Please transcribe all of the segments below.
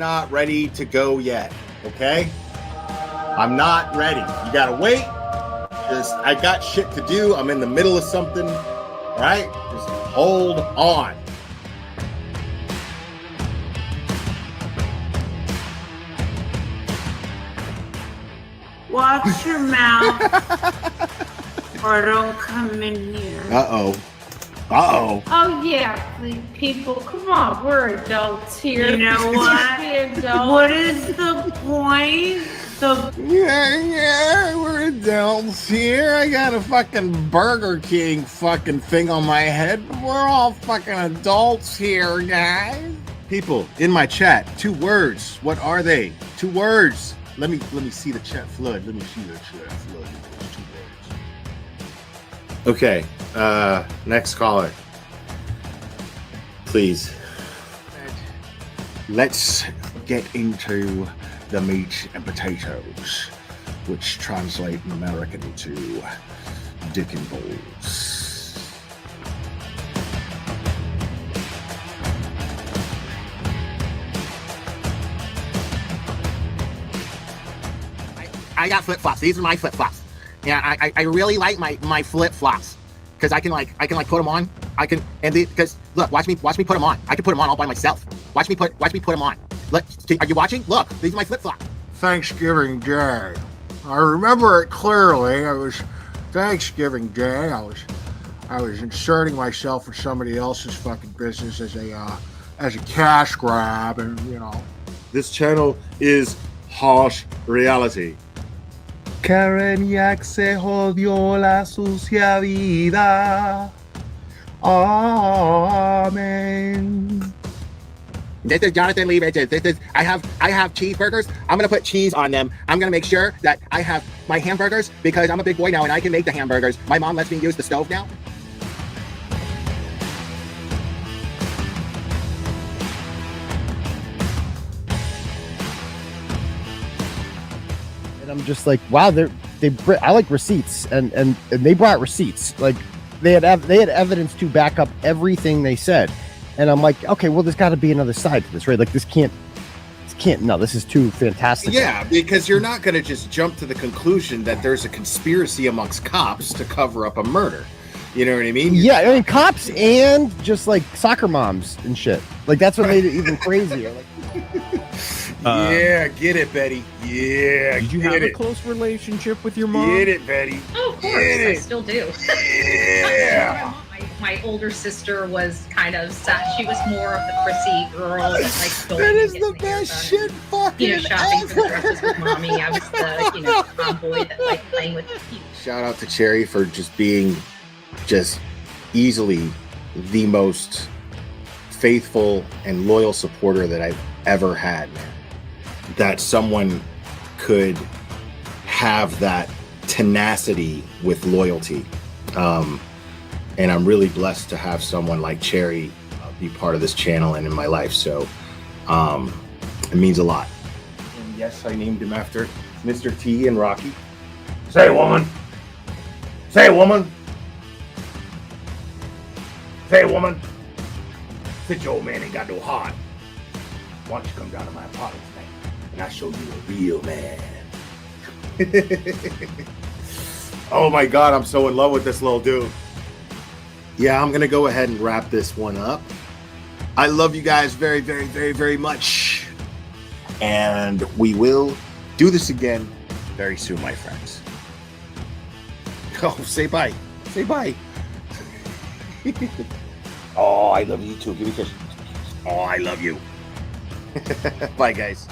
not ready to go yet, okay? I'm not ready. You gotta wait. I got shit to do. I'm in the middle of something, all right? Just hold on. Watch your mouth or don't come in here. Uh-oh. Uh-oh. Oh, yeah, people, come on, we're adults here. You know what? What is the point? Yeah, we're adults here. I got a fucking Burger King fucking thing on my head. We're all fucking adults here, guys. People in my chat, 2 words. What are they? 2 words. Let me see the chat flood. Let me see the chat flood. 2 words. Okay, next caller. Please. Let's get into the meat and potatoes, which translate in American to dick and balls. I got flip-flops. These are my flip-flops. Yeah, I really like my flip-flops because I can put them on. Because look, watch me put them on. I can put them on all by myself. Watch me put them on. Look, are you watching? Look, these are my flip-flops. Thanksgiving Day. I remember it clearly. It was Thanksgiving Day. I was inserting myself in somebody else's fucking business as a cash grab, and you know. This channel is harsh reality. Karen Yak se jodió la sucia vida. Amen. This is Jonathan Lee Riches. I have cheeseburgers. I'm gonna put cheese on them. I'm gonna make sure that I have my hamburgers because I'm a big boy now and I can make the hamburgers. My mom lets me use the stove now. And I'm just like, wow, I like receipts, and they brought receipts. Like they had evidence to back up everything they said. And I'm like, okay, well, there's got to be another side to this, right? Like this can't, no, this is too fantastic. Yeah, because you're not going to just jump to the conclusion that there's a conspiracy amongst cops to cover up a murder. You know what I mean? Yeah, I mean, cops and just like soccer moms and shit. Like that's what made it even crazier. Like, yeah, get it, Betty. Yeah, did you have a close relationship with your mom? Get it, Betty. Oh, of course, I still do. Yeah. My older sister was kind of sad. She was more of the prissy girl that likes going. That is the best shit fucking shopping ever. for dresses with mommy. I was the tomboy that liked playing with the cute. Shout out to Cherry for just being easily the most faithful and loyal supporter that I've ever had. That someone could have that tenacity with loyalty. And I'm really blessed to have someone like Cherry be part of this channel and in my life. So it means a lot. And yes, I named him after Mr. T and Rocky. Say, woman. Say, woman. Say, woman. Sit your old man ain't got no heart. Why don't you come down to my apartment tonight and I'll show you a real man. Oh my God, I'm so in love with this little dude. Yeah, I'm gonna go ahead and wrap this one up. I love you guys very, very, very, very much. And we will do this again very soon, my friends. Oh, say bye. Say bye. Oh, I love you too. Give me a kiss. Oh, I love you. Bye, guys.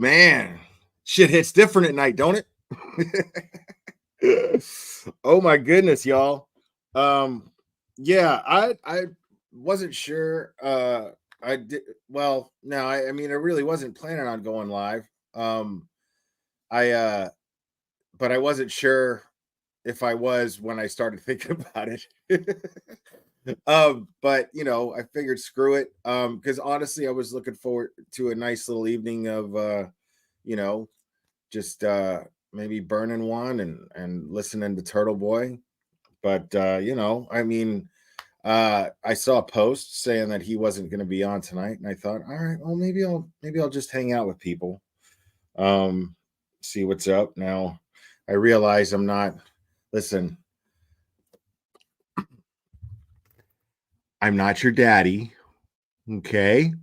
Man, shit hits different at night, don't it? Oh my goodness, y'all. Yeah, I wasn't sure. I did well, no, I mean I really wasn't planning on going live. I but I wasn't sure if I was when I started thinking about it. But you know, I figured screw it. Because honestly, I was looking forward to a nice little evening of you know, just maybe burning one and listening to Turtle Boy. But you know, I mean, I saw a post saying that he wasn't going to be on tonight, and I thought, all right, well, maybe I'll just hang out with people, um, see what's up. Now, I realize I'm not. Listen, I'm not your daddy, okay?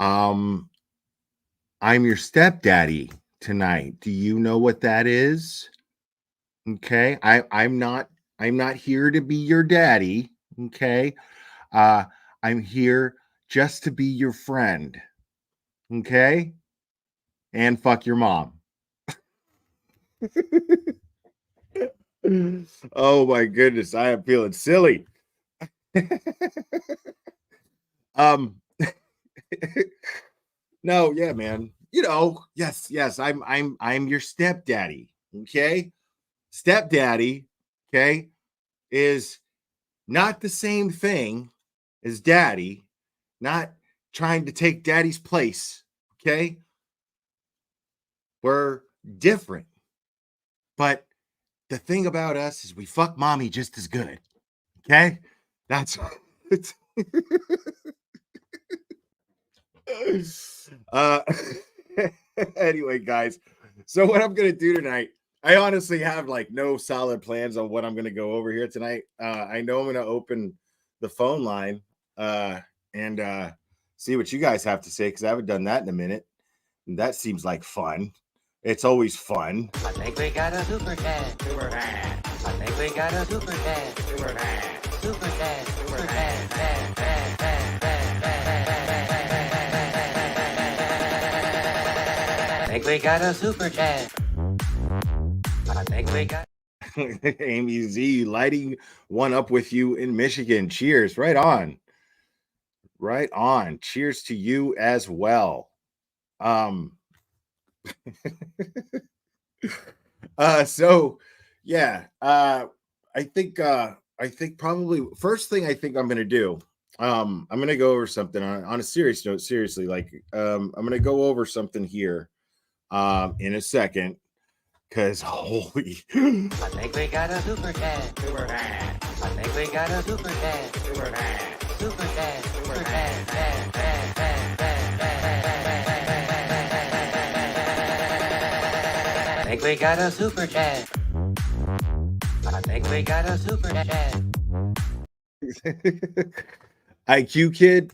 Um, I'm your stepdaddy tonight. Do you know what that is? Okay, I'm not here to be your daddy. Okay, uh, I'm here just to be your friend. Okay, and fuck your mom. Oh my goodness, I am feeling silly. um, no, yeah, man. You know, yes, I'm your stepdaddy. Okay, stepdaddy. Okay, is not the same thing as daddy, not trying to take daddy's place. Okay. We're different. But the thing about us is we fuck mommy just as good. Okay. That's uh anyway, guys. So what I'm gonna do tonight, I honestly have like no solid plans on what I'm gonna go over here tonight. I know I'm gonna open the phone line and see what you guys have to say because I haven't done that in a minute. And that seems like fun. It's always fun. I think we got a super dad. Super dad. I think we got a super dad. Super dad. Super dad. Super dad. Dad, dad, dad, dad, dad. I think we got a super dad. I think we got. Amy Z lighting one up with you in Michigan. Cheers. Right on. Right on. Cheers to you as well. So yeah, I think probably first thing I think I'm gonna do, I'm gonna go over something on a serious note, seriously, like I'm gonna go over something here in a second because holy I think we got a super dad. Super dad. I think we got a super dad. Super dad. Super dad. Super dad. Dad, dad, dad, dad, dad. I think we got a super dad. I think we got a super dad. IQ kid.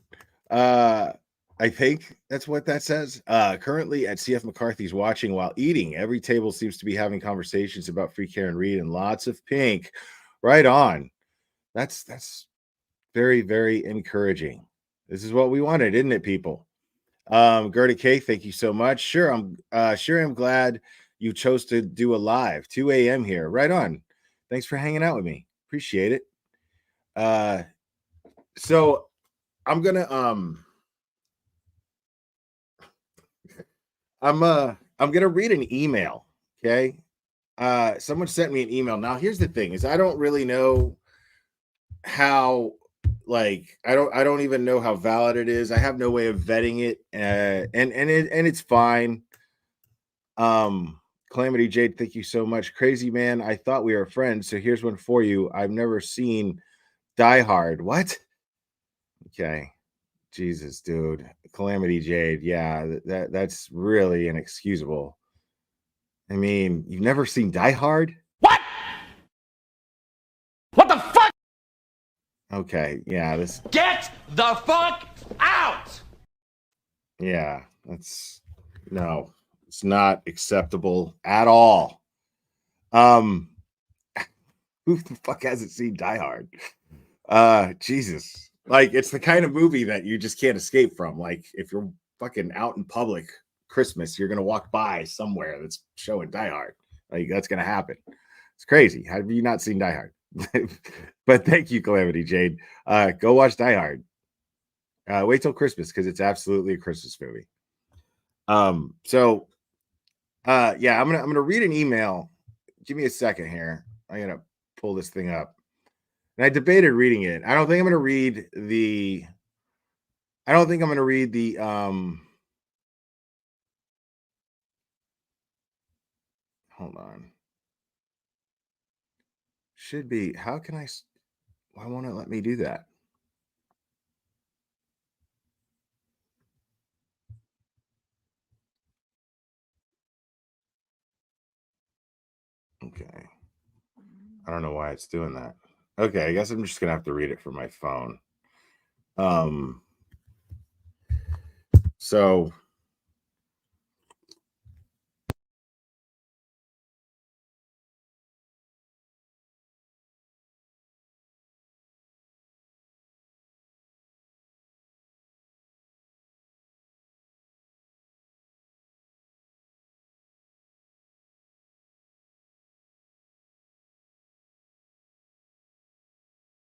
I think that's what that says. Currently at CF McCarthy's watching while eating. Every table seems to be having conversations about Free Karen Reed and lots of pink. Right on. That's very, very encouraging. This is what we wanted, isn't it, people? Gerda K, thank you so much. Sure, I'm glad you chose to do a live 2 a.m. here. Right on. Thanks for hanging out with me. Appreciate it. So I'm gonna I'm gonna read an email. Okay. Someone sent me an email. Now here's the thing is I don't really know how like I don't even know how valid it is. I have no way of vetting it. And it's fine. Calamity Jade, thank you so much. Crazy man, I thought we were friends, so here's one for you. I've never seen Die Hard. What? Okay. Jesus, dude. Calamity Jade. Yeah, that's really inexcusable. I mean, you've never seen Die Hard? What? What the fuck? Okay, yeah, this. Get the fuck out! Yeah, no, it's not acceptable at all. Who the fuck hasn't seen Die Hard? Jesus. Like, it's the kind of movie that you just can't escape from. Like, if you're fucking out in public Christmas, you're gonna walk by somewhere that's showing Die Hard. Like that's gonna happen. It's crazy. Have you not seen Die Hard? But thank you, Calamity Jade. Go watch Die Hard. Wait till Christmas because it's absolutely a Christmas movie. So yeah, I'm gonna read an email. Give me a second here. I'm gonna pull this thing up. And I debated reading it. I don't think I'm gonna read the hold on. Should be, how can why won't it let me do that? Okay. I don't know why it's doing that. Okay, I guess I'm just gonna have to read it from my phone. So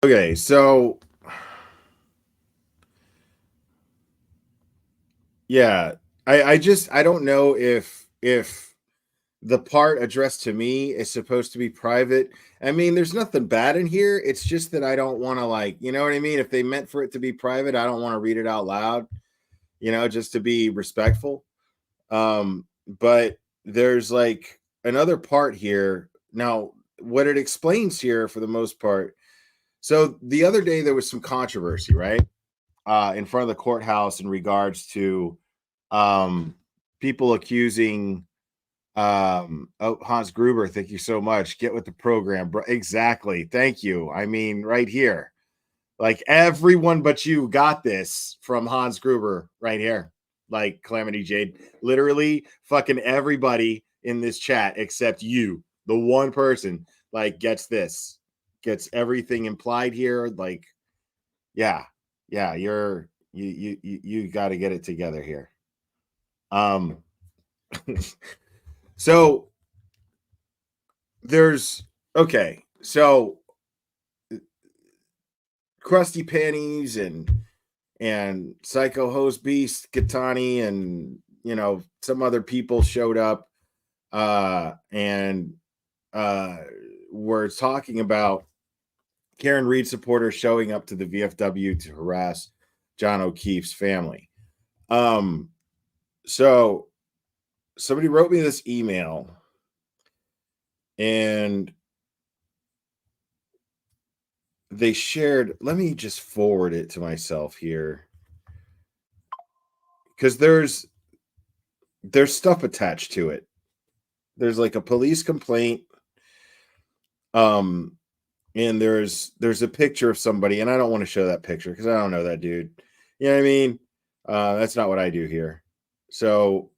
okay, so yeah, I don't know if the part addressed to me is supposed to be private. I mean, there's nothing bad in here. It's just that I don't want to, like, you know what I mean? If they meant for it to be private, I don't want to read it out loud, just to be respectful. But there's like another part here. Now, what it explains here for the most part. So the other day there was some controversy, right? In front of the courthouse in regards to people accusing Hans Gruber, thank you so much. Get with the program, bro. Exactly. Thank you. I mean, right here. Like everyone but you got this from Hans Gruber right here. Like Calamity Jade. Literally fucking everybody in this chat except you, the one person, like gets this. Gets everything implied here. Like, yeah. Yeah, you got to get it together here. So there's okay, so Krusty Panties and Psycho Host Beast, Katani, and some other people showed up and were talking about Karen Reed supporters showing up to the VFW to harass John O'Keefe's family. So somebody wrote me this email, and they shared, let me just forward it to myself here, because there's stuff attached to it. There's like a police complaint, and there's a picture of somebody, and I don't want to show that picture because I don't know that dude. You know what I mean? That's not what I do here. So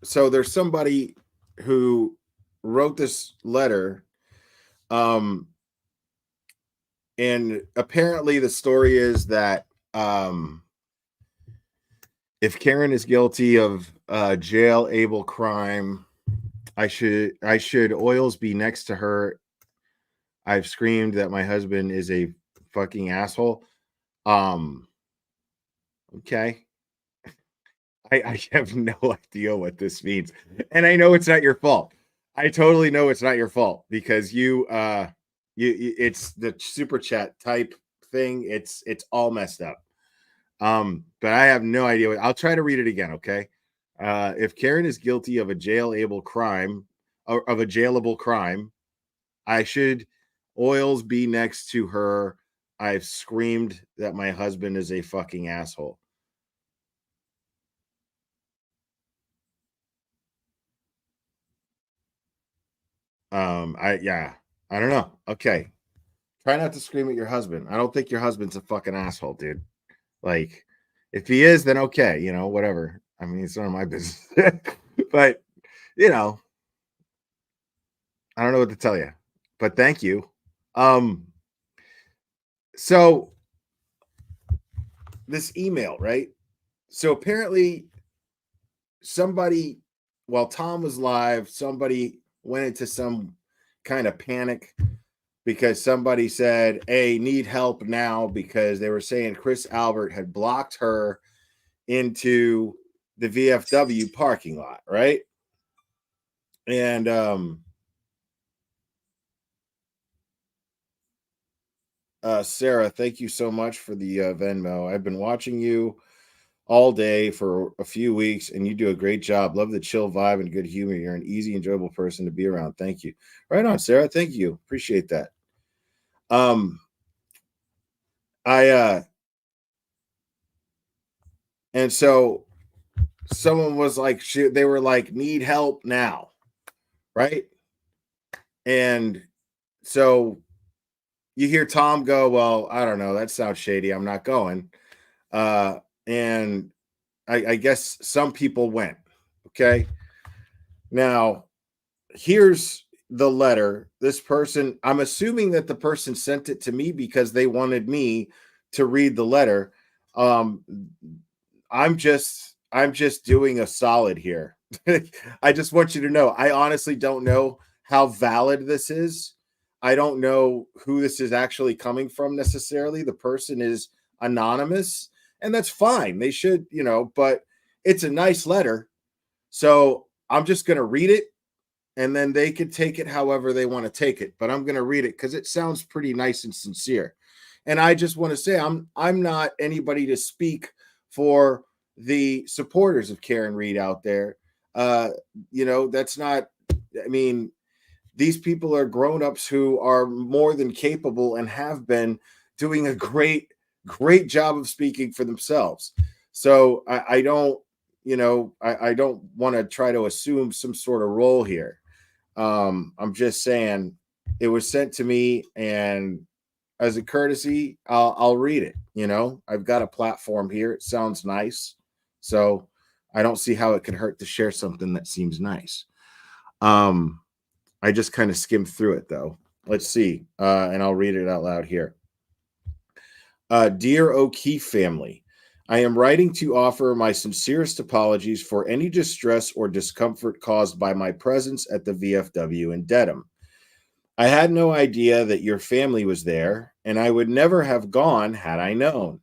so there's somebody who wrote this letter, and apparently the story is that if Karen is guilty of jail-able crime, I should oils be next to her. I've screamed that my husband is a fucking asshole. Okay. I have no idea what this means. And I know it's not your fault. I totally know it's not your fault because you it's the super chat type thing. It's all messed up. But I have no idea. I'll try to read it again, okay? If Karen is guilty of a jailable crime, or of a jailable crime, I should oils be next to her. I've screamed that my husband is a fucking asshole. I don't know. Okay. Try not to scream at your husband. I don't think your husband's a fucking asshole, dude. Like, if he is, then okay, whatever. I mean, it's none of my business. But, I don't know what to tell you. But thank you. So this email, right? So apparently somebody, while Tom was live, somebody went into some kind of panic because somebody said, hey, need help now, because they were saying Chris Albert had blocked her into the VFW parking lot, right? And Sarah, thank you so much for the Venmo. I've been watching you all day for a few weeks, and you do a great job. Love the chill vibe and good humor. You're an easy, enjoyable person to be around. Thank you. Right on, Sarah. Thank you. Appreciate that. I and so someone was like, they were like, need help now, right? And so you hear Tom go, well, I don't know, that sounds shady, I'm not going. And I guess some people went. Okay, now here's the letter. This person, I'm assuming that the person sent it to me because they wanted me to read the letter. um I'm just doing a solid here. I just want you to know, I honestly don't know how valid this is. I don't know who this is actually coming from necessarily. The person is anonymous, and that's fine. They should, but it's a nice letter. So I'm just going to read it, and then they could take it however they want to take it. But I'm going to read it because it sounds pretty nice and sincere. And I just want to say I'm not anybody to speak for the supporters of Karen Reed out there. That's not, I mean, these people are grown-ups who are more than capable and have been doing a great job of speaking for themselves. So I don't, I don't want to try to assume some sort of role here. I'm just saying it was sent to me, and as a courtesy, I'll read it. I've got a platform here. It sounds nice. So I don't see how it can hurt to share something that seems nice. I just kind of skimmed through it though. Let's see. And I'll read it out loud here. Dear O'Keefe family, I am writing to offer my sincerest apologies for any distress or discomfort caused by my presence at the VFW in Dedham. I had no idea that your family was there, and I would never have gone had I known.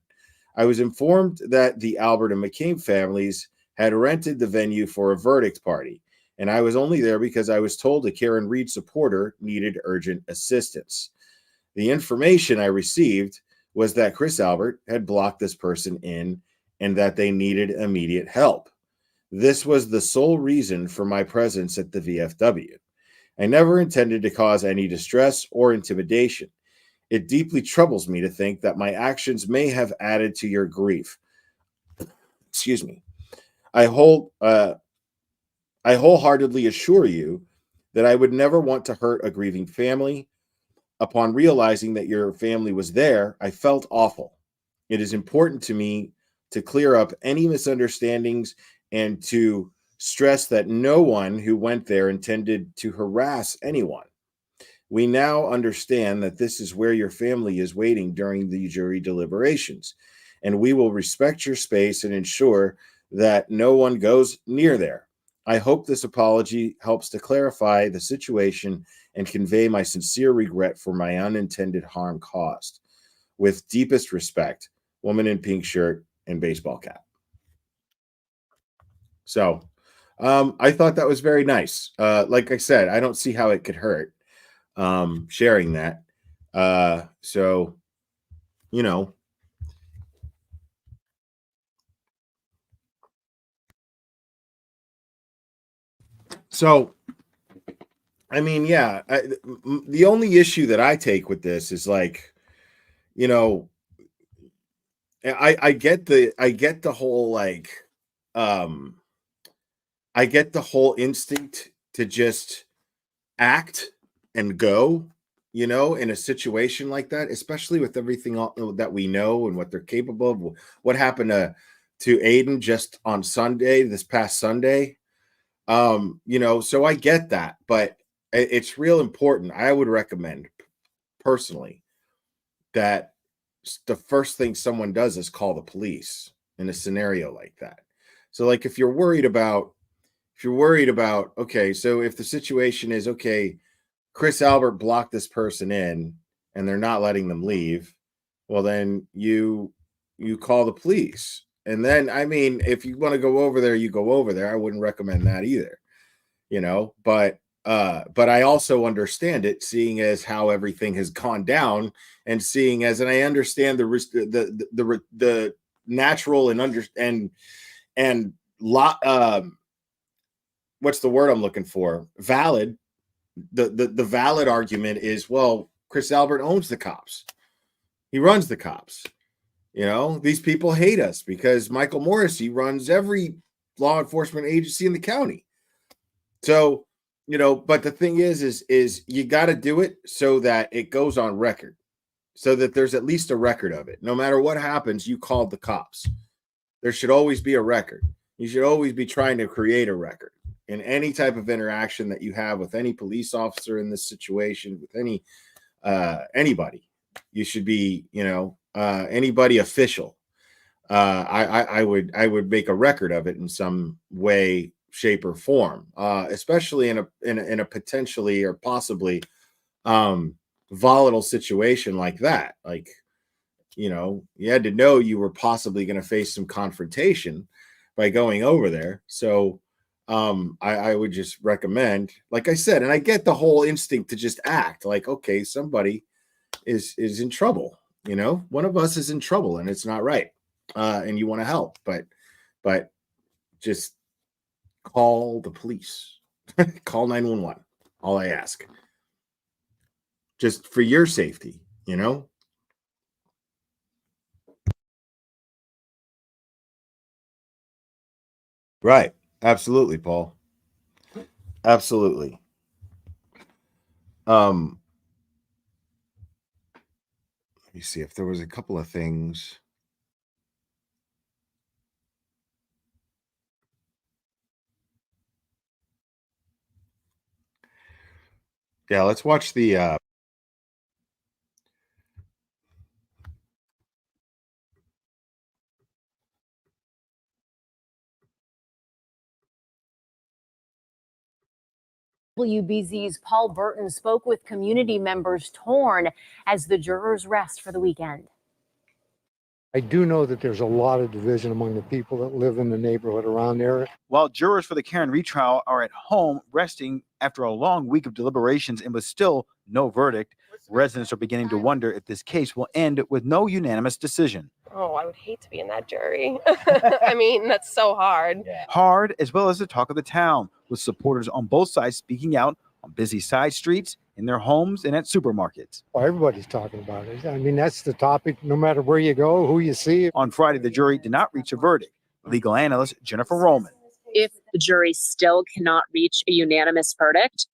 I was informed that the Albert and McCabe families had rented the venue for a verdict party, and I was only there because I was told a Karen Reed supporter needed urgent assistance. The information I received was that Chris Albert had blocked this person in and that they needed immediate help. This was the sole reason for my presence at the VFW. I never intended to cause any distress or intimidation. It deeply troubles me to think that my actions may have added to your grief. Excuse me. I wholeheartedly assure you that I would never want to hurt a grieving family. Upon realizing that your family was there, I felt awful. It is important to me to clear up any misunderstandings and to stress that no one who went there intended to harass anyone. We now understand that this is where your family is waiting during the jury deliberations, and we will respect your space and ensure that no one goes near there. I hope this apology helps to clarify the situation and convey my sincere regret for my unintended harm caused. With deepest respect, woman in pink shirt and baseball cap. So I thought that was very nice. Like I said, I don't see how it could hurt sharing that. So, you know, so I mean, yeah, the only issue that I take with this is like, you know, I get the whole like, um, I get the whole instinct to just act and go, in a situation like that, especially with everything that we know and what they're capable of. What happened to Aiden just on Sunday, this past Sunday, so I get that, but it's real important. I would recommend personally that the first thing someone does is call the police in a scenario like that. So like if you're worried about, okay, so if the situation is, okay, Chris Albert blocked this person in and they're not letting them leave, well, then you call the police. And then, I mean, if you want to go over there, you go over there. I wouldn't recommend that either, but I also understand it, seeing as how everything has gone down, and seeing as, and I understand the natural and what's the word I'm looking for? Valid. The valid argument is, well, Chris Albert owns the cops. He runs the cops. These people hate us because Michael Morrissey runs every law enforcement agency in the county. So, but the thing is you got to do it so that it goes on record, so that there's at least a record of it. No matter what happens, you called the cops. There should always be a record. You should always be trying to create a record in any type of interaction that you have with any police officer in this situation, with anybody. You should be, anybody official. I would make a record of it in some way, shape, or form, especially in a potentially or possibly volatile situation like that. Like, you had to know you were possibly going to face some confrontation by going over there. So I would just recommend, like I said, and I get the whole instinct to just act like, okay, somebody is in trouble. One of us is in trouble and it's not right. And you want to help, but just call the police, call 911. All I ask, just for your safety, Right. Absolutely, Paul. Absolutely. Let me see if there was a couple of things. Yeah, let's watch the WBZ's Paul Burton spoke with community members torn as the jurors rest for the weekend. I do know that there's a lot of division among the people that live in the neighborhood around there. While jurors for the Karen retrial are at home resting after a long week of deliberations and with still no verdict, residents are beginning to wonder if this case will end with no unanimous decision. Oh, I would hate to be in that jury. I mean, that's so hard. Hard, as well as the talk of the town, with supporters on both sides speaking out on busy side streets, in their homes, and at supermarkets. Well, everybody's talking about it. I mean, that's the topic, no matter where you go, who you see. On Friday, the jury did not reach a verdict. Legal analyst Jennifer McCabe. If the jury still cannot reach a unanimous verdict,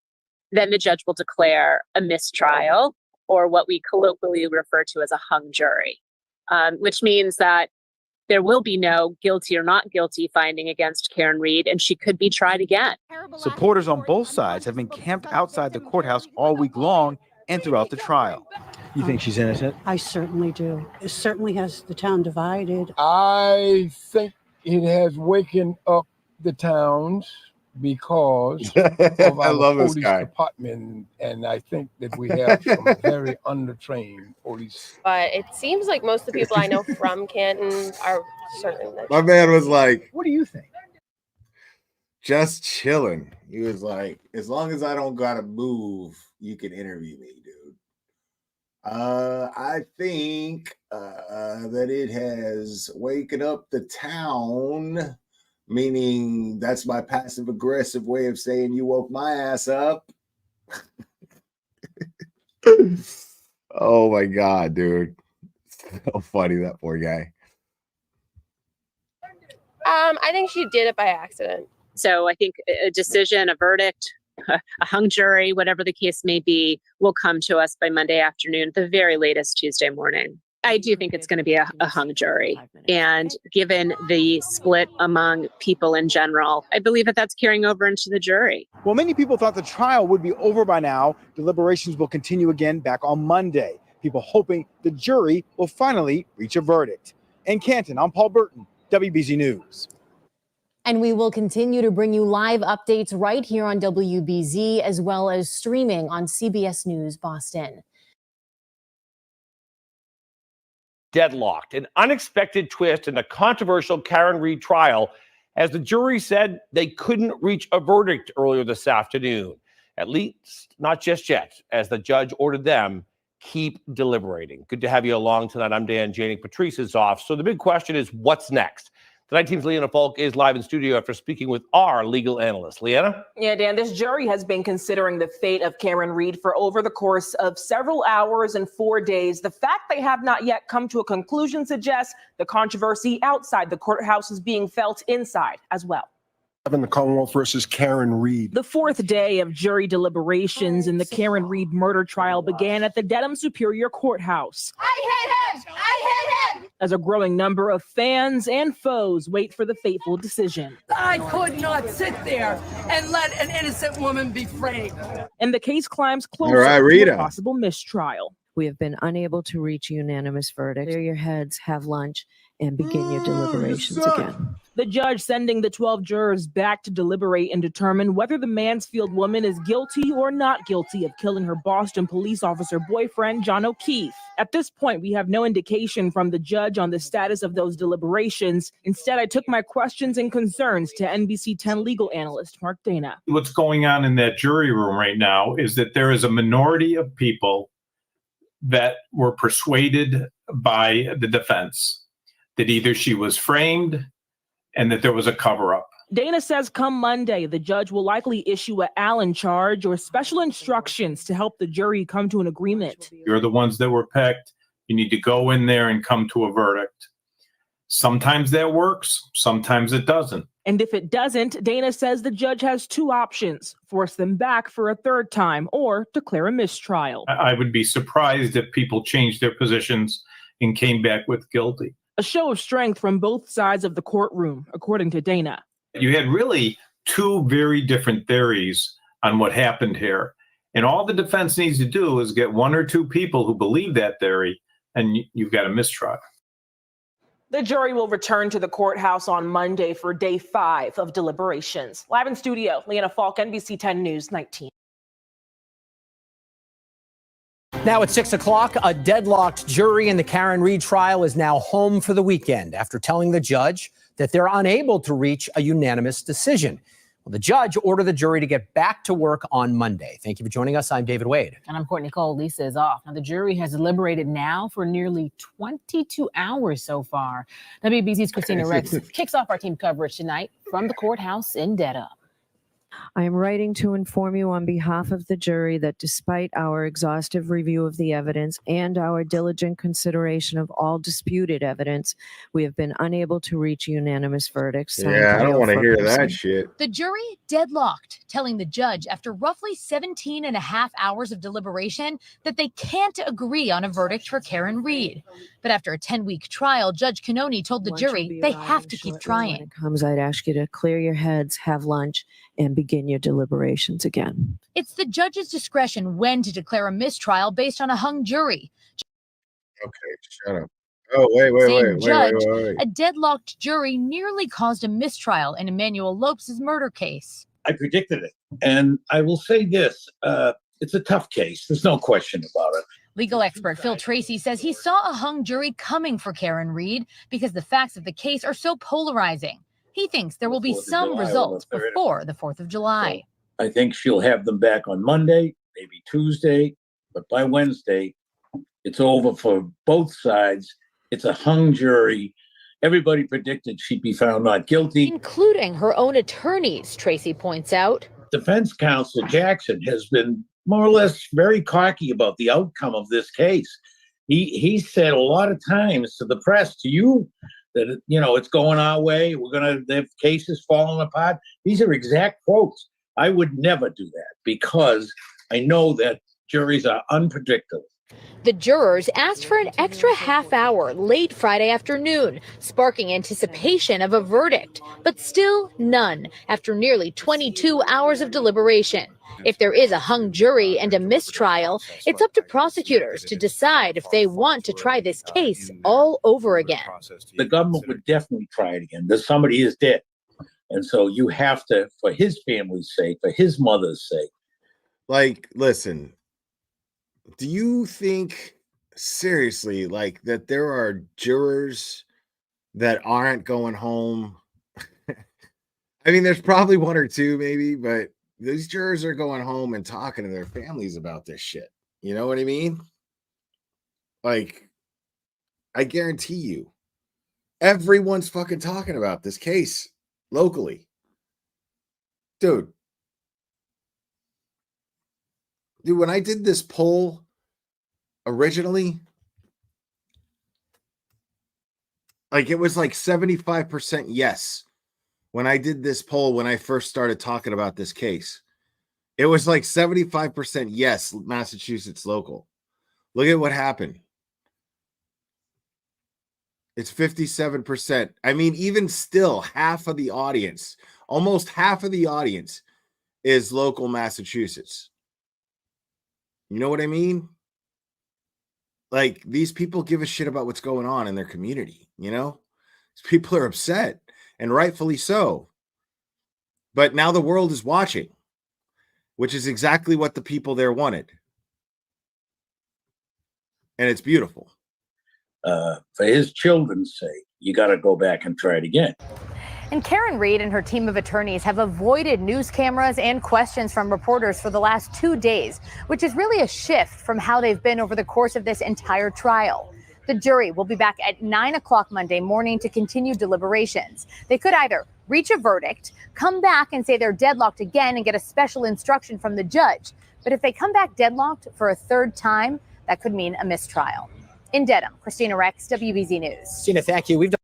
then the judge will declare a mistrial, or what we colloquially refer to as a hung jury, which means that there will be no guilty or not guilty finding against Karen Read, and she could be tried again. Supporters on both sides have been camped outside the courthouse all week long and throughout the trial. You think she's innocent? I certainly do. It certainly has the town divided. I think it has wakened up the towns because of our police department, and I think that we have some very undertrained police. But it seems like most of the people I know from Canton are certain that my man was like, what do you think? Just chilling. He was like, as long as I don't gotta move, you can interview me, dude. I think that it has waken up the town, meaning that's my passive aggressive way of saying you woke my ass up. Oh my God, dude. So funny, that poor guy. I think she did it by accident. So I think a decision, a verdict, a hung jury, whatever the case may be, will come to us by Monday afternoon, the very latest Tuesday morning. I do think it's going to be a hung jury. And given the split among people in general, I believe that that's carrying over into the jury. Well, many people thought the trial would be over by now. Deliberations will continue again back on Monday. people hoping the jury will finally reach a verdict. In Canton, I'm Paul Burton, WBZ News. And we will continue to bring you live updates right here on WBZ, as well as streaming on CBS News Boston. Deadlocked, an unexpected twist in the controversial Karen Read trial, as the jury said they couldn't reach a verdict earlier this afternoon. At least not just yet, as the judge ordered them keep deliberating. Good to have you along tonight. I'm Dan Janik. Patrice is off. So the big question is, what's next? Tonight, Team's Leanna Falk is live in studio after speaking with our legal analyst. Leanna? Yeah, Dan, this jury has been considering the fate of Karen Read for over the course of several hours and 4 days. The fact they have not yet come to a conclusion suggests the controversy outside the courthouse is being felt inside as well. The Commonwealth versus Karen Read. The fourth day of jury deliberations in the Karen Read murder trial began at the Dedham Superior Courthouse. I hit him! I hit him! As a growing number of fans and foes wait for the fateful decision. I could not sit there and let an innocent woman be framed. And the case climbs closer All right, to Rita. a possible mistrial. We have been unable to reach a unanimous verdict. Clear your heads, have lunch, and begin your deliberations again. The judge sending the 12 jurors back to deliberate and determine whether the Mansfield woman is guilty or not guilty of killing her Boston police officer boyfriend, John O'Keefe. At this point, we have no indication from the judge on the status of those deliberations. Instead, I took my questions and concerns to NBC 10 legal analyst Mark Dana. What's going on in that jury room right now is that there is a minority of people that were persuaded by the defense that either she was framed and that there was a cover-up. Dana says come Monday, the judge will likely issue an Allen charge or special instructions to help the jury come to an agreement. You're the ones that were picked. You need to go in there and come to a verdict. Sometimes that works, sometimes it doesn't. And if it doesn't, Dana says the judge has two options: force them back for a third time or declare a mistrial. I would be surprised if people changed their positions and came back with guilty. A show of strength from both sides of the courtroom, according to Dana. You had really two very different theories on what happened here. And all the defense needs to do is get one or two people who believe that theory, and you've got a mistrial. The jury will return to the courthouse on Monday for day 5 of deliberations. Live in studio, Leanna Falk, NBC 10 News 19. Now at 6 o'clock, a deadlocked jury in the Karen Read trial is now home for the weekend after telling the judge that they're unable to reach a unanimous decision. Well, the judge ordered the jury to get back to work on Monday. Thank you for joining us. I'm David Wade. And I'm Courtney Cole. Lisa is off. Now, the jury has deliberated now for nearly 22 hours so far. WBZ's Christina Rex kicks off our team coverage tonight from the courthouse in Dedham. I am writing to inform you on behalf of the jury that despite our exhaustive review of the evidence and our diligent consideration of all disputed evidence, we have been unable to reach a unanimous verdict. Yeah, I don't want to hear that shit. The jury deadlocked, telling the judge after roughly 17 and a half hours of deliberation that they can't agree on a verdict for Karen Read. But after a 10-week trial, Judge Cannoni told the jury they have to keep trying. When it comes, I'd ask you to clear your heads, have lunch, and begin your deliberations again. It's the judge's discretion when to declare a mistrial based on a hung jury. Okay, shut up. Oh, wait. A deadlocked jury nearly caused a mistrial in Emmanuel Lopes' murder case. I predicted it. And I will say this, it's a tough case. There's no question about it. Legal expert Phil Tracy says he saw a hung jury coming for Karen Read because the facts of the case are so polarizing. He thinks there will be some results before the 4th of July. I think she'll have them back on Monday, maybe Tuesday, but by Wednesday, it's over for both sides. It's a hung jury. Everybody predicted she'd be found not guilty. Including her own attorneys, Tracy points out. Defense counsel Jackson has been more or less very cocky about the outcome of this case. He said a lot of times to the press, to you, that, it's going our way. The case is falling apart. These are exact quotes. I would never do that because I know that juries are unpredictable. The jurors asked for an extra half hour late Friday afternoon, sparking anticipation of a verdict, but still none after nearly 22 hours of deliberation. If there is a hung jury and a mistrial, it's up to prosecutors to decide if they want to try this case all over again. The government would definitely try it again. There's somebody is dead. And so you have to, for his family's sake, for his mother's sake. Like, listen, do you think seriously like that there are jurors that aren't going home? I mean, there's probably one or two maybe, but these jurors are going home and talking to their families about this shit. You know what I mean? Like, I guarantee you, everyone's fucking talking about this case locally. Dude, when I did this poll originally, like it was like 75% yes. When I did this poll, when I first started talking about this case, it was like 75% yes, Massachusetts local. Look at what happened. It's 57%. I mean, even still, half of the audience, almost half of the audience is local Massachusetts. You know what I mean? Like, these people give a shit about what's going on in their community, you know? People are upset, and rightfully so. But now the world is watching, which is exactly what the people there wanted. And it's beautiful. For his children's sake, you got to go back and try it again. And Karen Reed and her team of attorneys have avoided news cameras and questions from reporters for the last 2 days, which is really a shift from how they've been over the course of this entire trial. The jury will be back at 9 o'clock Monday morning to continue deliberations. They could either reach a verdict, come back and say they're deadlocked again and get a special instruction from the judge. But if they come back deadlocked for a third time, that could mean a mistrial. In Dedham, Christina Rex, WBZ News. Christina, thank you. We've done.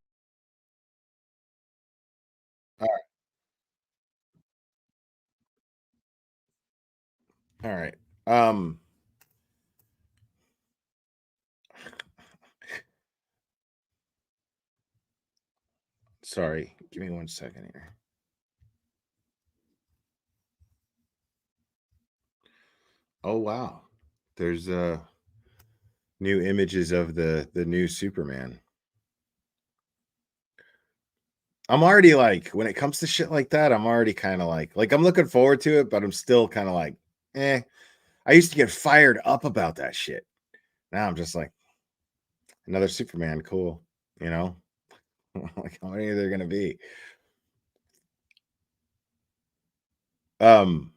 All right. Sorry, give me 1 second here. Oh wow, there's new images of the new Superman. I'm already like, when it comes to shit like that, I'm already kind of like I'm looking forward to it, but I'm still kind of like, eh. I used to get fired up about that shit. Now I'm just like, another Superman, cool, you know? Like, how many are there gonna be? I'm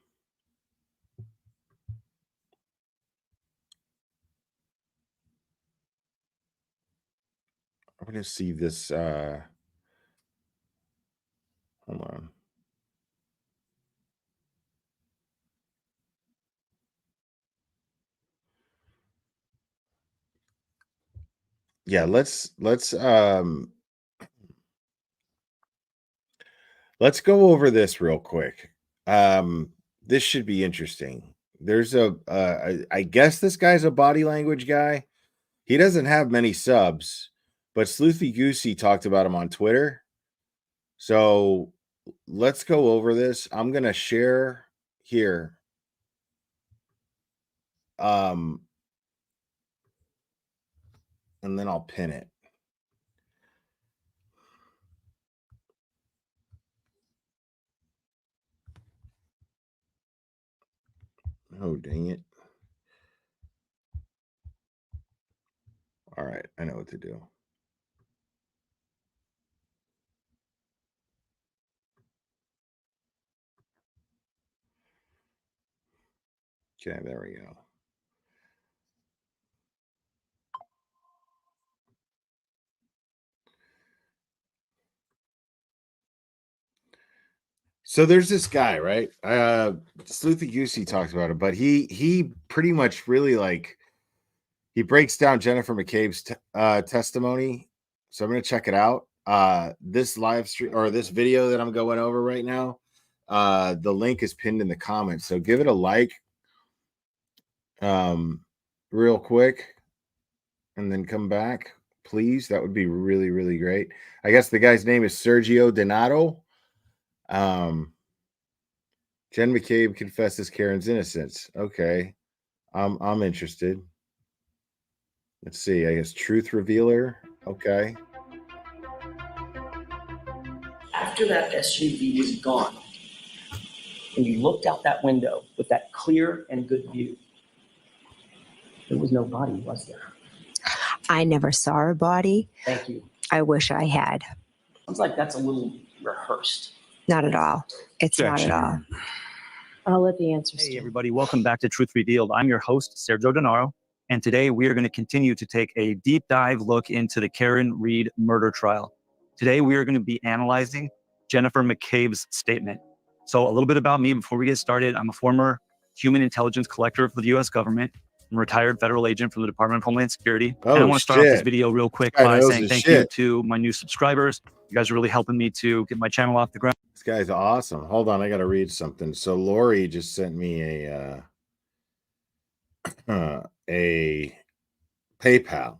gonna see this. Hold on. Yeah, let's go over this real quick. This should be interesting. There's I guess this guy's a body language guy. He doesn't have many subs, but Sleuthy Goosey talked about him on Twitter. So let's go over this. I'm gonna share here. And then I'll pin it. Oh, dang it. All right, I know what to do. Okay, there we go. So there's this guy, right? Sleuthy Goosey talks about it, but he pretty much really like he breaks down Jennifer McCabe's testimony. So I'm gonna check it out. This live stream or this video that I'm going over right now, the link is pinned in the comments. So give it a like. real quick and then come back, please? That would be really, really great. I guess the guy's name is Sergio Donato. Jen McCabe confesses Karen's innocence. Okay. I'm interested. Let's see. I guess Truth Revealer. Okay. After that SUV was gone, and you looked out that window with that clear and good view, there was no body, was there? I never saw a body. Thank you. I wish I had. Sounds like that's a little rehearsed. Not at all. It's not at all. I'll let the answers. Hey, everybody. Welcome back to Truth Revealed. I'm your host, Sergio Denaro. And today we are going to continue to take a deep dive look into the Karen Reed murder trial. Today we are going to be analyzing Jennifer McCabe's statement. So a little bit about me before we get started. I'm a former human intelligence collector for the U.S. government. I'm a retired federal agent from the Department of Homeland Security. And I want to start off this video real quick by saying thank you to my new subscribers. You guys are really helping me to get my channel off the ground. This guy's awesome. Hold on, I got to read something. So Lori just sent me a PayPal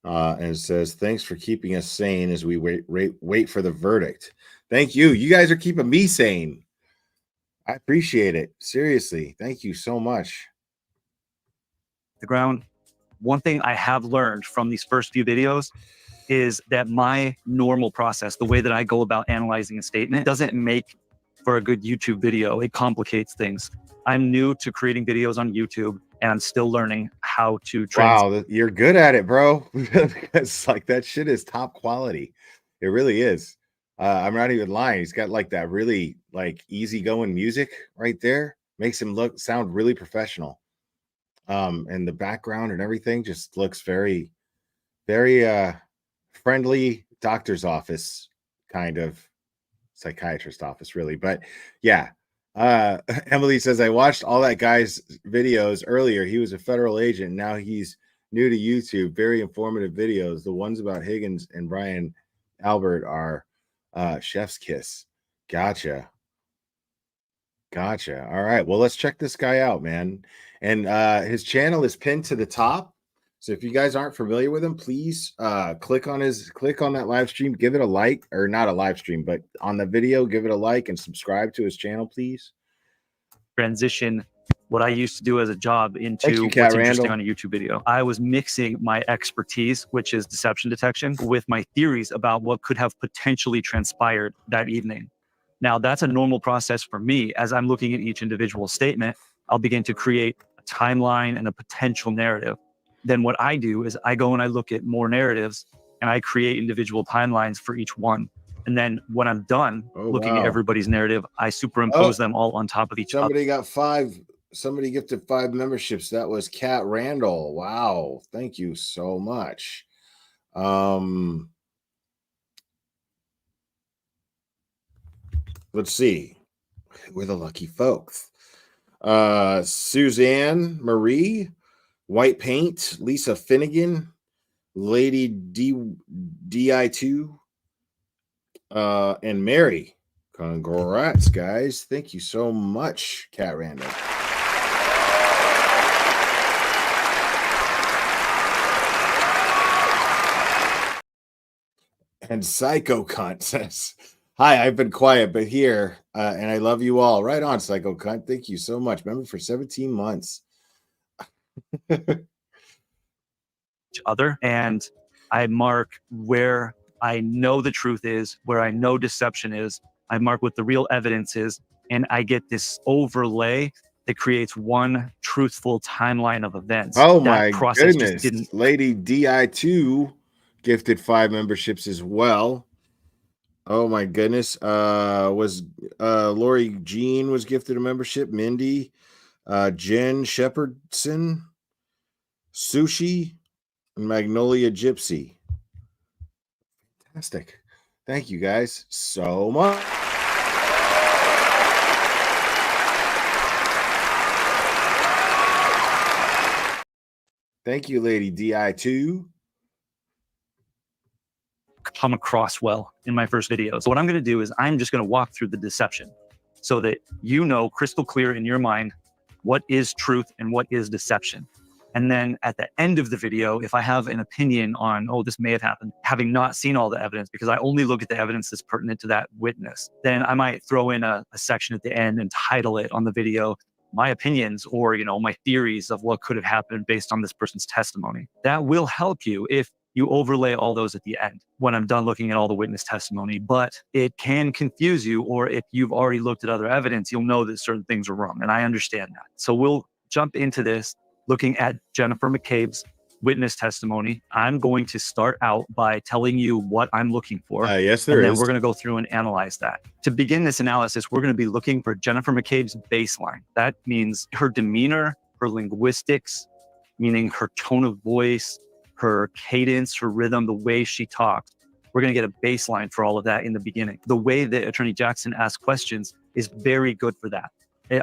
and says, thanks for keeping us sane as we wait for the verdict. Thank you. You guys are keeping me sane. I appreciate it. Seriously. Thank you so much. The ground. One thing I have learned from these first few videos is that my normal process, the way that I go about analyzing a statement, doesn't make for a good YouTube video. It complicates things. I'm new to creating videos on YouTube, and I'm still learning how to Wow, you're good at it, bro. It's like that shit is top quality. It really is. I'm not even lying. He's got like that really like easygoing music right there. Makes him sound really professional. And the background and everything just looks very, very friendly doctor's office kind of psychiatrist office, really. But yeah, Emily says, I watched all that guy's videos earlier. He was a federal agent. Now he's new to YouTube. Very informative videos. The ones about Higgins and Brian Albert are chef's kiss. Gotcha. All right, well, let's check this guy out, man. And his channel is pinned to the top. So if you guys aren't familiar with him, please click on that live stream, give it a like, or not a live stream, but on the video, give it a like and subscribe to his channel, please. Transition what I used to do as a job into what's interesting on a YouTube video. I was mixing my expertise, which is deception detection, with my theories about what could have potentially transpired that evening. Now, that's a normal process for me. As I'm looking at each individual statement, I'll begin to create a timeline and a potential narrative. Then what I do is I go and I look at more narratives and I create individual timelines for each one. And then when I'm done looking at everybody's narrative, I superimpose them all on top of each other. Somebody gifted 5 memberships. That was Kat Randall. Wow. Thank you so much. Let's see. We're the lucky folks. Suzanne Marie, White Paint, Lisa Finnegan, Lady DI2, and Mary. Congrats, guys. Thank you so much, Kat Randall. And Psycho Cunt says, hi, I've been quiet, but here, and I love you all. Right on, Psycho Cunt. Thank you so much. Remember, for 17 months. Other, and I mark where I know the truth is, where I know deception is. I mark what the real evidence is, and I get this overlay that creates one truthful timeline of events. Oh that my goodness. Lady DI2 gifted 5 memberships as well. Oh my goodness. Was Lori Jean was gifted a membership. Mindy, Jen Shepherdson, Sushi, and Magnolia Gypsy. Fantastic. Thank you guys so much. Thank you, Lady DI2. Come across well in my first video. So what I'm going to do is I'm just going to walk through the deception so that you know crystal clear in your mind what is truth and what is deception. And then at the end of the video, if I have an opinion on, oh, this may have happened, having not seen all the evidence, because I only look at the evidence that's pertinent to that witness, then I might throw in a section at the end and title it on the video, my opinions or, my theories of what could have happened based on this person's testimony. That will help you if you overlay all those at the end when I'm done looking at all the witness testimony, but it can confuse you, or if you've already looked at other evidence, you'll know that certain things are wrong. And I understand that. So we'll jump into this looking at Jennifer McCabe's witness testimony. I'm going to start out by telling you what I'm looking for. Yes, and then we're going to go through and analyze that. To begin this analysis, we're going to be looking for Jennifer McCabe's baseline. That means her demeanor, her linguistics, meaning her tone of voice, her cadence, her rhythm, the way she talks. We're going to get a baseline for all of that in the beginning. The way that Attorney Jackson asks questions is very good for that.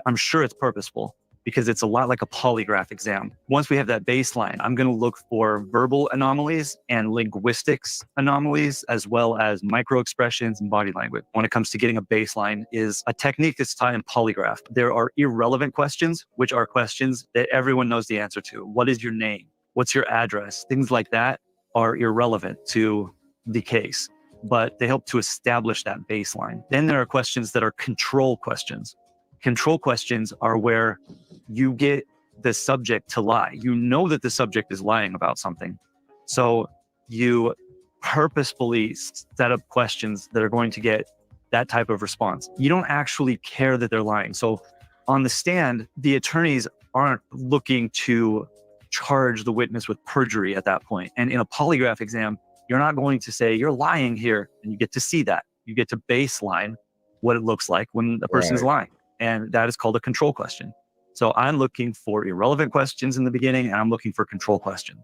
I'm sure it's purposeful, because it's a lot like a polygraph exam. Once we have that baseline, I'm going to look for verbal anomalies and linguistics anomalies, as well as micro expressions and body language. When it comes to getting a baseline is a technique that's taught in polygraph. There are irrelevant questions, which are questions that everyone knows the answer to. What is your name? What's your address? Things like that are irrelevant to the case, but they help to establish that baseline. Then there are questions that are control questions. Control questions are where you get the subject to lie. You know that the subject is lying about something. So you purposefully set up questions that are going to get that type of response. You don't actually care that they're lying. So on the stand, the attorneys aren't looking to charge the witness with perjury at that point. And in a polygraph exam, you're not going to say, you're lying here, and you get to see that. You get to baseline what it looks like when a person is lying. And that is called a control question. So I'm looking for irrelevant questions in the beginning, and I'm looking for control questions.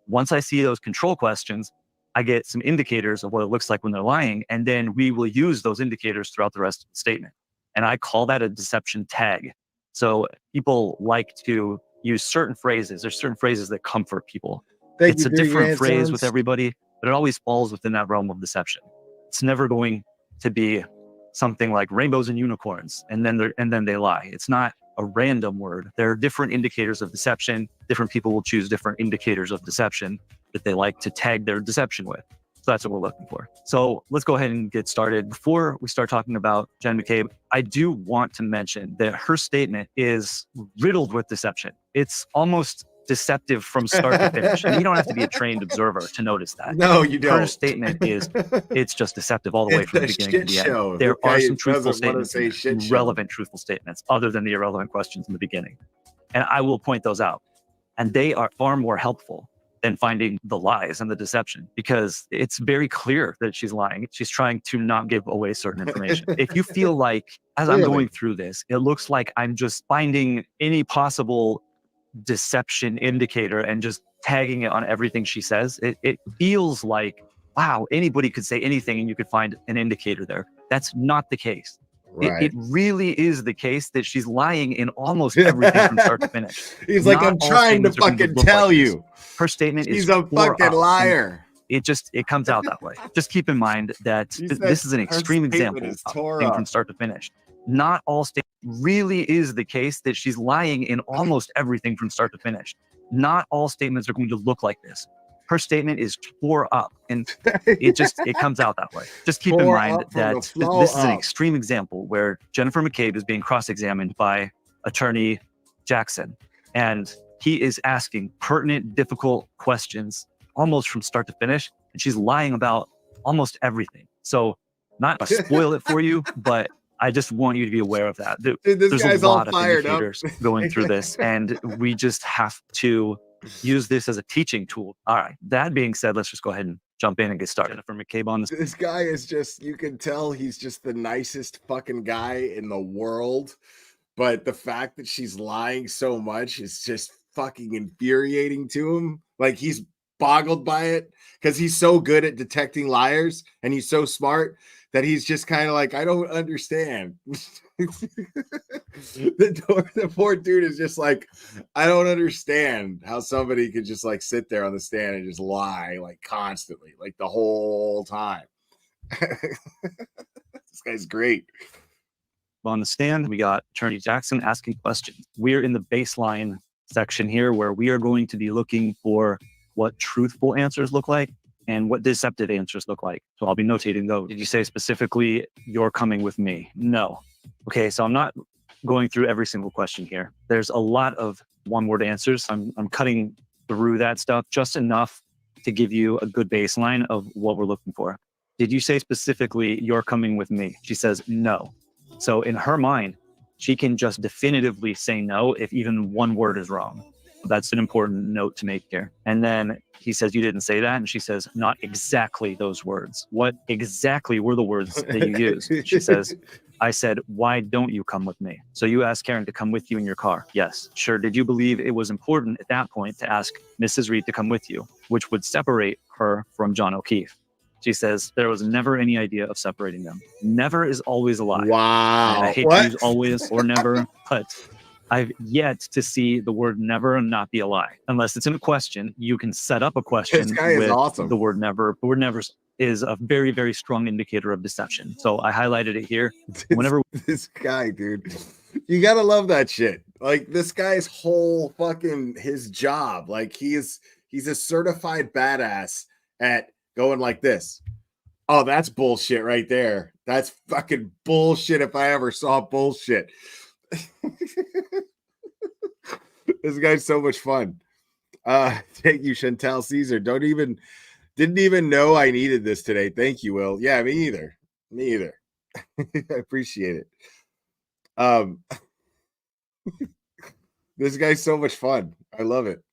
Once I see those control questions, I get some indicators of what it looks like when they're lying, and then we will use those indicators throughout the rest of the statement. And I call that a deception tag. So people like to use certain phrases. There's certain phrases that comfort people. It's a different phrase with everybody, but it always falls within that realm of deception. It's never going to be something like rainbows and unicorns, and then they lie. It's not a random word. There are different indicators of deception. Different people will choose different indicators of deception that they like to tag their deception with. So that's what we're looking for. So let's go ahead and get started. Before we start talking about Jen McCabe, I do want to mention that her statement is riddled with deception. It's almost deceptive from start to finish. And you don't have to be a trained observer to notice that. No, you don't. Her statement it's just deceptive all the way from the beginning to the show. end. There are some It truthful doesn't wanna statements, say shit show. relevant truthful statements, other than the irrelevant questions in the beginning. And I will point those out. And they are far more helpful than finding the lies and the deception, because it's very clear that she's lying. She's trying to not give away certain information. If you feel like, as I'm going through this, it looks like I'm just finding any possible deception indicator and just tagging it on everything she says, it feels like, wow, anybody could say anything and you could find an indicator there. That's not the case. Right. It really is the case that she's lying in almost everything from start to finish. He's like, I'm Not all trying to statements are going fucking look tell like this. you. Her statement is She's a tore fucking up, and liar. It comes out that way. Just keep in mind that She said this is an her extreme statement example is of tore thing up. from start to finish. Not all statements really is the case that she's lying in almost everything from start to finish. Not all statements are going to look like this. Her statement is tore up, and it comes out that way. Just keep in Tore mind up from that the flow this is an up. extreme example where Jennifer McCabe is being cross-examined by Attorney Jackson, and he is asking pertinent, difficult questions almost from start to finish, and she's lying about almost everything. So, not to spoil it for you, but I just want you to be aware of that. Dude, this There's guy's a all lot of fired up. indicators going through this, and we just have to use this as a teaching tool. All right. That being said, let's just go ahead and jump in and get started. Jennifer McCabe on this. This guy is just, you can tell he's just the nicest fucking guy in the world. But the fact that she's lying so much is just fucking infuriating to him. Like, he's boggled by it because he's so good at detecting liars and he's so smart that he's just kind of like, I don't understand. The poor dude is just like, I don't understand how somebody could just like sit there on the stand and just lie like constantly, like the whole time. This guy's great. On the stand, we got Attorney Jackson asking questions. We're in the baseline section here where we are going to be looking for what truthful answers look like and what deceptive answers look like. So I'll be notating those. Did you say specifically, you're coming with me? No. Okay, so I'm not going through every single question here. There's a lot of one-word answers. I'm cutting through that stuff just enough to give you a good baseline of what we're looking for. Did you say specifically, you're coming with me? She says no. So in her mind, she can just definitively say no if even one word is wrong. That's an important note to make here. And then he says, you didn't say that. And she says, not exactly those words. What exactly were the words that you used? She says, I said, why don't you come with me? So you asked Karen to come with you in your car. Yes. Sure. Did you believe it was important at that point to ask Mrs. Reed to come with you, which would separate her from John O'Keefe? She says, there was never any idea of separating them. Never is always a lie. Wow. And I hate to use always or never, but I've yet to see the word never not be a lie. Unless it's in a question, you can set up a question This guy is with awesome. the word never. The word never is a very, very strong indicator of deception. So I highlighted it here. Whenever this guy, dude, you gotta love that shit. Like this guy's whole fucking his job. Like he's a certified badass at going like this. Oh, that's bullshit right there. That's fucking bullshit if I ever saw bullshit. This guy's so much fun. Thank you, Chantal Caesar. Didn't even know I needed this today. Thank you, Will. Yeah, me either. I appreciate it. This guy's so much fun. I love it.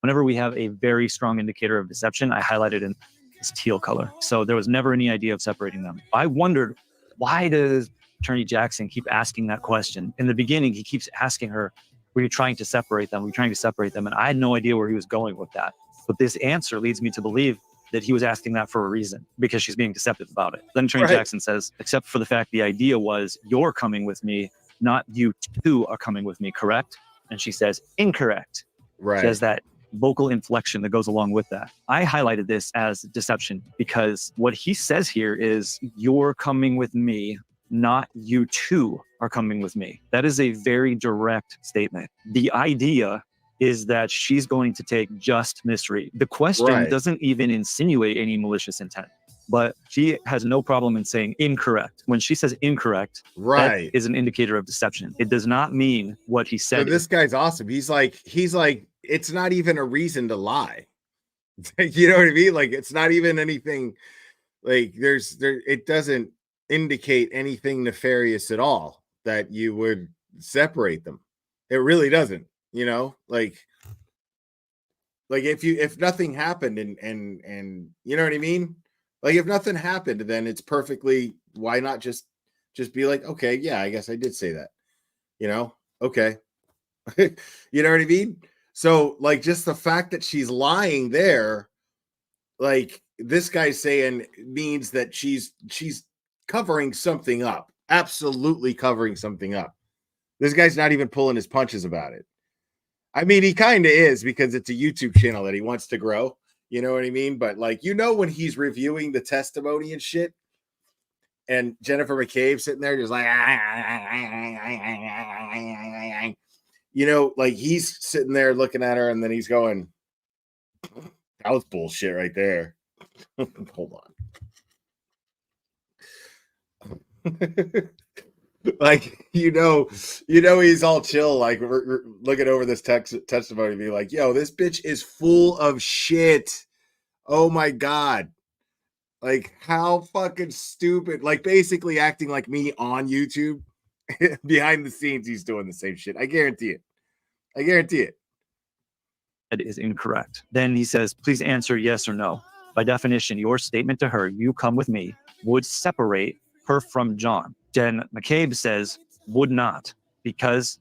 Whenever we have a very strong indicator of deception, I highlighted in this teal color. So there was never any idea of separating them. I wondered, why does Attorney Jackson keep asking that question? In the beginning, he keeps asking her, were you trying to separate them? Were you trying to separate them? And I had no idea where he was going with that. But this answer leads me to believe that he was asking that for a reason, because she's being deceptive about it. Then Attorney Jackson says, except for the fact the idea was you're coming with me, not you two are coming with me, correct? And she says, incorrect. Right. She has that vocal inflection that goes along with that. I highlighted this as deception because what he says here is you're coming with me, not you two are coming with me. That is a very direct statement. The idea is that she's going to take just Miss Reed. The question doesn't even insinuate any malicious intent, but she has no problem in saying incorrect. When she says incorrect, that is an indicator of deception. It does not mean what he said. So this guy's awesome. He's like, it's not even a reason to lie. You know what I mean? Like, it's not even anything like it doesn't indicate anything nefarious at all that you would separate them. It really doesn't, you know, like if nothing happened and you know what I mean? Like if nothing happened, then it's perfectly, why not just be like, okay, yeah, I guess I did say that, you know? Okay. You know what I mean? So like just the fact that she's lying there, like this guy's saying means that she's covering something up, absolutely covering something up. This guy's not even pulling his punches about it. I mean, he kind of is because it's a YouTube channel that he wants to grow. You know what I mean? But like, you know, when he's reviewing the testimony and shit, and Jennifer McCabe sitting there just like, you know, like he's sitting there looking at her and then he's going, that was bullshit right there. Hold on. Like, you know, he's all chill, like we're looking over this testimony and be like, yo, this bitch is full of shit. Oh my God. Like, how fucking stupid. Like, basically acting like me on YouTube. Behind the scenes, he's doing the same shit. I guarantee it. That is incorrect. Then he says, please answer yes or no. By definition, your statement to her, you come with me, would separate her from John. Jen McCabe says, would not, because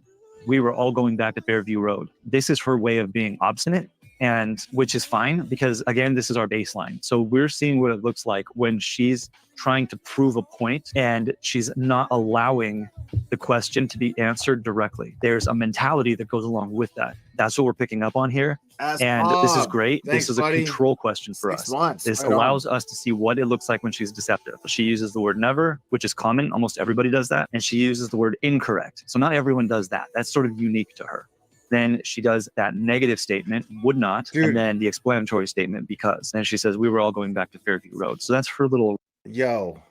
we were all going back to Fairview Road. This is her way of being obstinate and which is fine because, again, this is our baseline. So we're seeing what it looks like when she's trying to prove a point and she's not allowing the question to be answered directly. There's a mentality that goes along with that. That's what we're picking up on here. And this is great. Thanks, this is a buddy. control question for 6 us. months. This Right allows on. us to see what it looks like when she's deceptive. She uses the word never, which is common. Almost everybody does that. And she uses the word incorrect. So not everyone does that. That's sort of unique to her. Then she does that negative statement, would not, and then the explanatory statement, because. Then she says, we were all going back to Fairview Road. So that's her little. Yo,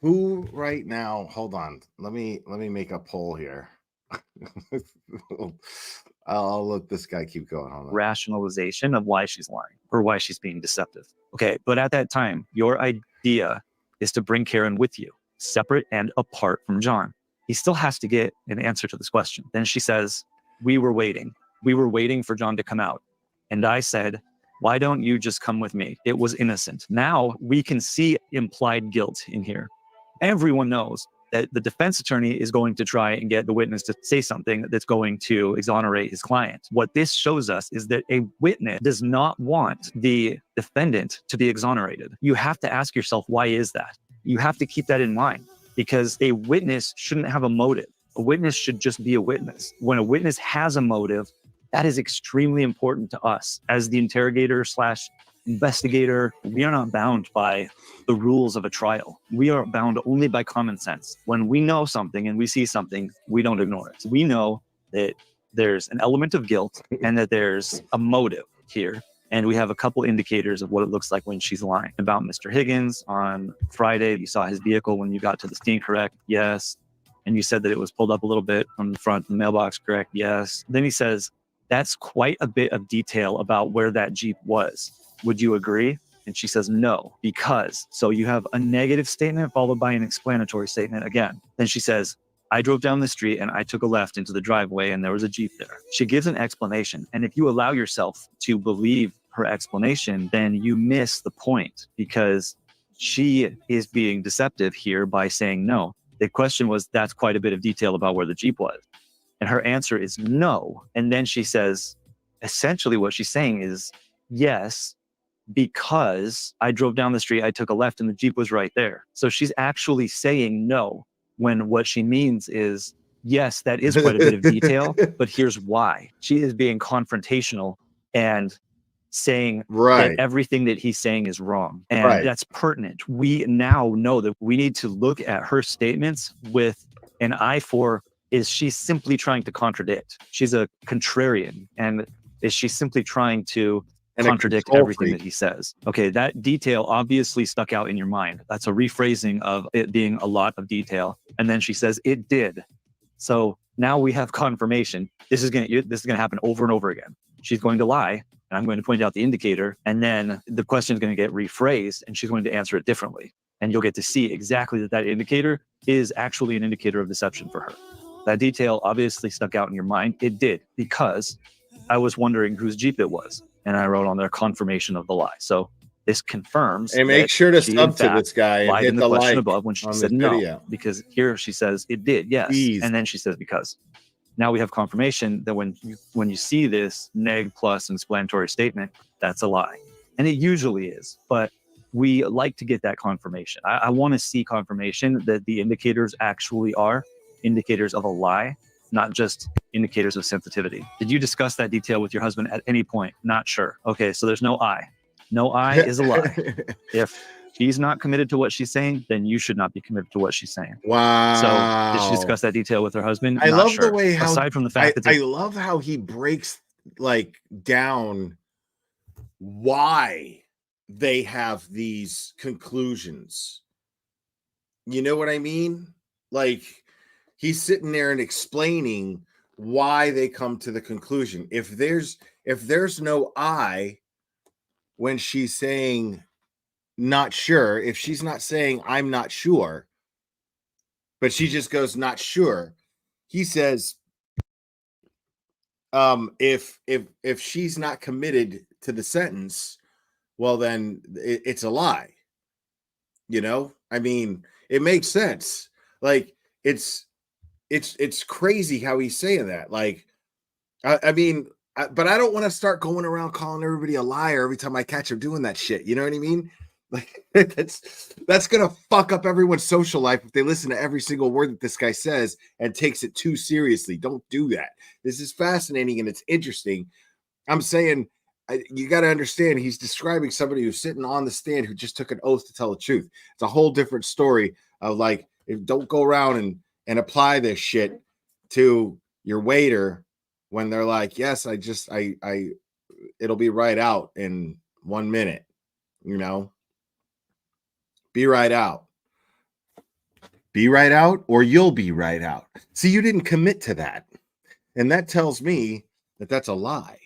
who right now? Hold on. Let me make a poll here. I'll let this guy keep going on. Rationalization of why she's lying or why she's being deceptive. Okay, but at that time, your idea is to bring Karen with you, separate and apart from John. He still has to get an answer to this question. Then she says, we were waiting. We were waiting for John to come out. And I said, why don't you just come with me? It was innocent. Now we can see implied guilt in here. Everyone knows that the defense attorney is going to try and get the witness to say something that's going to exonerate his client. What this shows us is that a witness does not want the defendant to be exonerated. You have to ask yourself, why is that? You have to keep that in mind, because a witness shouldn't have a motive. A witness should just be a witness. When a witness has a motive, that is extremely important to us as the interrogator / investigator. We are not bound by the rules of a trial. We are bound only by common sense. When we know something and we see something, we don't ignore it. We know that there's an element of guilt and that there's a motive here. And we have a couple indicators of what it looks like when she's lying. About Mr. Higgins on Friday, you saw his vehicle when you got to the scene, correct? Yes. And you said that it was pulled up a little bit from the front of the mailbox, correct? Yes. Then he says, that's quite a bit of detail about where that Jeep was. Would you agree? And she says, no, because. So you have a negative statement followed by an explanatory statement again. Then she says, I drove down the street and I took a left into the driveway and there was a Jeep there. She gives an explanation. And if you allow yourself to believe her explanation, then you miss the point, because she is being deceptive here by saying no. The question was, that's quite a bit of detail about where the Jeep was. And her answer is no. And then she says, essentially what she's saying is, yes, because I drove down the street, I took a left and the Jeep was right there. So she's actually saying no, when what she means is, yes, that is quite a bit of detail, but here's why. She is being confrontational and saying that everything that he's saying is wrong. And that's pertinent. We now know that we need to look at her statements with an eye for, is she simply trying to contradict? She's a contrarian. And is she simply trying to contradict everything that he says? Okay, that detail obviously stuck out in your mind. That's a rephrasing of it being a lot of detail. And then she says, it did. So now we have confirmation. This is going to happen over and over again. She's going to lie, and I'm going to point out the indicator, and then the question is going to get rephrased, and she's going to answer it differently. And you'll get to see exactly that indicator is actually an indicator of deception for her. That detail obviously stuck out in your mind. It did, because I was wondering whose Jeep it was. And I wrote on there confirmation of the lie. So this confirms. And make sure to sub to this guy and lied hit in the question like above when she on said this no, video. because here she says it did, yes. Please. And then she says because. Now we have confirmation that when you see this neg plus explanatory statement, that's a lie. And it usually is, but we like to get that confirmation. I want to see confirmation that the indicators actually are indicators of a lie, not just indicators of sensitivity. Did you discuss that detail with your husband at any point? Not sure. Okay, so there's no I. No I is a lie. If she's not committed to what she's saying, then you should not be committed to what she's saying. Wow. So did she discuss that detail with her husband? I Not love sure. the way how, aside from the fact that I love how he breaks down why they have these conclusions. You know what I mean? Like, he's sitting there and explaining why they come to the conclusion. If there's no I when she's saying not sure, if she's not saying I'm not sure, but she just goes not sure, he says if she's not committed to the sentence, well then it's a lie. You know, I mean, it makes sense. Like, it's crazy how he's saying that. Like, I mean, but I don't want to start going around calling everybody a liar every time I catch them doing that shit. You know what I mean? Like that's gonna fuck up everyone's social life if they listen to every single word that this guy says and takes it too seriously. Don't do that. This is fascinating and it's interesting. I'm saying you got to understand he's describing somebody who's sitting on the stand who just took an oath to tell the truth. It's a whole different story of like, don't go around and apply this shit to your waiter when they're like, yes, it'll be right out in 1 minute, you know, be right out or you'll be right out. See, you didn't commit to that. And that tells me that that's a lie.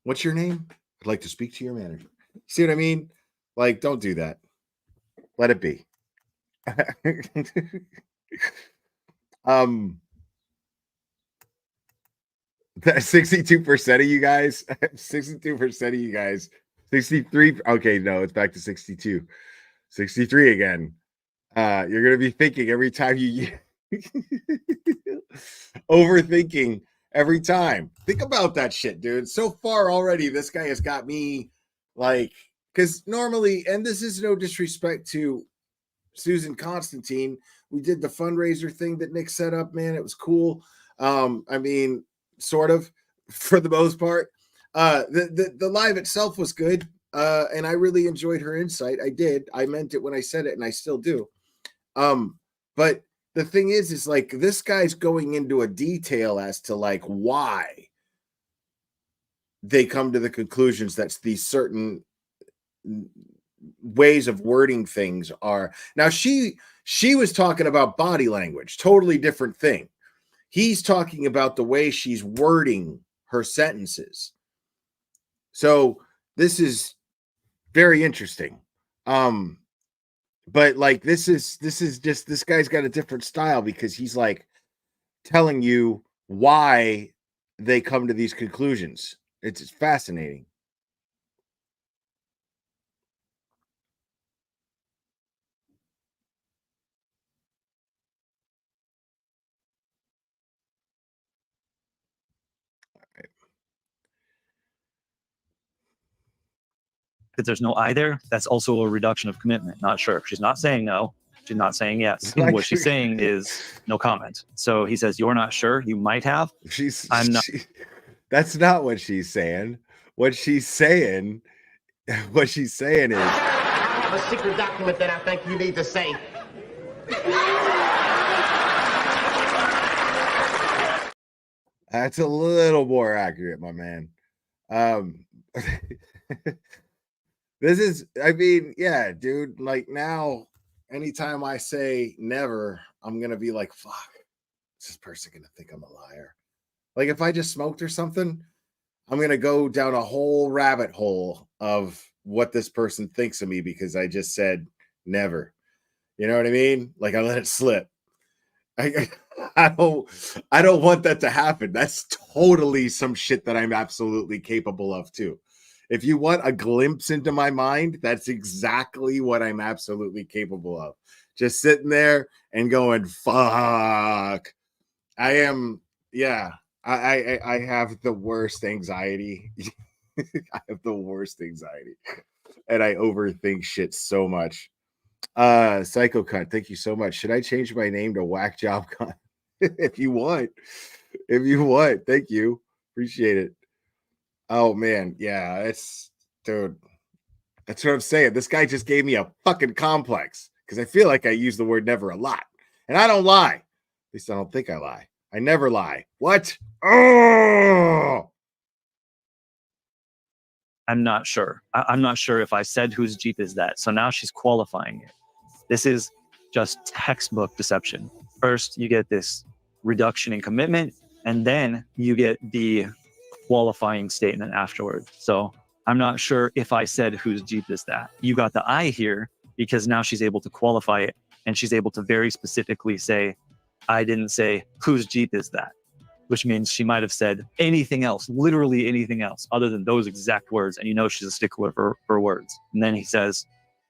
What's your name? I'd like to speak to your manager. See what I mean? Like, don't do that. Let it be. That 62% of you guys, 62% of you guys, 63. Okay, no, it's back to 62. 63 again. You're gonna be thinking every time you overthinking every time. Think about that shit, dude. So far already, this guy has got me like, because normally, and this is no disrespect to Susan Constantine, we did the fundraiser thing that Nick set up, man. It was cool. I mean, sort of for the most part. The live itself was good. And I really enjoyed her insight. I did. I meant it when I said it, and I still do. But the thing is like this guy's going into a detail as to like why they come to the conclusions that these certain ways of wording things are. Now she was talking about body language, totally different thing. He's talking about the way she's wording her sentences. So this is very interesting. But like this is just, this guy's got a different style because he's like telling you why they come to these conclusions. It's fascinating. If there's no I there, that's also a reduction of commitment. Not sure. She's not saying no. She's not saying yes. And what she's saying is no comment. So he says, you're not sure. You might have. I'm not. That's not what she's saying. What she's saying is, I have a secret document that I think you need to say. That's a little more accurate, my man. This is, I mean, yeah, dude, like now, anytime I say never, I'm going to be like, fuck, is this person going to think I'm a liar? Like if I just smoked or something, I'm going to go down a whole rabbit hole of what this person thinks of me because I just said never. You know what I mean? Like I let it slip. I don't want that to happen. That's totally some shit that I'm absolutely capable of too. If you want a glimpse into my mind, that's exactly what I'm absolutely capable of. Just sitting there and going, fuck. I am, yeah. I have the worst anxiety. I have the worst anxiety. And I overthink shit so much. Psycho Cunt, thank you so much. Should I change my name to Whack Job Cunt? If you want. Thank you. Appreciate it. Oh man, yeah, it's dude. That's what I'm saying. This guy just gave me a fucking complex because I feel like I use the word never a lot. And I don't lie. At least I don't think I lie. I never lie. What? Oh, I'm not sure. I'm not sure if I said whose Jeep is that. So now she's qualifying it. This is just textbook deception. First, you get this reduction in commitment, and then you get the qualifying statement afterward. So I'm not sure if I said whose Jeep is that. You got the I here because now she's able to qualify it, and she's able to very specifically say, I didn't say whose Jeep is that, which means she might have said anything else, literally anything else other than those exact words. And you know she's a stickler for words. And then he says,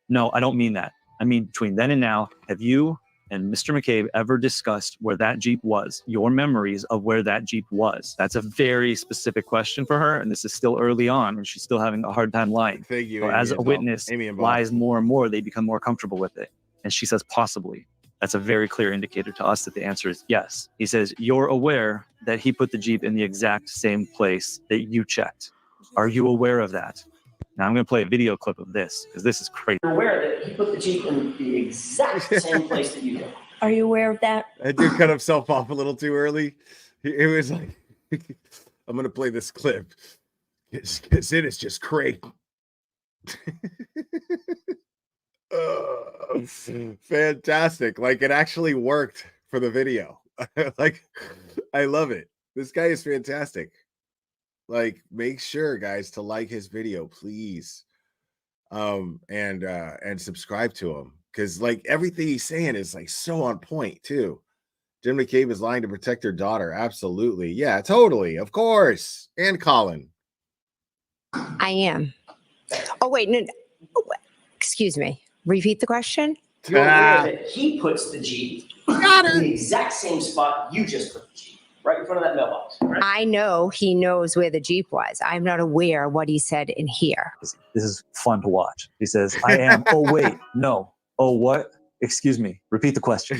no, I don't mean that. I mean, between then and now, have you and Mr. McCabe ever discussed where that Jeep was, your memories of where that Jeep was? That's a very specific question for her, and this is still early on, and she's still having a hard time lying. Thank you, So Amy as a and witness Amy and Bob. lies more and more, they become more comfortable with it. And she says possibly. That's a very clear indicator to us that the answer is yes. He says, you're aware that he put the Jeep in the exact same place that you checked. Are you aware of that? Now I'm going to play a video clip of this because this is crazy. You're aware that he put the Jeep in the exact same place that you did. Are you aware of that? That dude cut himself off a little too early. It was like, I'm going to play this clip. Because it is just great. Fantastic. Like, it actually worked for the video. Like, I love it. This guy is fantastic. Like, make sure, guys, to like his video, please. And subscribe to him. Because, like, everything he's saying is, like, so on point, too. Jen McCabe is lying to protect her daughter. Absolutely. Yeah, totally. Of course. And Colin. I am. Oh, wait. No, excuse me. Repeat the question. You're aware that he puts the Jeep in the exact same spot you just put the Jeep, right in front of that mailbox. Right? I know he knows where the Jeep was. I'm not aware what he said in here. This is fun to watch. He says, I am. Oh, wait. No. Oh, what? Excuse me. Repeat the question.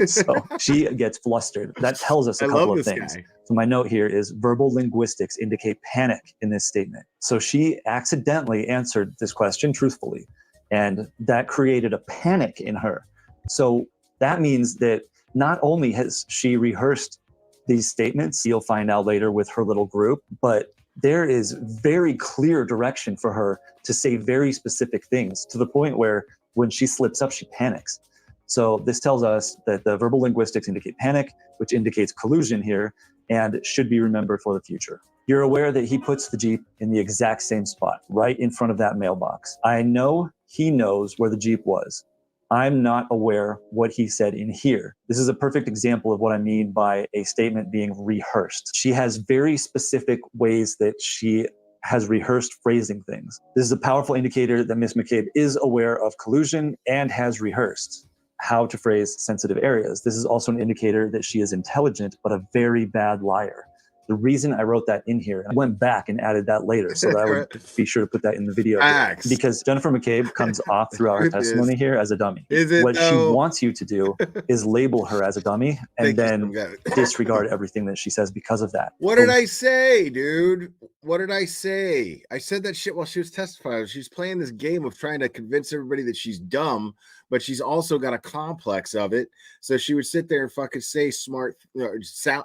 So she gets flustered. That tells us a couple of things. So my note here is verbal linguistics indicate panic in this statement. So she accidentally answered this question truthfully, and that created a panic in her. So that means that not only has she rehearsed these statements, you'll find out later with her little group, but there is very clear direction for her to say very specific things to the point where when she slips up, she panics. So this tells us that the verbal linguistics indicate panic, which indicates collusion here, and should be remembered for the future. You're aware that he puts the Jeep in the exact same spot, right in front of that mailbox. I know he knows where the Jeep was. I'm not aware what he said in here. This is a perfect example of what I mean by a statement being rehearsed. She has very specific ways that she has rehearsed phrasing things. This is a powerful indicator that Ms. McCabe is aware of collusion and has rehearsed how to phrase sensitive areas. This is also an indicator that she is intelligent, but a very bad liar. The reason I wrote that in here, I went back and added that later so that I would be sure to put that in the video here, because Jennifer McCabe comes off throughout her testimony here as a dummy. What she wants you to do is label her as a dummy and then disregard everything that she says because of that. What did I say, dude? What did I say? I said that shit while she was testifying. She's playing this game of trying to convince everybody that she's dumb, but she's also got a complex of it. So she would sit there and fucking say smart,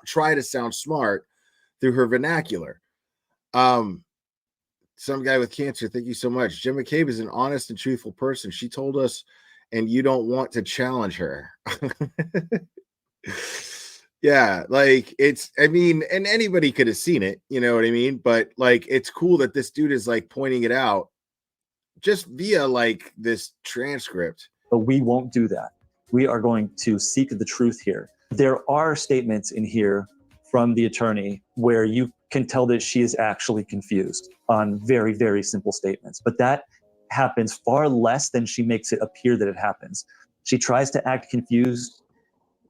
try to sound smart through her vernacular. Some guy with cancer, thank you so much. Jen McCabe is an honest and truthful person. She told us, and you don't want to challenge her. Yeah, like it's, I mean, and anybody could have seen it, you know what I mean? But like, it's cool that this dude is like pointing it out just via like this transcript. But we won't do that. We are going to seek the truth here. There are statements in here from the attorney where you can tell that she is actually confused on very, very simple statements. But that happens far less than she makes it appear that it happens. She tries to act confused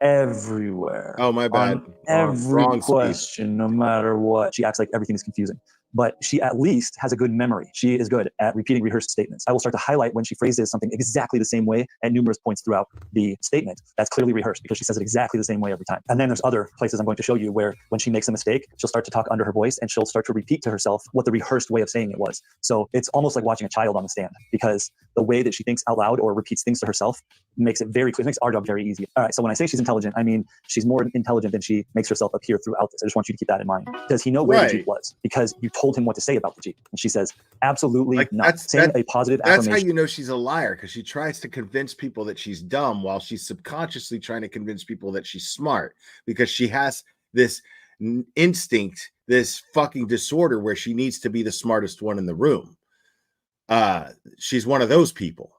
everywhere. Oh, my bad. On every question, no matter what. She acts like everything is confusing. But she at least has a good memory. She is good at repeating rehearsed statements. I will start to highlight when she phrases something exactly the same way at numerous points throughout the statement. That's clearly rehearsed because she says it exactly the same way every time. And then there's other places I'm going to show you where when she makes a mistake, she'll start to talk under her voice and she'll start to repeat to herself what the rehearsed way of saying it was. So it's almost like watching a child on the stand because the way that she thinks out loud or repeats things to herself makes it very clear. It makes our job very easy. All right, so when I say she's intelligent, I mean she's more intelligent than she makes herself appear throughout this. I just want you to keep that in mind. Does he know where the Jeep was? Because you told him what to say about the Jeep. And she says, absolutely like not. Saying a positive affirmation. That's how you know she's a liar, because she tries to convince people that she's dumb while she's subconsciously trying to convince people that she's smart, because she has this instinct, this fucking disorder where she needs to be the smartest one in the room. She's one of those people.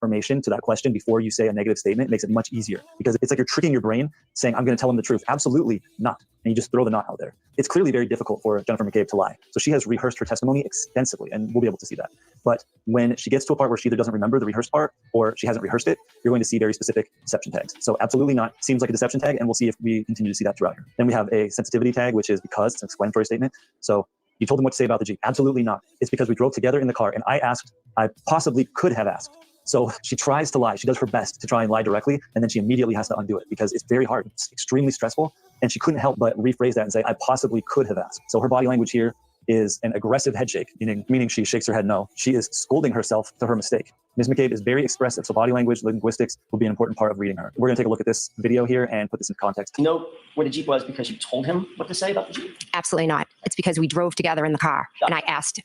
Information to that question before you say a negative statement makes it much easier, because it's like you're tricking your brain saying, I'm going to tell him the truth. Absolutely not. And you just throw the not out there. It's clearly very difficult for Jennifer McCabe to lie. So she has rehearsed her testimony extensively, and we'll be able to see that. But when she gets to a part where she either doesn't remember the rehearsed part or she hasn't rehearsed it, you're going to see very specific deception tags. So absolutely not seems like a deception tag, and we'll see if we continue to see that throughout here. Then we have a sensitivity tag, which is because it's an explanatory statement. So you told him what to say about the Jeep. Absolutely not. It's because we drove together in the car, and I asked, I possibly could have asked. So she tries to lie. She does her best to try and lie directly, and then she immediately has to undo it because it's very hard. It's extremely stressful, and she couldn't help but rephrase that and say, I possibly could have asked. So her body language here is an aggressive head shake, meaning she shakes her head no. She is scolding herself to her mistake. Ms. McCabe is very expressive, so body language, linguistics will be an important part of reading her. We're going to take a look at this video here and put this in context. You know where the Jeep was because you told him what to say about the Jeep? Absolutely not. It's because we drove together in the car, and I asked.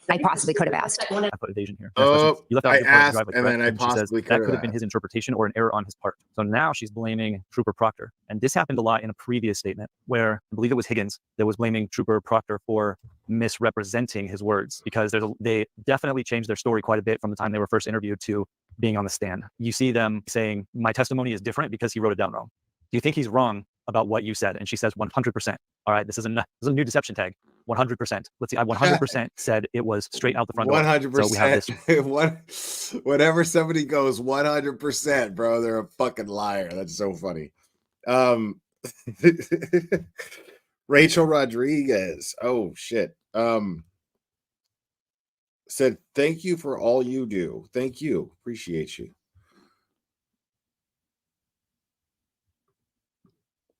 I possibly could have asked. I put evasion here. Oh, you left out I a good part of the asked, driveway, and correct? then I she says possibly that could could have have been asked. his interpretation or an error on his part. So now she's blaming Trooper Proctor. And this happened a lot in a previous statement where I believe it was Higgins that was blaming Trooper Proctor for misrepresenting his words because they definitely changed their story quite a bit from the time they were first interviewed to being on the stand. You see them saying, my testimony is different because he wrote it down wrong. Do you think he's wrong about what you said? And she says 100%. All right, this is a new deception tag. 100%. Let's see. I 100% said it was straight out the front door. 100%. So we have this. Whenever somebody goes 100%, bro, they're a fucking liar. That's so funny. Rachel Rodriguez. Oh shit. Said thank you for all you do. Thank you. Appreciate you.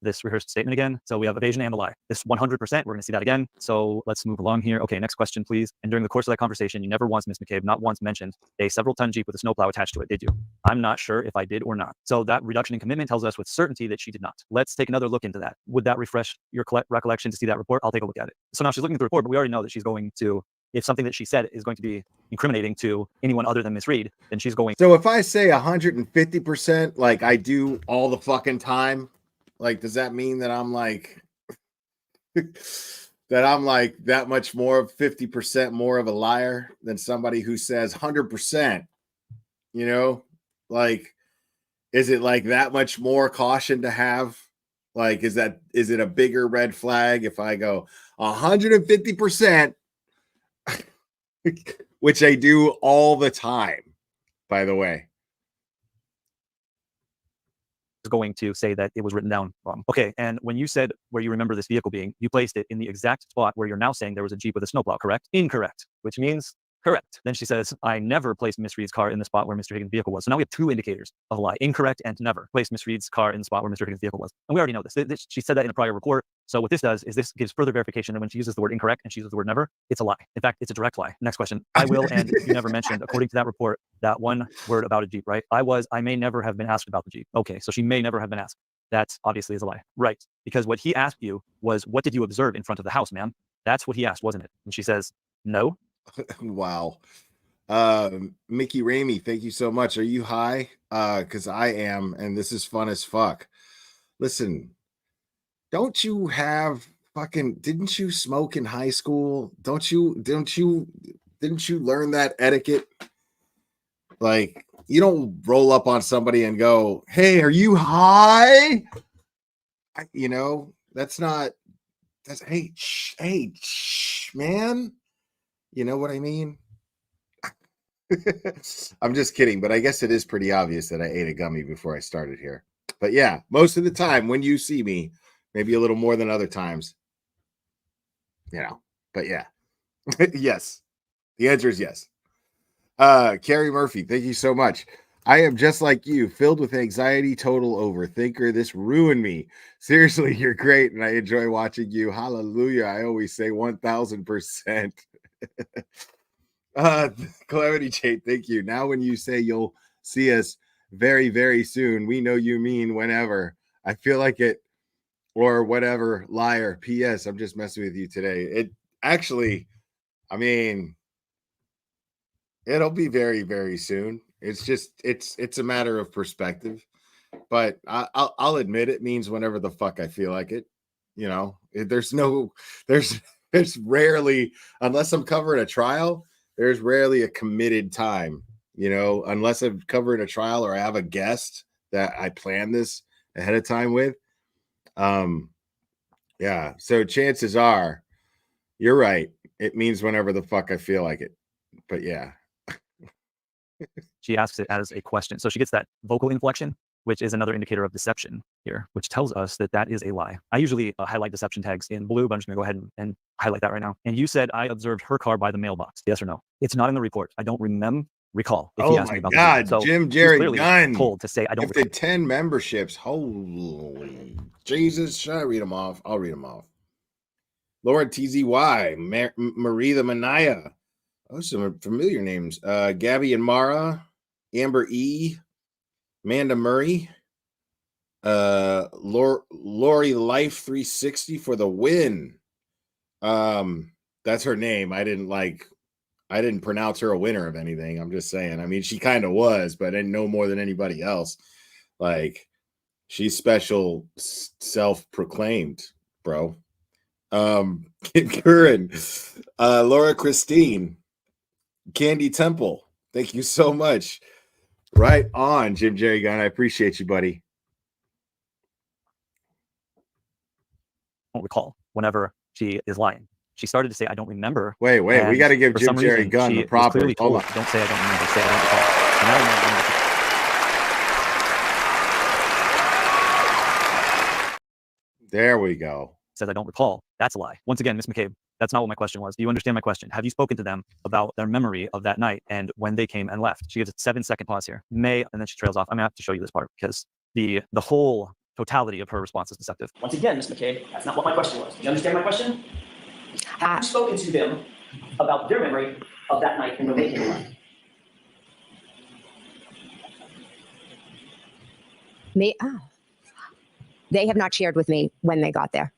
This rehearsed statement again. So we have evasion and a lie. This 100%, we're going to see that again. So let's move along here. Okay, next question, please. And during the course of that conversation, you never once, Ms. McCabe, not once mentioned a several-ton Jeep with a snowplow attached to it, did you? I'm not sure if I did or not. So that reduction in commitment tells us with certainty that she did not. Let's take another look into that. Would that refresh your recollection to see that report? I'll take a look at it. So now she's looking at the report, but we already know that she's going to, if something that she said is going to be incriminating to anyone other than Ms. Reed, then she's going. So if I say 150%, like I do all the fucking time, like, does that mean that I'm like, that much more of 50% more of a liar than somebody who says 100%, you know, like, is it like that much more caution to have? Like, is it a bigger red flag if I go 150%, which I do all the time, by the way? Going to say that it was written down wrong. Okay, and when you said where you remember this vehicle being, you placed it in the exact spot where you're now saying there was a Jeep with a snowplow, correct? Incorrect, which means correct. Then she says, I never placed Miss Reed's car in the spot where Mr. Higgins' vehicle was. So now we have two indicators of a lie, incorrect and never placed Miss Reed's car in the spot where Mr. Higgins' vehicle was. And we already know this. She said that in a prior report. So what this does is this gives further verification that when she uses the word incorrect and she uses the word never, it's a lie. In fact, it's a direct lie. Next question. I will, and you never mentioned, according to that report, that one word about a Jeep, right? I may never have been asked about the Jeep. Okay, so she may never have been asked. That obviously is a lie. Right. Because what he asked you was, what did you observe in front of the house, ma'am? That's what he asked, wasn't it? And she says, no. Wow. Mickey Ramey, thank you so much. Are you high? Because I am, and this is fun as fuck. Listen, don't you have didn't you smoke in high school? Didn't you learn that etiquette? Like, you don't roll up on somebody and go, hey, are you high? Hey, man. You know what I mean? I'm just kidding, but I guess it is pretty obvious that I ate a gummy before I started here. But yeah, most of the time when you see me, maybe a little more than other times, but yeah. Yes. The answer is yes. Carrie Murphy, thank you so much. I am just like you, filled with anxiety, total overthinker. This ruined me. Seriously, you're great, and I enjoy watching you. Hallelujah. I always say 1,000%. Calamity Jade, thank you. Now when you say you'll see us very, very soon, we know you mean whenever. I feel like it, or whatever. Liar. P.S. I'm just messing with you today. It actually, I mean, it'll be very, very soon. It's just, it's a matter of perspective. But I'll admit it means whenever the fuck I feel like it. There's rarely, unless I'm covering a trial, there's rarely a committed time, unless I'm covering a trial or I have a guest that I plan this ahead of time with. Yeah. So chances are, you're right. It means whenever the fuck I feel like it. But yeah. She asks it as a question. So she gets that vocal inflection, which is another indicator of deception here, which tells us that that is a lie. I usually highlight deception tags in blue, but I'm just gonna go ahead and highlight that right now. And you said, I observed her car by the mailbox. Yes or no? It's not in the report. I don't recall if he asked me about God, so Jim she's Jerry clearly Gunn. told to say, I don't recall. Gifted 10 memberships. Holy Jesus. Should I read them off? I'll read them off. Lord TZY, Marie the Manaya. Oh, some familiar names. Gabby and Mara, Amber E, Amanda Murray, Lori Life 360 for the win. That's her name. I didn't pronounce her a winner of anything. I'm just saying. I mean, she kind of was, but I didn't know more than anybody else. Like, she's special, self-proclaimed, bro. Kid Curran, Laura Christine, Candy Temple. Thank you so much. Right on, Jim Jerry Gunn. I appreciate you, buddy. I don't recall whenever she is lying. She started to say, I don't remember. Wait. We got to give Jim Jerry Gunn the proper. Clearly told, don't say I don't remember. Say I don't recall. And now there we go. Says I don't recall. That's a lie. Once again, Ms. McCabe, that's not what my question was. Do you understand my question? Have you spoken to them about their memory of that night and when they came and left? She gives a 7-second pause here. May, and then she trails off. I'm gonna have to show you this part because the whole totality of her response is deceptive. Once again, Ms. McCabe, that's not what my question was. Do you understand my question? Have you spoken to them about their memory of that night and when they came and left? They have not shared with me when they got there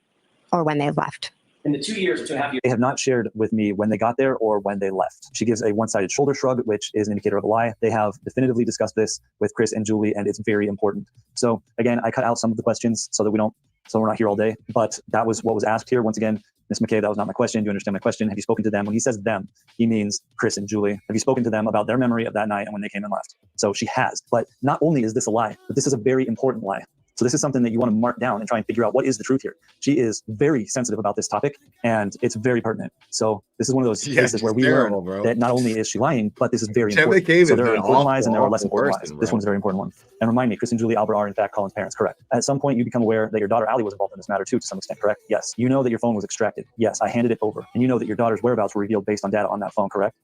or when they left. In the 2 years or 2.5 years. They have not shared with me when they got there or when they left. She gives a one-sided shoulder shrug, which is an indicator of a lie. They have definitively discussed this with Chris and Julie, and it's very important. So again, I cut out some of the questions so that we're not here all day, but that was what was asked here. Once again, Ms. McCabe, that was not my question. Do you understand my question? Have you spoken to them? When he says them, he means Chris and Julie. Have you spoken to them about their memory of that night and when they came and left? So she has. But not only is this a lie, but this is a very important lie. So this is something that you want to mark down and try and figure out what is the truth here. She is very sensitive about this topic, and it's very pertinent. So this is one of those cases where we learn that not only is she lying, but this is very important. So there are important lies and there are less important lies. This one's a very important one. And remind me, Chris and Julie Albert are in fact Colin's parents, correct? At some point, you become aware that your daughter Allie was involved in this matter too, to some extent, correct? Yes. You know that your phone was extracted. Yes, I handed it over. And you know that your daughter's whereabouts were revealed based on data on that phone, correct?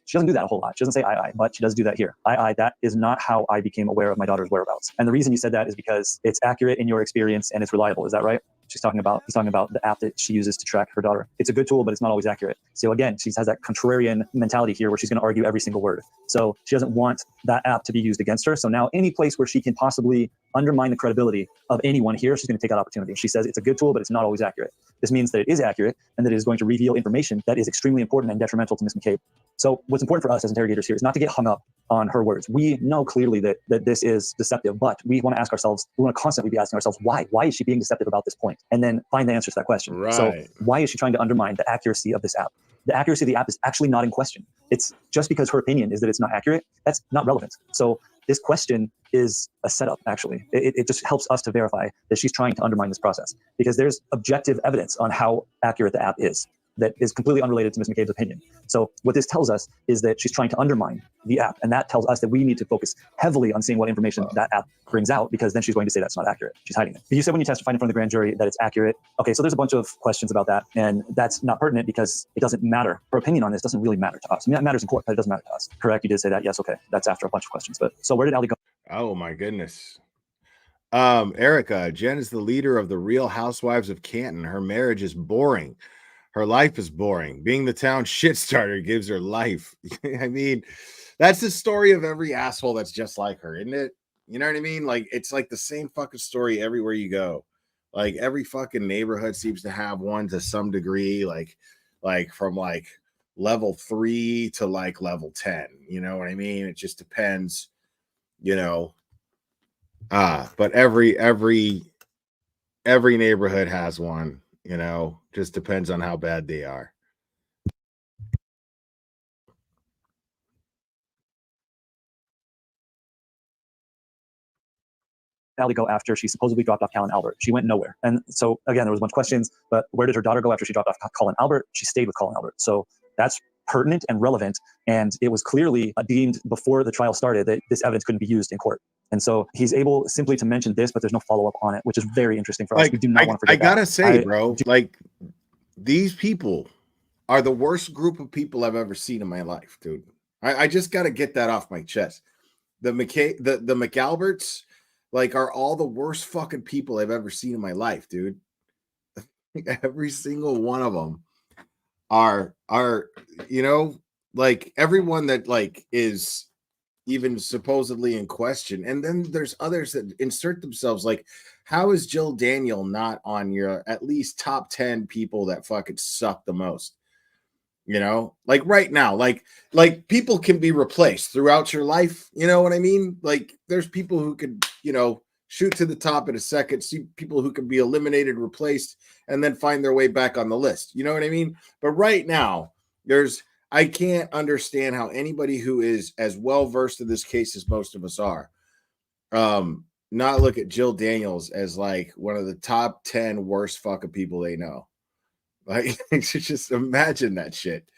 She doesn't do that a whole lot. She doesn't say I, but she does do that here. That is not how I became aware of my daughter's whereabouts. And the reason you said that is because it's accurate in your experience and it's reliable. Is that right? He's talking about the app that she uses to track her daughter. It's a good tool, but it's not always accurate. So again, she has that contrarian mentality here where she's going to argue every single word. So she doesn't want that app to be used against her. So now any place where she can possibly undermine the credibility of anyone here, she's going to take that opportunity. She says it's a good tool, but it's not always accurate. This means that it is accurate and that it is going to reveal information that is extremely important and detrimental to Ms. McCabe. So what's important for us as interrogators here is not to get hung up on her words. We know clearly that this is deceptive, but we want to ask ourselves, we want to constantly be asking ourselves, why? Why is she being deceptive about this point? And then find the answer to that question. Right. So why is she trying to undermine the accuracy of this app? The accuracy of the app is actually not in question. It's just because her opinion is that it's not accurate, that's not relevant. So this question is a setup, actually. It just helps us to verify that she's trying to undermine this process because there's objective evidence on how accurate the app is that is completely unrelated to Ms. McCabe's opinion. So what this tells us is that she's trying to undermine the app. And that tells us that we need to focus heavily on seeing what information that app brings out, because then she's going to say that's not accurate. She's hiding it. But you said when you testified in front of the grand jury that it's accurate. Okay, so there's a bunch of questions about that. And that's not pertinent because it doesn't matter. Her opinion on this doesn't really matter to us. I mean, that matters in court, but it doesn't matter to us. Correct? You did say that. Yes, okay. That's after a bunch of questions. But so where did Allie go? Oh my goodness. Erica, Jen is the leader of the Real Housewives of Canton. Her marriage is boring. Her life is boring. Being the town shit starter gives her life. I mean, that's the story of every asshole that's just like her, isn't it? You know what I mean? Like, it's like the same fucking story everywhere you go. Like, every fucking neighborhood seems to have one to some degree, like from like level 3 to like level 10. You know what I mean? It just depends, you know. But every neighborhood has one, you know, just depends on how bad they are. Allie go after she supposedly dropped off Colin Albert? She went nowhere. And so again, there was a bunch of questions, but where did her daughter go after she dropped off Colin Albert? She stayed with Colin Albert. So that's pertinent and relevant. And it was clearly deemed before the trial started that this evidence couldn't be used in court. And so he's able simply to mention this, but there's no follow-up on it, which is very interesting for us. We do not want to forget I gotta that. say, bro, like these people are the worst group of people I've ever seen in my life, dude. I just gotta get that off my chest. The McAlberts, like, are all the worst fucking people I've ever seen in my life, dude. Every single one of them are you know, like everyone that like is even supposedly in question. And then there's others that insert themselves. Like, how is Jill Daniel not on your at least top 10 people that fucking suck the most? You know, like right now, like people can be replaced throughout your life. You know what I mean? Like there's people who could, you know, shoot to the top in a second, see people who can be eliminated, replaced, and then find their way back on the list. You know what I mean? But right now, I can't understand how anybody who is as well versed in this case as most of us are, not look at Jill Daniels as like one of the top 10 worst fucking people they know. Like, just imagine that shit.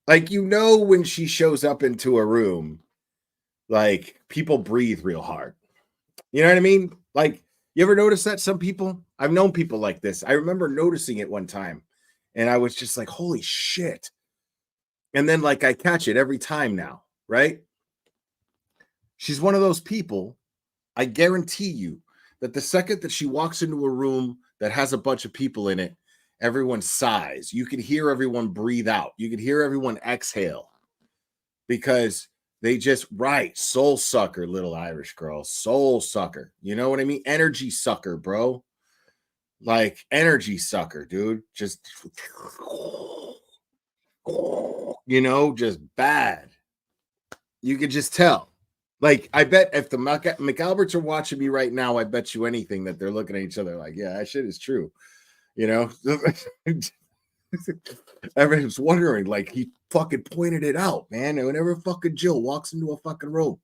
Like, you know, when she shows up into a room, like people breathe real hard. You know what I mean? Like, you ever notice that some people, I've known people like this. I remember noticing it one time and I was just like, holy shit. And then like I catch it every time now, right? She's one of those people. I guarantee you that the second that she walks into a room that has a bunch of people in it, everyone sighs. You can hear everyone breathe out. You can hear everyone exhale because they just, right, soul sucker, little Irish girl, soul sucker. You know what I mean? Energy sucker, bro. Like energy sucker, dude. Just, you know, just bad. You could just tell. Like, I bet if the McAlberts are watching me right now, I bet you anything that they're looking at each other like, yeah, that shit is true. You know? Everyone's wondering, like, he fucking pointed it out, man. And whenever fucking Jill walks into a fucking room,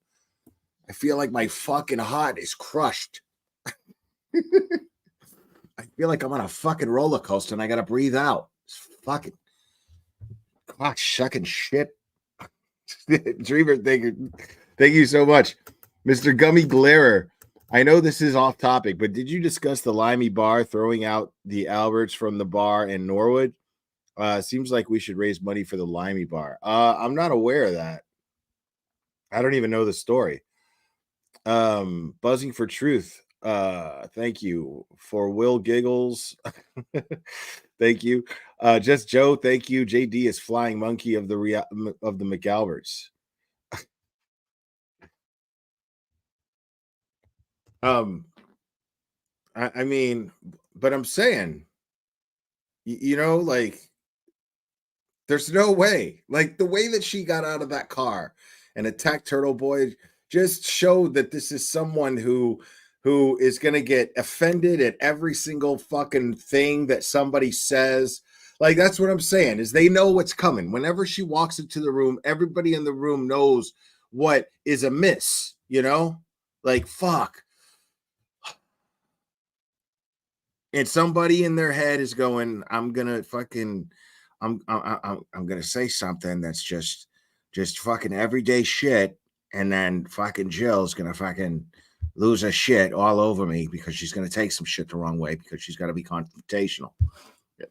I feel like my fucking heart is crushed. I feel like I'm on a fucking roller coaster and I gotta breathe out. It's fucking cock shucking shit. Dreamer, thank you so much. Mr. Gummy Glarer. I know this is off topic, but did you discuss the Limey Bar throwing out the Alberts from the bar in Norwood? Seems like we should raise money for the Limey Bar. I'm not aware of that. I don't even know the story. Buzzing for Truth. Thank you. For Will Giggles. Thank you. Just Joe, thank you. JD is flying monkey of the McAlberts. I mean, but I'm saying, you know, like, there's no way. Like, the way that she got out of that car and attacked Turtle Boy just showed that this is someone who is going to get offended at every single fucking thing that somebody says. Like, that's what I'm saying, is they know what's coming. Whenever she walks into the room, everybody in the room knows what is amiss, you know? Like, fuck. And somebody in their head is going, I'm gonna say something that's just fucking everyday shit, and then fucking Jill's gonna fucking lose her shit all over me because she's gonna take some shit the wrong way because she's gotta be confrontational.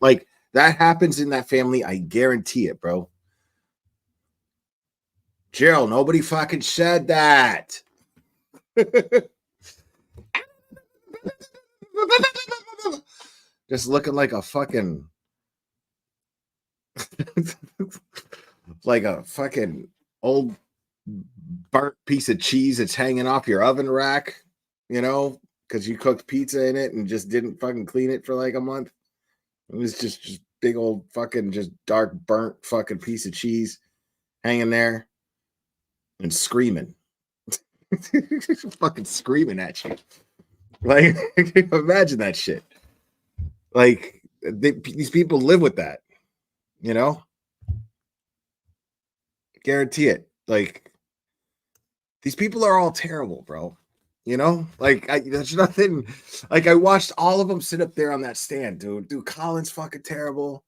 Like, that happens in that family, I guarantee it, bro. Jill, nobody fucking said that. Just looking like a fucking like a fucking old burnt piece of cheese that's hanging off your oven rack, you know, because you cooked pizza in it and just didn't fucking clean it for like a month. It was just big old fucking just dark burnt fucking piece of cheese hanging there and screaming. Fucking screaming at you. Like, imagine that shit. Like, these people live with that, you know? Guarantee it. Like, these people are all terrible, bro. You know, like there's nothing. Like I watched all of them sit up there on that stand, dude. Dude, Colin's fucking terrible.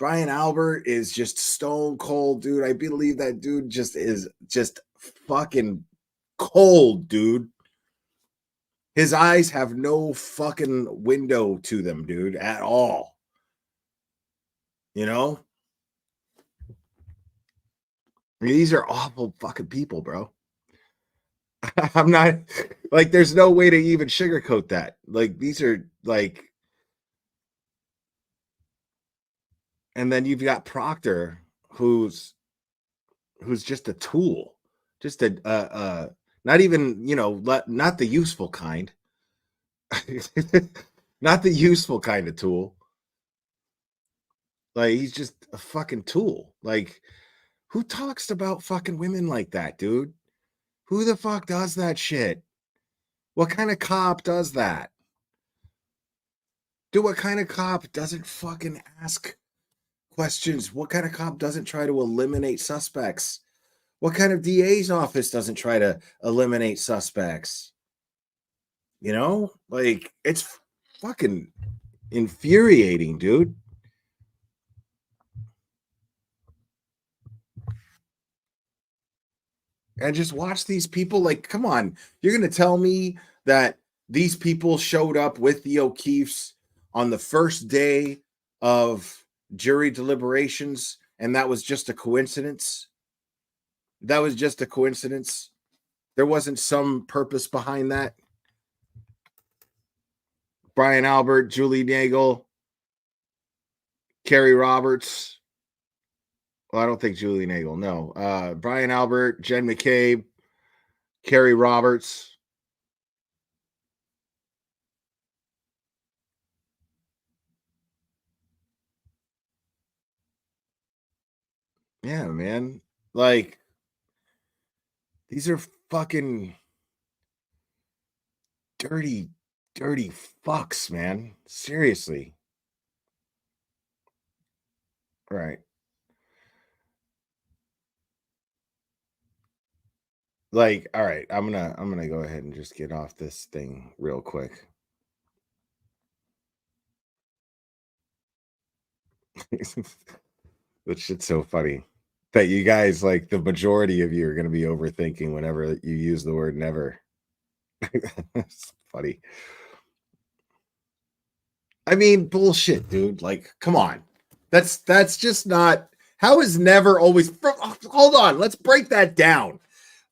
Brian Albert is just stone cold, dude. I believe that dude just is just fucking cold, dude. His eyes have no fucking window to them, dude, at all. You know? I mean, these are awful fucking people, bro. I'm not like there's no way to even sugarcoat that. Like these are like, and then you've got Proctor who's just a tool, just a not even, you know, not the useful kind. Not the useful kind of tool. Like he's just a fucking tool. Like who talks about fucking women like that, dude? Who the fuck does that shit? What kind of cop does that? Dude, what kind of cop doesn't fucking ask questions? What kind of cop doesn't try to eliminate suspects? What kind of DA's office doesn't try to eliminate suspects? You know, like it's fucking infuriating, dude. And just watch these people. Like, come on, you're gonna tell me that these people showed up with the O'Keefes on the first day of jury deliberations, and that was just a coincidence? That was just a coincidence. There wasn't some purpose behind that. Brian Albert, Julie Nagel, Kerry Roberts. Well, I don't think Julie Nagel. No. Brian Albert, Jen McCabe, Kerry Roberts. Yeah, man. Like, these are fucking dirty, dirty fucks, man. Seriously. Right. Like, all right, I'm gonna go ahead and just get off this thing real quick. That shit's so funny that you guys, like the majority of you, are gonna be overthinking whenever you use the word never. It's funny. I mean, bullshit, dude. Like, come on. That's just not. How is never always. Hold on, let's break that down.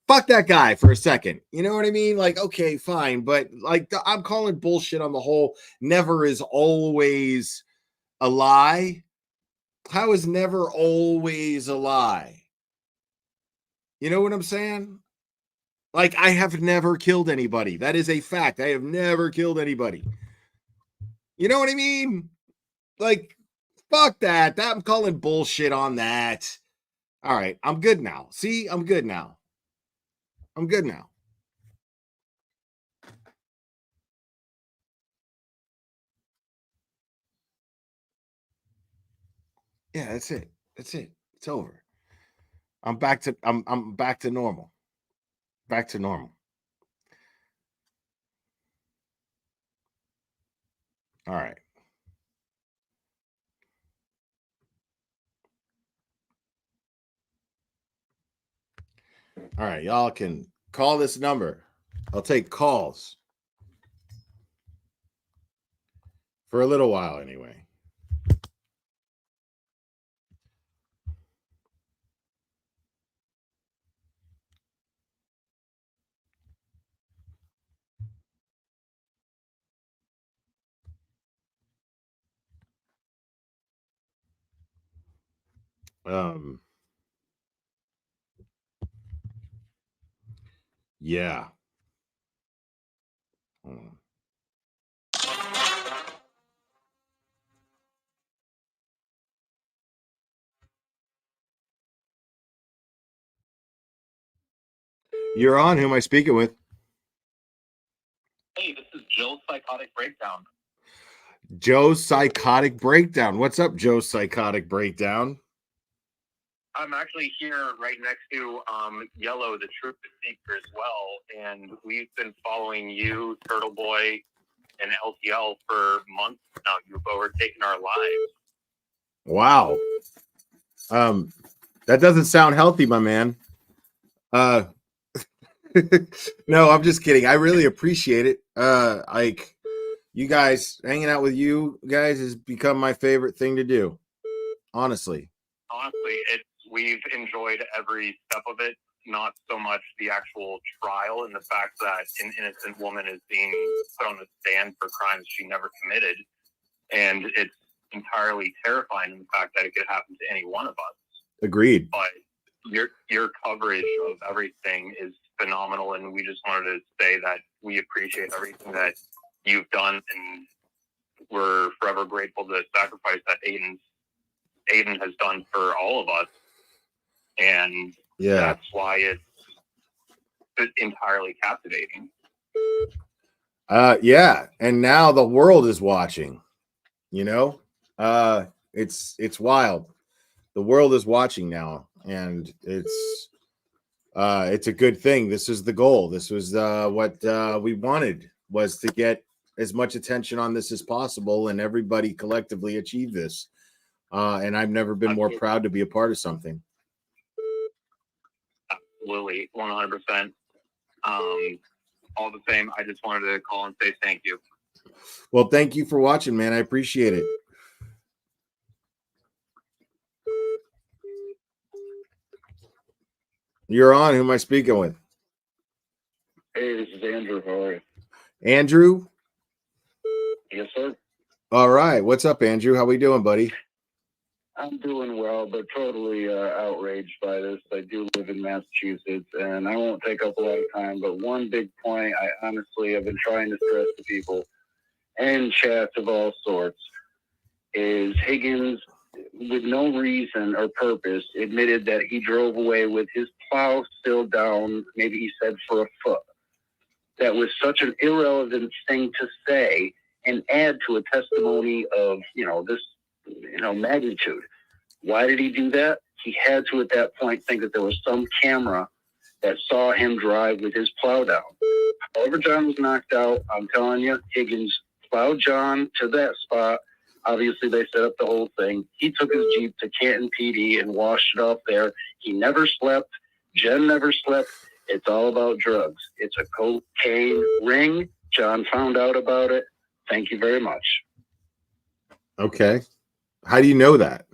Fuck that guy for a second. You know what I mean? Like, okay, fine, but like I'm calling bullshit on the whole never is always a lie. How is never always a lie? You know what I'm saying? Like, I have never killed anybody. That is a fact. I have never killed anybody. You know what I mean? Like, fuck that. I'm calling bullshit on that. All right, I'm good now. See, I'm good now. I'm good now. Yeah, that's it. That's it. It's over. I'm back to normal. Back to normal. All right. All right, y'all can call this number. I'll take calls for a little while anyway. Yeah. You're on. Who am I speaking with? Hey, this is Joe's Psychotic Breakdown. Joe's Psychotic Breakdown. What's up, Joe's Psychotic Breakdown? I'm actually here right next to Yellow, the truth seeker as well, and we've been following you, Turtle Boy, and LTL for months now. You've overtaken our lives. Wow. That doesn't sound healthy, my man. No, I'm just kidding. I really appreciate it. Like you guys hanging out with you guys has become my favorite thing to do. Honestly, we've enjoyed every step of it. Not so much the actual trial and the fact that an innocent woman is being put on the stand for crimes she never committed, and it's entirely terrifying in the fact that it could happen to any one of us. Agreed. But your coverage of everything is phenomenal, and we just wanted to say that we appreciate everything that you've done, and we're forever grateful to the sacrifice that Aiden has done for all of us, and that's why it's entirely captivating. Yeah, and now the world is watching. You know, it's wild. The world is watching now, and it's a good thing. This is the goal. This was what we wanted, was to get as much attention on this as possible, and everybody collectively achieve this. And I've never been more proud to be a part of something. Absolutely, 100%. All the same, I just wanted to call and say thank you. Well, thank you for watching, man. I appreciate it. You're on. Who am I speaking with? Hey, this is Andrew. How are you? Andrew? Yes, sir. All right. What's up, Andrew? How we doing, buddy? I'm doing well, but totally outraged by this. I do live in Massachusetts, and I won't take up a lot of time, but one big point I honestly have been trying to stress to people and chats of all sorts is Higgins, with no reason or purpose, admitted that he drove away with his plow still down, maybe he said for a foot. That was such an irrelevant thing to say and add to a testimony of, this, magnitude. Why did he do that? He had to, at that point, think that there was some camera that saw him drive with his plow down. However, John was knocked out, I'm telling you, Higgins plowed John to that spot. Obviously, they set up the whole thing. He took his Jeep to Canton PD and washed it off there. He never slept. Jen never slept. It's all about drugs. It's a cocaine ring. John found out about it. Thank you very much. Okay. How do you know that?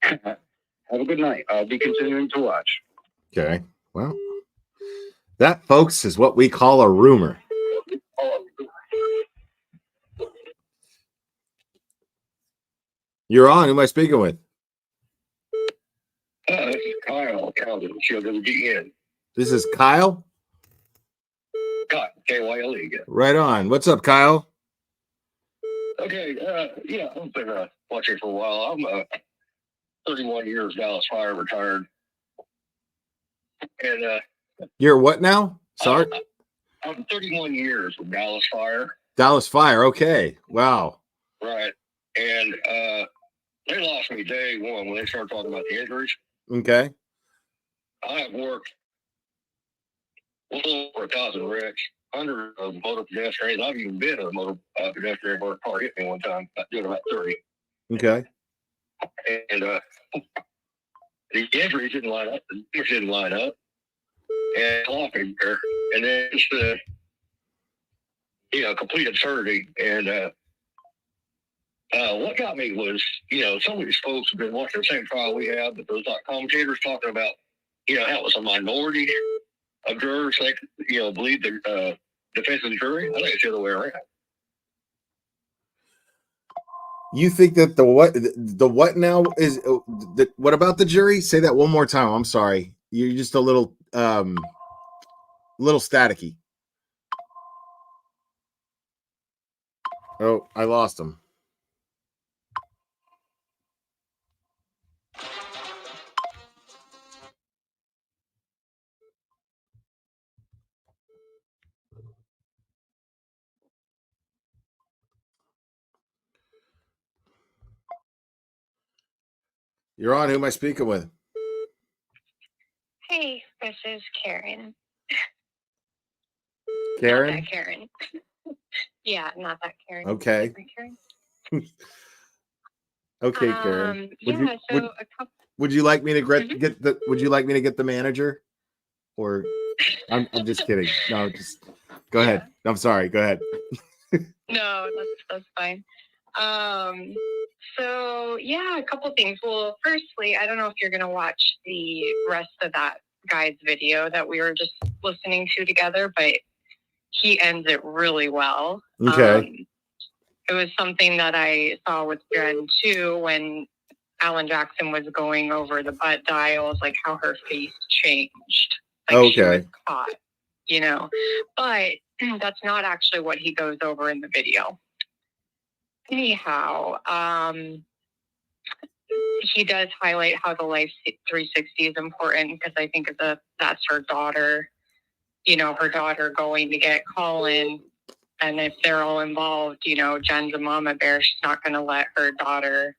Have a good night. I'll be continuing to watch. Okay. Well, that, folks, is what we call a rumor. You're on. Who am I speaking with? This is Kyle. This is Kyle? K-Y-L-E. Right on. What's up, Kyle? Okay, I've been watching for a while. I'm 31 years Dallas Fire retired. And You're what now? Sorry? I'm 31 years with Dallas Fire. Dallas Fire. Okay. Wow. Right. And they lost me day one when they started talking about the injuries. Okay. I have worked well over 1,000 wrecks, hundreds of motor pedestrians. I've even been in a motor pedestrian where a car hit me one time, doing about 30. Okay. And the injuries didn't line up. The injuries didn't line up. And coughing there. And then it's complete absurdity. And what got me was, some of these folks have been watching the same trial we have, but those commentators talking about, how it was a minority of jurors that, believe the defense of the jury. I think it's the other way around. You think that the what now is what about the jury? Say that one more time. I'm sorry. You're just a little staticky. Oh, I lost him. You're on. Who am I speaking with? Hey, this is Karen. Karen? Not that Karen. Yeah, not that Karen. Okay. Different Karen. Okay, Karen. Yeah, so a couple. Would you like me to get the? Would you like me to get the manager? Or I'm just kidding. No, just go ahead. I'm sorry. Go ahead. No, that's fine. So yeah, a couple things. Well, firstly, I don't know if you're gonna watch the rest of that guy's video that we were just listening to together, but he ends it really well. Okay. It was something that I saw with Jen too when Alan Jackson was going over the butt dials, like how her face changed. Like she was caught, you know. But that's not actually what he goes over in the video. Anyhow, he does highlight how the Life 360 is important because I think that's her daughter, you know, her daughter going to get Colin. And if they're all involved, you know, Jen's a mama bear. She's not going to let her daughter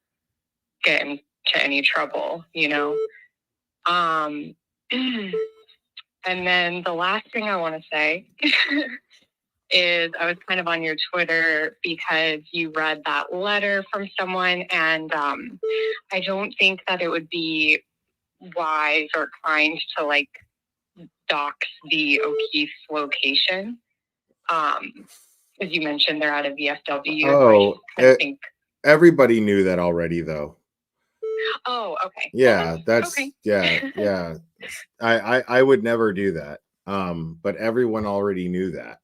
get into any trouble, you know. And then the last thing I want to say is I was kind of on your Twitter because you read that letter from someone, and I don't think that it would be wise or kind to like dox the O'Keefe's location. Because you mentioned they're out of VFW. Oh, I think. Everybody knew that already, though. Oh, okay. Yeah, that's okay. yeah. I would never do that. But everyone already knew that.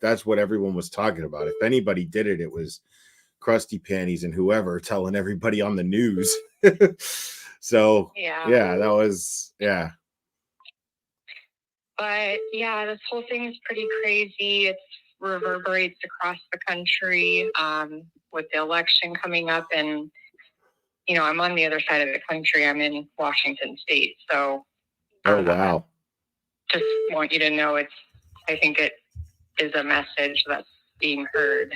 That's what everyone was talking about. If anybody did it, it was Krusty Panties and whoever telling everybody on the news. So yeah, that was But yeah, this whole thing is pretty crazy. It reverberates across the country with the election coming up. And, you know, I'm on the other side of the country. I'm in Washington State. So oh, wow. Just want you to know I think it is a message that's being heard.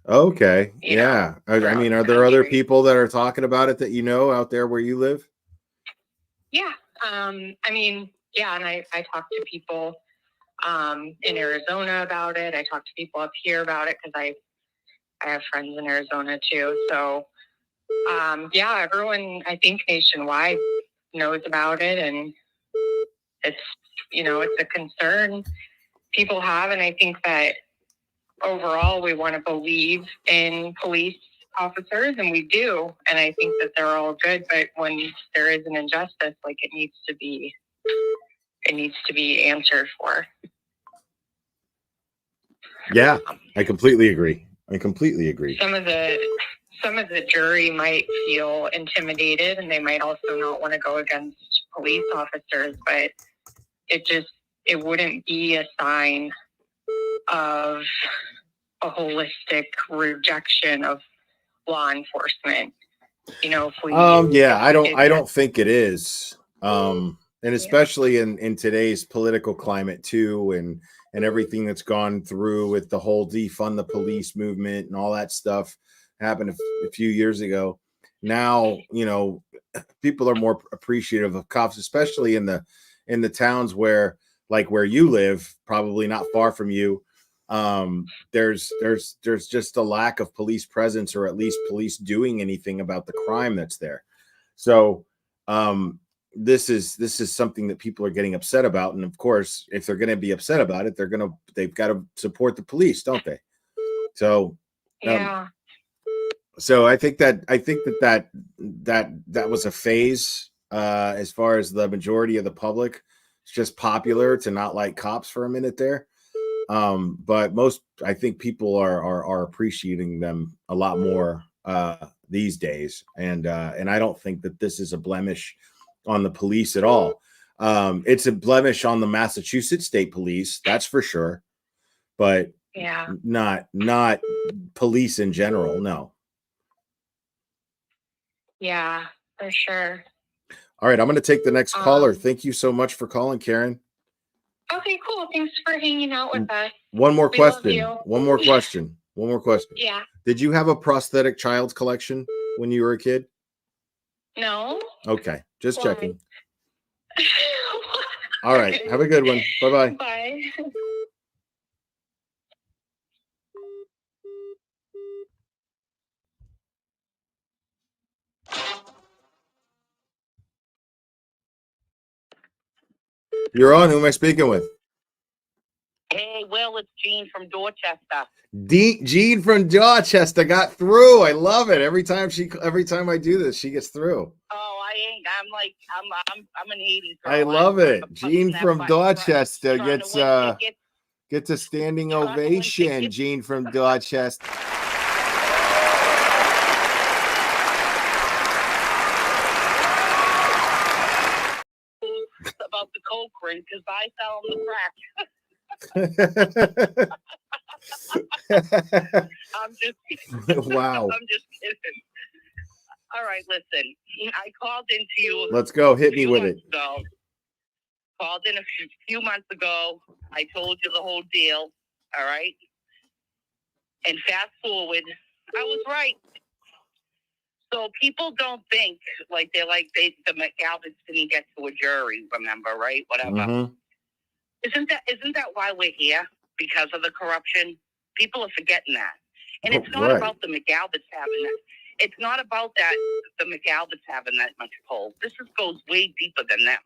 Okay. Yeah. I mean, are there other people that are talking about it that you know out there where you live? Yeah. I mean, yeah, and I talk to people in Arizona about it. I talk to people up here about it because I have friends in Arizona too. So yeah, everyone I think nationwide knows about it, and it's, you know, it's a concern people have, and I think that overall we want to believe in police officers, and we do, and I think that they're all good, but when there is an injustice, like it needs to be answered for. Yeah, I completely agree. Some of the jury might feel intimidated, and they might also not want to go against police officers, but it wouldn't be a sign of a holistic rejection of law enforcement. You know, if we I don't think it is. And especially in today's political climate too, and everything that's gone through with the whole defund the police movement and all that stuff happened a few years ago. Now, you know, people are more appreciative of cops, especially in the towns where you live, probably not far from you. There's just a lack of police presence, or at least police doing anything about the crime that's there. So this is something that people are getting upset about, and of course, if they're going to be upset about it, they've got to support the police, don't they? So yeah. So I think that was a phase as far as the majority of the public. It's just popular to not like cops for a minute there. But I think people are appreciating them a lot more these days, and I don't think that this is a blemish on the police at all. It's a blemish on the Massachusetts State Police, that's for sure, but not police in general. No. Yeah, for sure. All right, I'm going to take the next caller. Thank you so much for calling, Karen. Okay, cool. Thanks for hanging out with us. One more We love question. you. One more question. Yeah. Did you have a prosthetic child's collection when you were a kid? No. Okay, just Why? checking. All right, have a good one. Bye-bye. Bye. You're on. Who am I speaking with? Hey, Will, it's Jean from Dorchester. Jean from Dorchester got through. I love it. Every time I do this, she gets through. Oh, I ain't. I'm an 80s girl. I love it. I'm Jean that from button, Dorchester trying to win tickets. gets a standing ovation. Jean from Dorchester. About the coke ring because I fell in the crack. I'm just kidding. Wow. I'm just kidding. All right, listen. I called into you. Let's go. Hit me with it. Ago. Called in a few months ago. I told you the whole deal. All right. And fast forward, I was right. So people don't think like the McAlvins didn't get to a jury. Remember, right? Whatever. Mm-hmm. Isn't that why we're here? Because of the corruption? People are forgetting that. And it's not about the McAlvins having that. It's not about that the McAlvins having that much pull. This goes way deeper than them.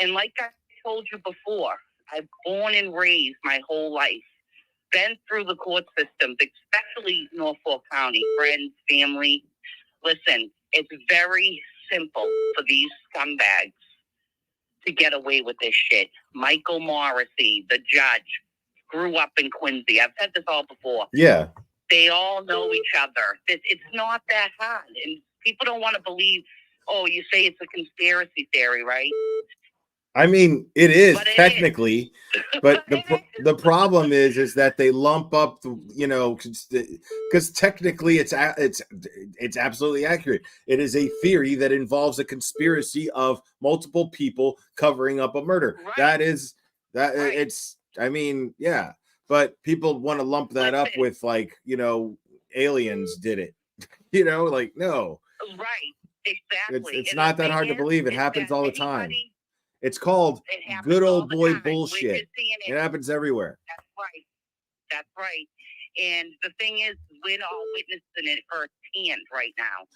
And like I told you before, I've born and raised my whole life, been through the court systems, especially Norfolk County, friends, family. Listen, it's very simple for these scumbags to get away with this shit. Michael Morrissey, the judge, grew up in Quincy. I've said this all before. Yeah. They all know each other. It's not that hard. And people don't want to believe, oh, you say it's a conspiracy theory, right? I mean, it is technically, but the problem is that they lump up, because technically it's absolutely accurate. It is a theory that involves a conspiracy of multiple people covering up a murder. Right. It's. I mean, yeah, but people want to lump that up with aliens did it. No. Right. Exactly. It's not that hard to believe. It happens all the time. It's called good old boy bullshit. It happens everywhere. That's right. And the thing is, we're all witnessing it firsthand right now.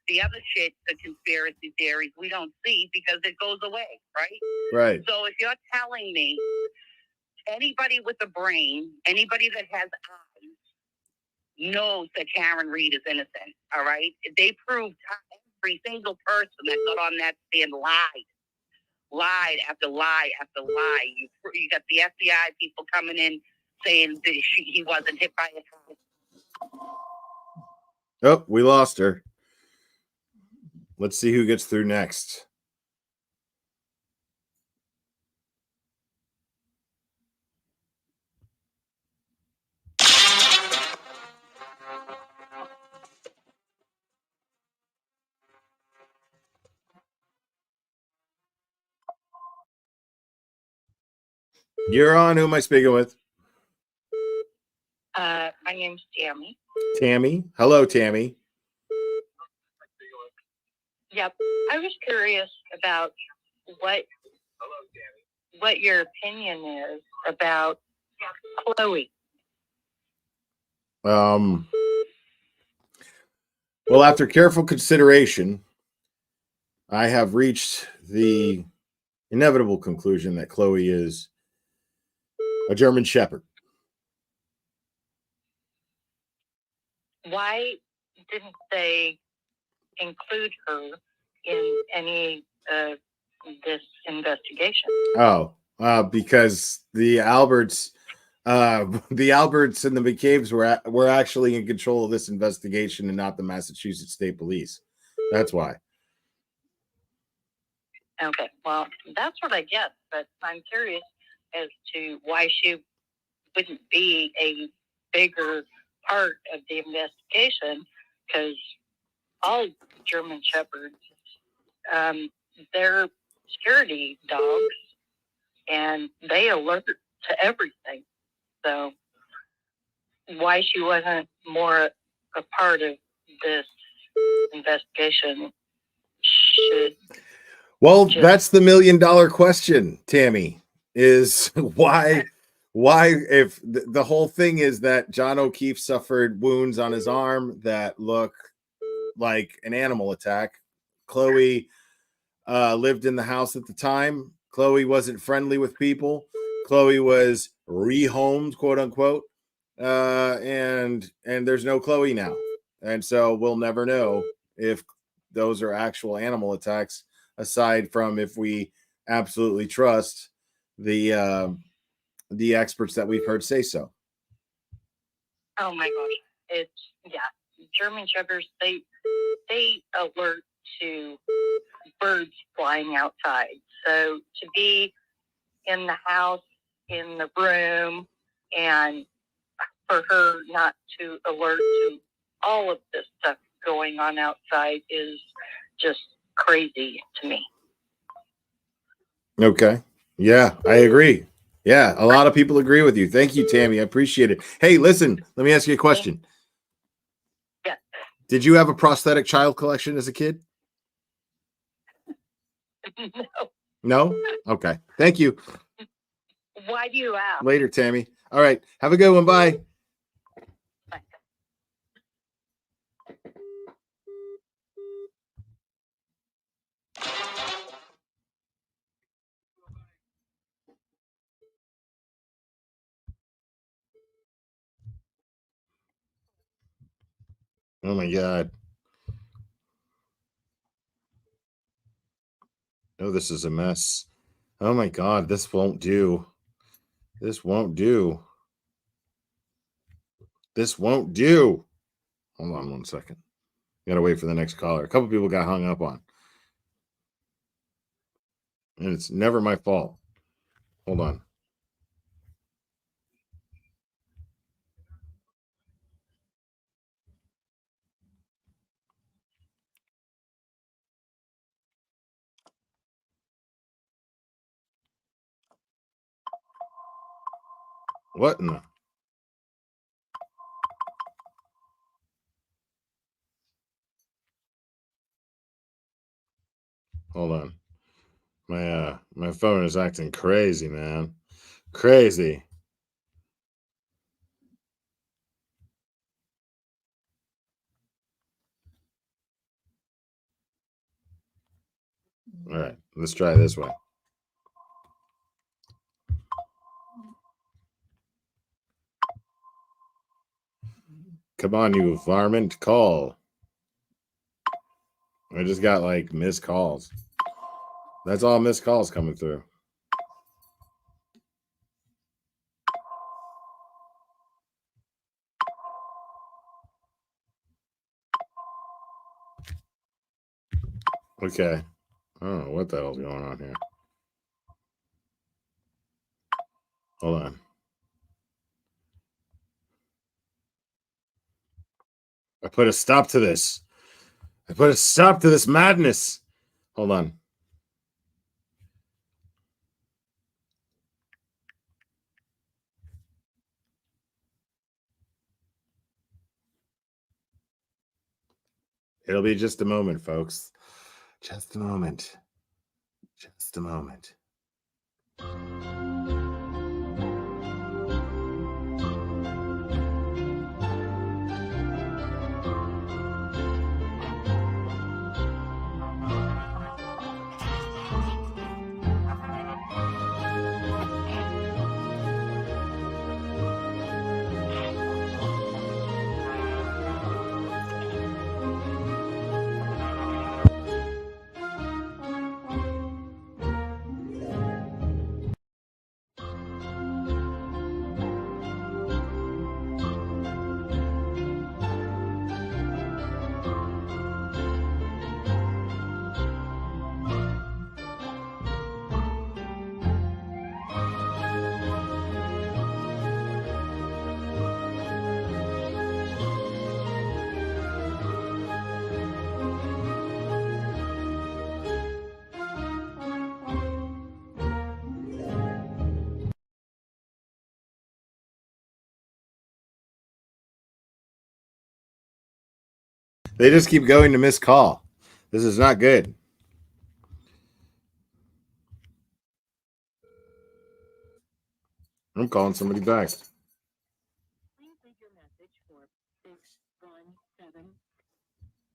The other shit, the conspiracy theories, we don't see because it goes away, right? Right. So if you're telling me anybody with a brain, anybody that has eyes, knows that Karen Reed is innocent, all right? They proved every single person that got on that stand lied after lie after lie. You got the FBI people coming in saying that he wasn't hit by a car. Oh, we lost her. Let's see who gets through next. You're on. Who am I speaking with? My name's Tammy. Tammy. Hello, Tammy. Yep. I was curious about what your opinion is about Chloe. Well, after careful consideration, I have reached the inevitable conclusion that Chloe is a German Shepherd. Why didn't they include her in any of this investigation? Oh, because the Alberts and the McCabe's were actually in control of this investigation and not the Massachusetts State Police. That's why. Okay, well, that's what I guess, but I'm curious as to why she wouldn't be a bigger part of the investigation, because all German Shepherds, they're security dogs, and they alert to everything. So why she wasn't more a part of this investigation, should. Well, that's the $1 million question, Tammy, is why if the whole thing is that John O'Keefe suffered wounds on his arm that look like an animal attack. Chloe lived in the house at the time. Chloe wasn't friendly with people. Chloe was rehomed, quote unquote. And there's no Chloe now. And so we'll never know if those are actual animal attacks, aside from if we absolutely trust the experts that we've heard say so. Oh my gosh. German shepherds, they alert to birds flying outside. So to be in the house, in the room, and for her not to alert to all of this stuff going on outside is just crazy to me. Okay. Yeah, I agree. Yeah, a lot of people agree with you. Thank you, Tammy. I appreciate it. Hey, listen, let me ask you a question. Yeah. Did you have a prosthetic child collection as a kid? No. No? Okay. Thank you. Why do you ask? Later, Tammy. All right. Have a good one. Bye. Oh my God. Oh, this is a mess. Oh my God. This won't do. This won't do. This won't do. Hold on 1 second. Gotta wait for the next caller. A couple people got hung up on. And it's never my fault. Hold on. What in the? Hold on. My phone is acting crazy, man. Crazy. All right, let's try this one. Come on, you varmint, call. I just got like missed calls. That's all missed calls coming through. Okay. I don't know what the hell's going on here. Hold on. I put a stop to this. I put a stop to this madness. Hold on. It'll be just a moment, folks. Just a moment. Just a moment. They just keep going to miss call. This is not good. I'm calling somebody back.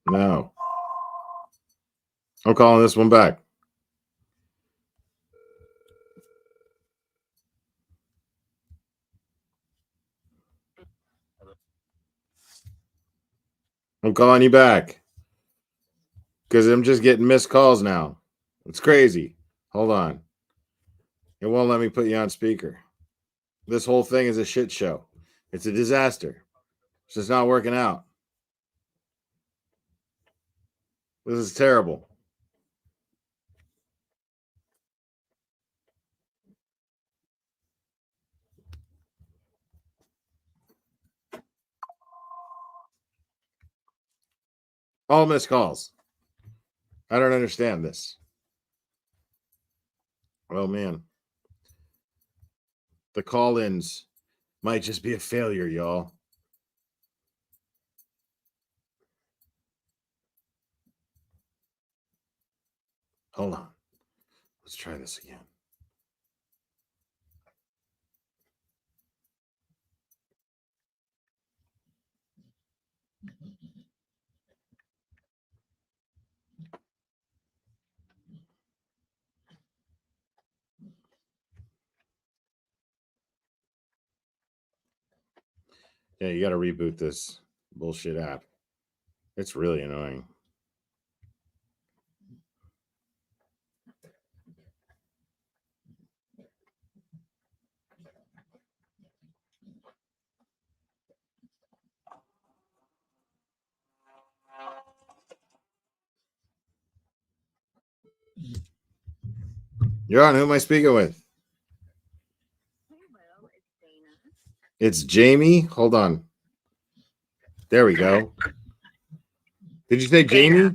No. I'm calling this one back. I'm calling you back because I'm just getting missed calls now. It's crazy. Hold on. It won't let me put you on speaker. This whole thing is a shit show. It's a disaster. It's just not working out. This is terrible. All missed calls. I don't understand this. Oh, man. The call-ins might just be a failure, y'all. Hold on. Let's try this again. Yeah, you got to reboot this bullshit app. It's really annoying. You're on. Who am I speaking with? It's Jamie. Hold on. There we go. Did you say Jamie?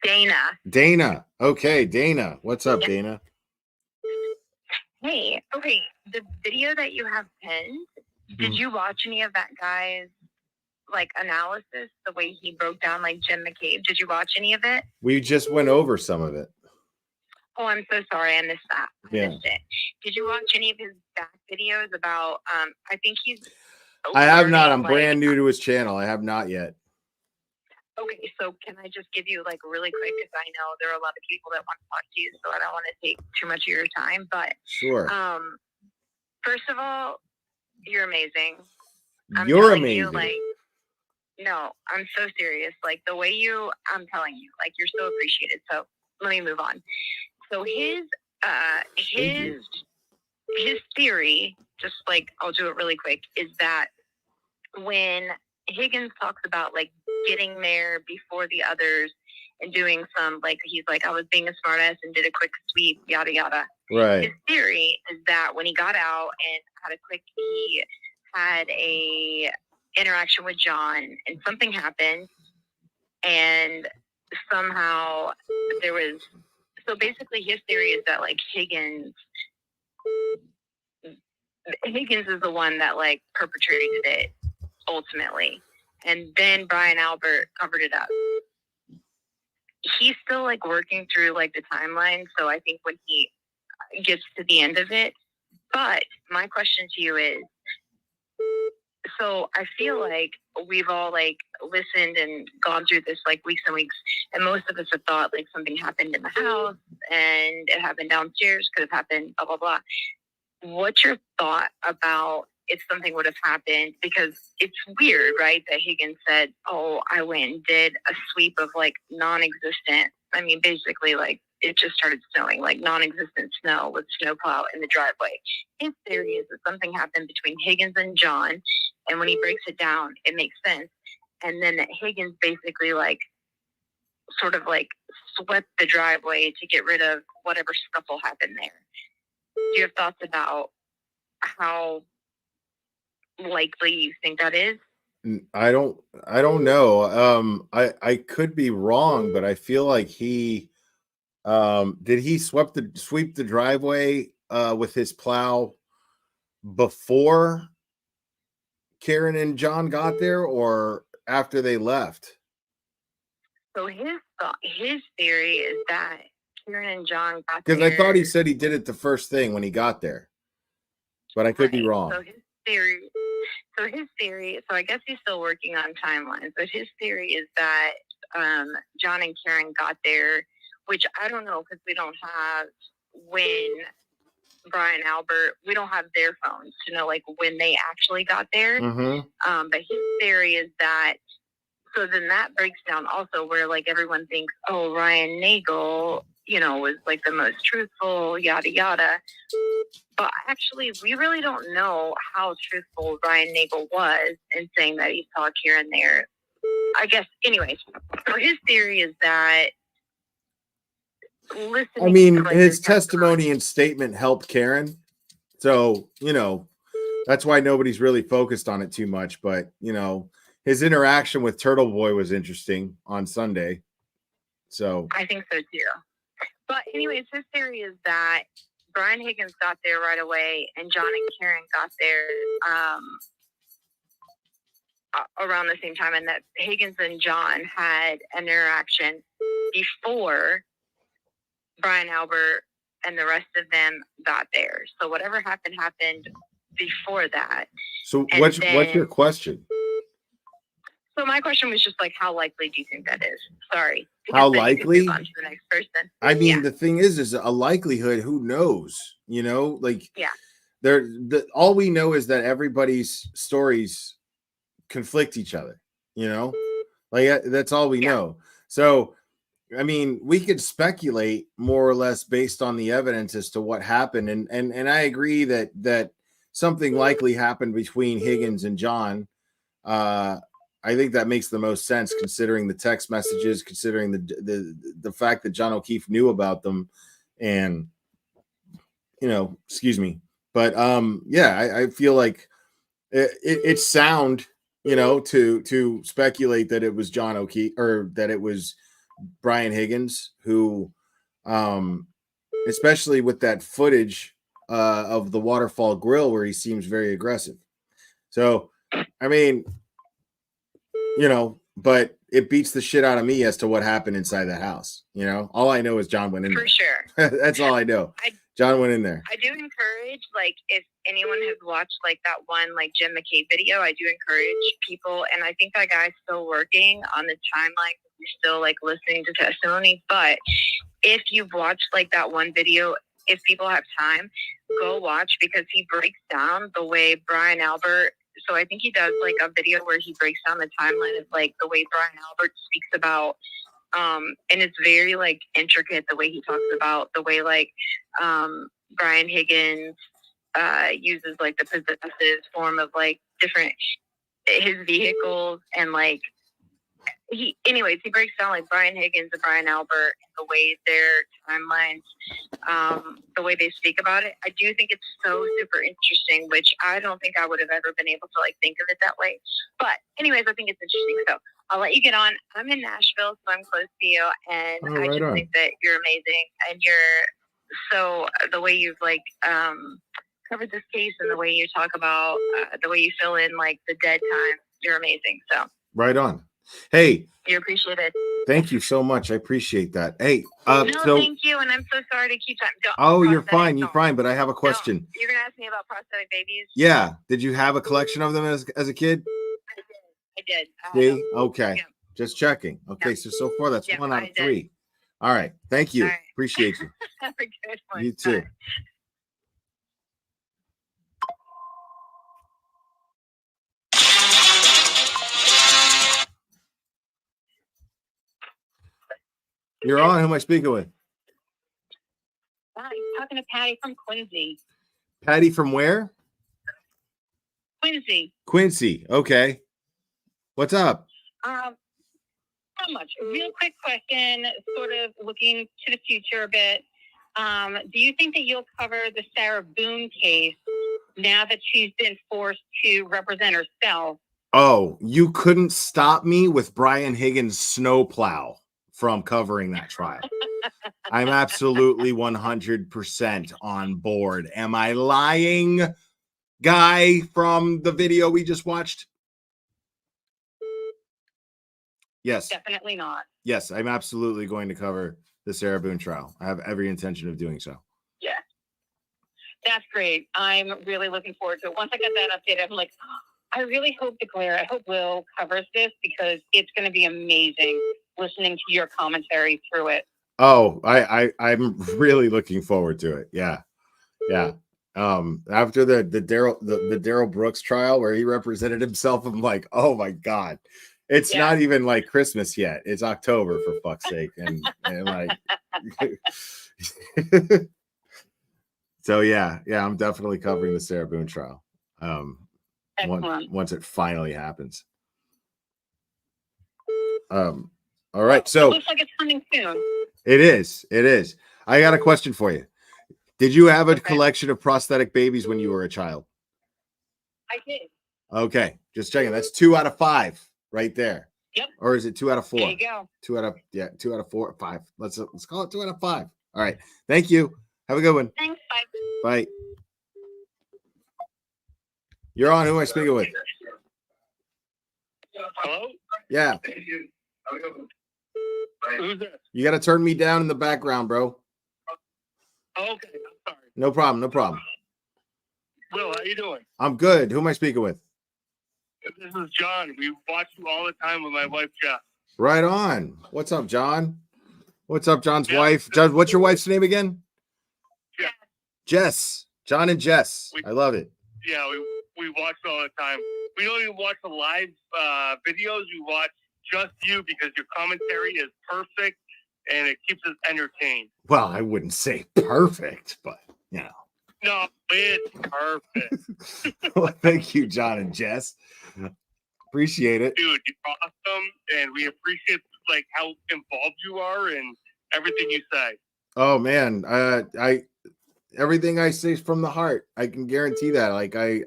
Dana. Dana. Okay, Dana. What's up, Dana? Hey, okay, the video that you have pinned, did you watch any of that guy's like analysis, the way he broke down like Jen McCabe? Did you watch any of it? We just went over some of it. Oh, I'm so sorry, I missed that. Yeah. Missed it. Did you watch any of his back videos about I think he's I have not. I'm like, brand new to his channel. I have not yet. Okay, so can I just give you like really quick, because I know there are a lot of people that want to talk to you, so I don't want to take too much of your time. But Sure. First of all, you're amazing. You're telling amazing. You, like, no, I'm so serious. Like the way I'm telling you, like you're so appreciated. So let me move on. So his theory, just like I'll do it really quick, is that when Higgins talks about like getting there before the others and doing some like he's like I was being a smartass and did a quick sweep, yada yada. Right. His theory is that when he got out and he had a interaction with John and something happened and somehow there was so basically his theory is that like Higgins is the one that like perpetrated it ultimately, and then Brian Albert covered it up. He's still like working through like the timeline, so I think when he gets to the end of it. But my question to you is, so I feel like we've all like listened and gone through this like weeks and weeks, and most of us have thought like something happened in the house and it happened downstairs, could have happened, blah blah blah. What's your thought about if something would have happened? Because it's weird, right? That Higgins said, oh, I went and did a sweep of like non-existent. I mean, basically like it just started snowing, like non-existent snow with snowplow in the driveway. His theory is that something happened between Higgins and John. And when he breaks it down, it makes sense. And then that Higgins basically like sort of like swept the driveway to get rid of whatever scuffle happened there. Do you have thoughts about how likely you think that is? I don't know. I could be wrong, but I feel like he did he sweep the driveway with his plow before Karen and John got there or after they left? So his theory is that Karen and John got there. Because I thought he said he did it the first thing when he got there. but I could be wrong. So his theory, so I guess he's still working on timelines, but his theory is that John and Karen got there, which I don't know because we don't have when Brian Albert, we don't have their phones to know like when they actually got there. But his theory is that, so then that breaks down also where like everyone thinks, oh, Ryan Nagel, you know, was like the most truthful, yada, yada. But actually, we really don't know how truthful Ryan Nagel was in saying that he saw Karen there. I guess, anyways, so his theory is that I mean, his testimony and statement helped Karen. So, you know, that's why nobody's really focused on it too much. But, you know, his interaction with Turtle Boy was interesting on Sunday. So I think so too. But anyways, his theory is that Brian Higgins got there right away and John and Karen got there around the same time, and that Higgins and John had an interaction before Brian Albert and the rest of them got there. So whatever happened before that. So what's your question? So my question was just like, how likely do you think that is? Sorry. How likely? On to the next person. I mean, the thing is a likelihood. Who knows? You know, like all we know is that everybody's stories conflict each other. You know, like that's all we know. So, I mean, we could speculate more or less based on the evidence as to what happened, and I agree that something likely happened between Higgins and John. I think that makes the most sense considering the text messages, considering the fact that John O'Keefe knew about them, and you know, excuse me, but I feel like it's sound, you know, to speculate that it was John O'Keefe or that it was Brian Higgins who, especially with that footage of the Waterfall Grill where he seems very aggressive. So, I mean, you know, but it beats the shit out of me as to what happened inside the house. You know, all I know is John went in there. For sure. That's all I know. John went in there. I do encourage, like, if anyone has watched, like, that one, like, Jen McCabe video, I do encourage people, and I think that guy's still working on the timeline. He's still, like, listening to testimony. But if you've watched, like, that one video, if people have time, go watch, because he breaks down the way Brian Albert. So I think he does like a video where he breaks down the timeline of like the way Brian Albert speaks about, and it's very like intricate the way he talks about the way like Brian Higgins uses like the possessive form of like different his vehicles, and like he breaks down like Brian Higgins and Brian Albert, the way their timelines, the way they speak about it. I do think it's so super interesting, which I don't think I would have ever been able to like think of it that way. But anyways, I think it's interesting. So I'll let you get on. I'm in Nashville, so I'm close to you, and I just think that you're amazing, and so the way you've like covered this case and the way you talk about the way you fill in like the dead time, you're amazing. So right on. Hey, you're appreciated. Thank you so much. I appreciate that. Hey, thank you, and I'm so sorry to keep talking. You're fine. You're fine. But I have a question. No, you're gonna ask me about prosthetic babies. Yeah. Did you have a collection of them as a kid? I did. See? Okay. Yeah. Just checking. Okay. So far that's 1 out of 3. All right. Thank you. Right. Appreciate you. Have a good one. You too. Bye. You're on. Who am I speaking with? Hi, I'm talking to Patty from Quincy. Patty from where? Quincy. Quincy. Okay. What's up? Not much. Real quick question, sort of looking to the future a bit. Do you think that you'll cover the Sarah Boone case now that she's been forced to represent herself? Oh, you couldn't stop me with Brian Higgins' snowplow from covering that trial. I'm absolutely 100% on board. Am I lying, guy from the video we just watched? Yes. Definitely not. Yes, I'm absolutely going to cover the Sarah Boone trial. I have every intention of doing so. Yeah. That's great. I'm really looking forward to it. Once I get that update, I'm like, I really hope I hope Will covers this because it's going to be amazing listening to your commentary through it. Oh, I'm really looking forward to it. Yeah. After the Daryl Brooks trial where he represented himself, I'm like, oh my God. It's not even like Christmas yet. It's October, for fuck's sake. And like so yeah, I'm definitely covering the Sarah Boone trial. Once it finally happens. All right. So it looks like it's coming soon. It is. I got a question for you. Did you have a collection of prosthetic babies when you were a child? I did. Okay, just checking. That's 2 out of 5 right there. Yep. Or is it 2 out of 4? There you go. 2 out of 4, 5. Let's call it 2 out of 5. All right. Thank you. Have a good one. Thanks. Bye. Bye. You're on. Who am I speaking with? Hello? Yeah. Who's this? You got to turn me down in the background, bro. Okay, I'm sorry. No problem. Will, how you doing? I'm good. Who am I speaking with? This is John. We watch you all the time with my wife, Jess. Right on. What's up, John? What's up, John's wife? John, what's your wife's name again? Jess. John and Jess. I love it. Yeah, we watch all the time. We don't even watch the live videos. We watch just you because your commentary is perfect and it keeps us entertained. Well, I wouldn't say perfect, but you know. No, it's perfect. Well, thank you, John and Jess. Appreciate it. Dude, you're awesome, and we appreciate like how involved you are in everything you say. Oh man, I everything I say is from the heart. I can guarantee that. Like I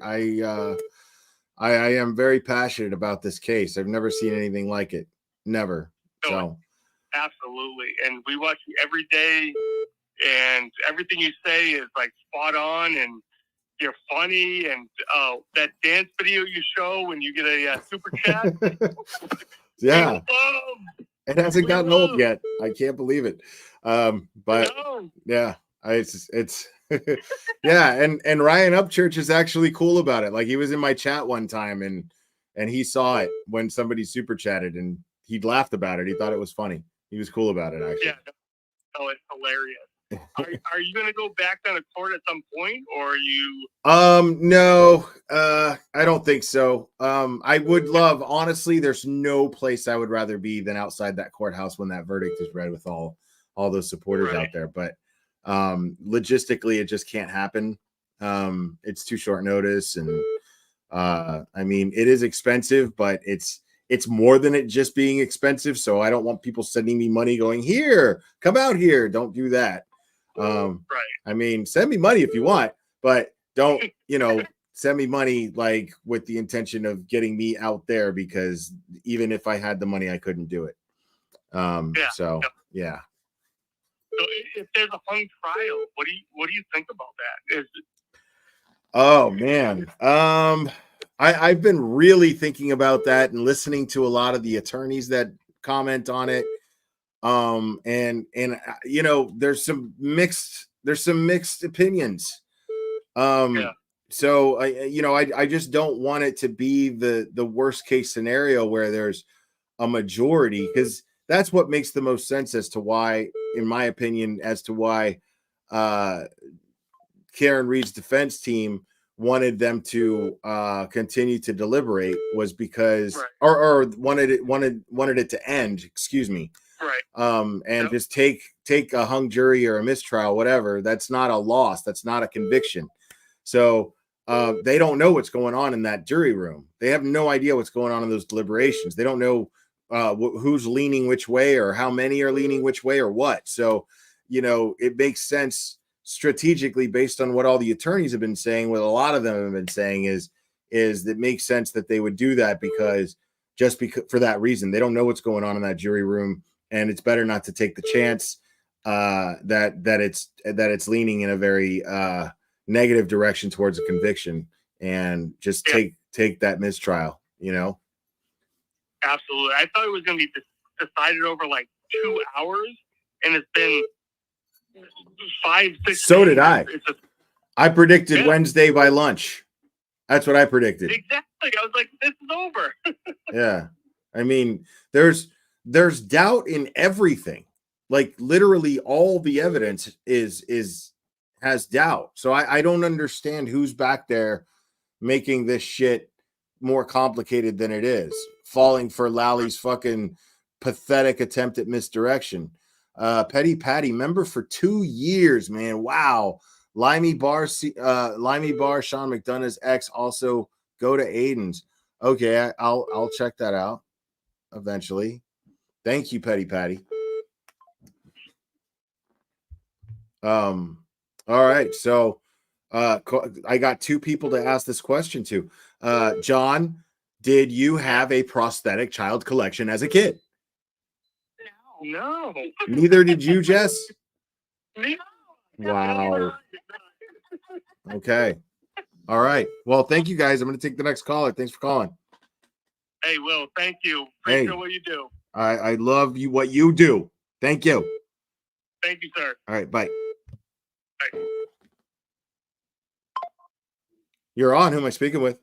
am very passionate about this case. I've never seen anything like it. Never. So Absolutely. And we watch you every day, and everything you say is like spot on, and you're funny. And that dance video you show when you get a super chat. yeah. It hasn't gotten old yet. I can't believe it. But yeah, it's yeah, and Ryan Upchurch is actually cool about it. Like he was in my chat one time and he saw it when somebody super chatted and he laughed about it. He thought it was funny. He was cool about it, actually. Yeah. Oh, it's hilarious. Are you going to go back down to court at some point, or are you? No, I don't think so. I would love, honestly, there's no place I would rather be than outside that courthouse when that verdict is read with all those supporters out there. But logistically, it just can't happen. It's too short notice, and I mean, it is expensive, but it's more than it just being expensive. So I don't want people sending me money going, here, come out here. Don't do that. I mean, send me money if you want, but don't, send me money like with the intention of getting me out there, because even if I had the money, I couldn't do it. So yeah. So if there's a hung trial, what do you think about that? Oh man. I've been really thinking about that and listening to a lot of the attorneys that comment on it. And there's some mixed opinions. So I just don't want it to be the worst case scenario where there's a majority, because that's what makes the most sense as to why, in my opinion, as to why Karen Reed's defense team wanted them to continue to deliberate, was because or wanted it to end, excuse me. And just take a hung jury or a mistrial, whatever. That's not a loss. That's not a conviction. So they don't know what's going on in that jury room. They have no idea what's going on in those deliberations. They don't know who's leaning which way, or how many are leaning which way, or what. So, it makes sense strategically based on what all the attorneys have been saying, what a lot of them have been saying is that makes sense that they would do that, because for that reason, they don't know what's going on in that jury room. And it's better not to take the chance that it's leaning in a very negative direction towards a conviction, and just take that mistrial. Absolutely. I thought it was going to be decided over like 2 hours, and it's been 5-6. So did I. I predicted Wednesday by lunch. That's what I predicted. Exactly. I was like, this is over. Yeah. I mean, there's doubt in everything. Like literally all the evidence has doubt. So I don't understand who's back there making this shit more complicated than it is. Falling for Lally's fucking pathetic attempt at misdirection. Petty Patty, member for 2 years, man. Wow. Limey Bar, Sean McDonough's ex, also go to Aiden's. Okay, I'll check that out eventually. Thank you, Petty Patty. All right, so I got 2 people to ask this question to. John, did you have a prosthetic child collection as a kid? No. Neither did you, Jess? No. Wow. Okay. All right. Well, thank you guys. I'm going to take the next caller. Thanks for calling. Hey, Will, thank you. Hey. Appreciate what you do. I love you, what you do. Thank you. Thank you, sir. All right. Bye. Bye. You're on. Who am I speaking with?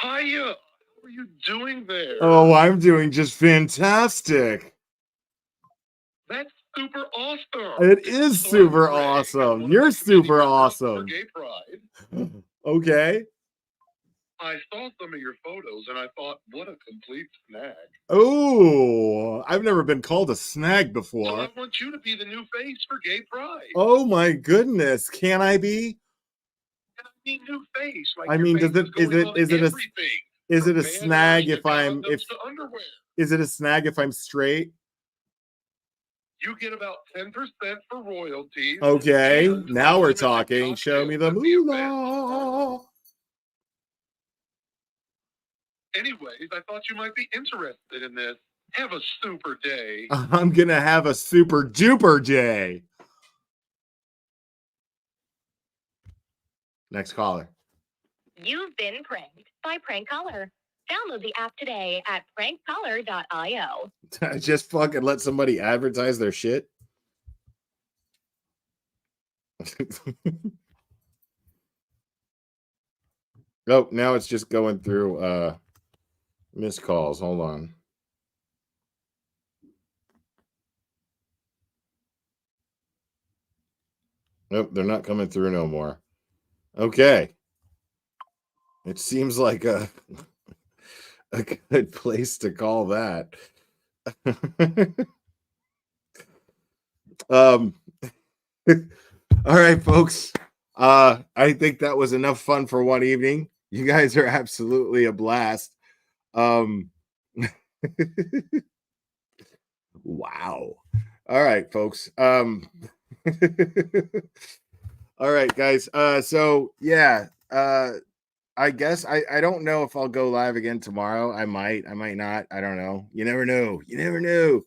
Hiya. How are you doing there? Oh, I'm doing just fantastic. That's super awesome. It is super awesome. You're super awesome. Gay Pride. Okay. I saw some of your photos and I thought, what a complete snag. Oh, I've never been called a snag So before. I want you to be the new face for Gay Pride. Oh my goodness. Can I be? And I mean new face. Like I your mean, face is it a snag if I'm is it a snag if I'm straight? You get about 10% for royalties. Okay, and now we're talking. Show me the moolah. Anyways, I thought you might be interested in this. Have a super day. I'm gonna have a super duper day. Next caller. You've been pranked by Prank Caller. Download the app today at prankcaller.io. I just fucking let somebody advertise their shit. Oh, now it's just going through missed calls. Hold on. Nope, they're not coming through no more. Okay. It seems like a good place to call that. All right, folks. I think that was enough fun for one evening. You guys are absolutely a blast. Wow. All right, folks. All right, guys. So yeah, I guess I don't know if I'll go live again tomorrow. I might not. I don't know. You never know. You never know.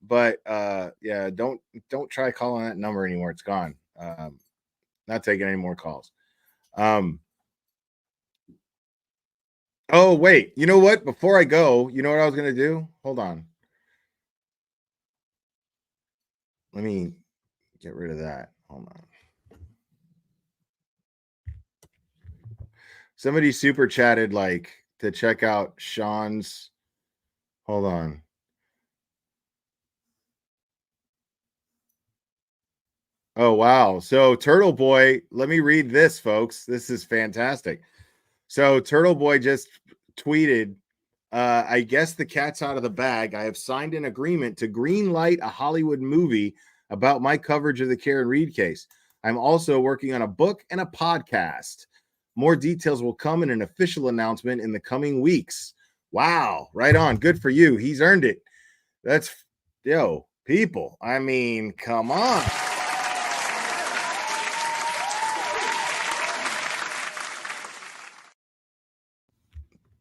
But yeah, don't try calling that number anymore. It's gone. Not taking any more calls. Oh wait, you know what? Before I go, you know what I was gonna do? Hold on. Let me get rid of that. Hold on. Somebody super chatted like to check out Sean's. Hold on. Oh, wow. So Turtle Boy, let me read this, folks. This is fantastic. So Turtle Boy just tweeted, I guess the cat's out of the bag. I have signed an agreement to green light a Hollywood movie about my coverage of the Karen Reed case. I'm also working on a book and a podcast. More details will come in an official announcement in the coming weeks. Wow. Right on. Good for you. He's earned it. That's, yo, people. I mean, come on.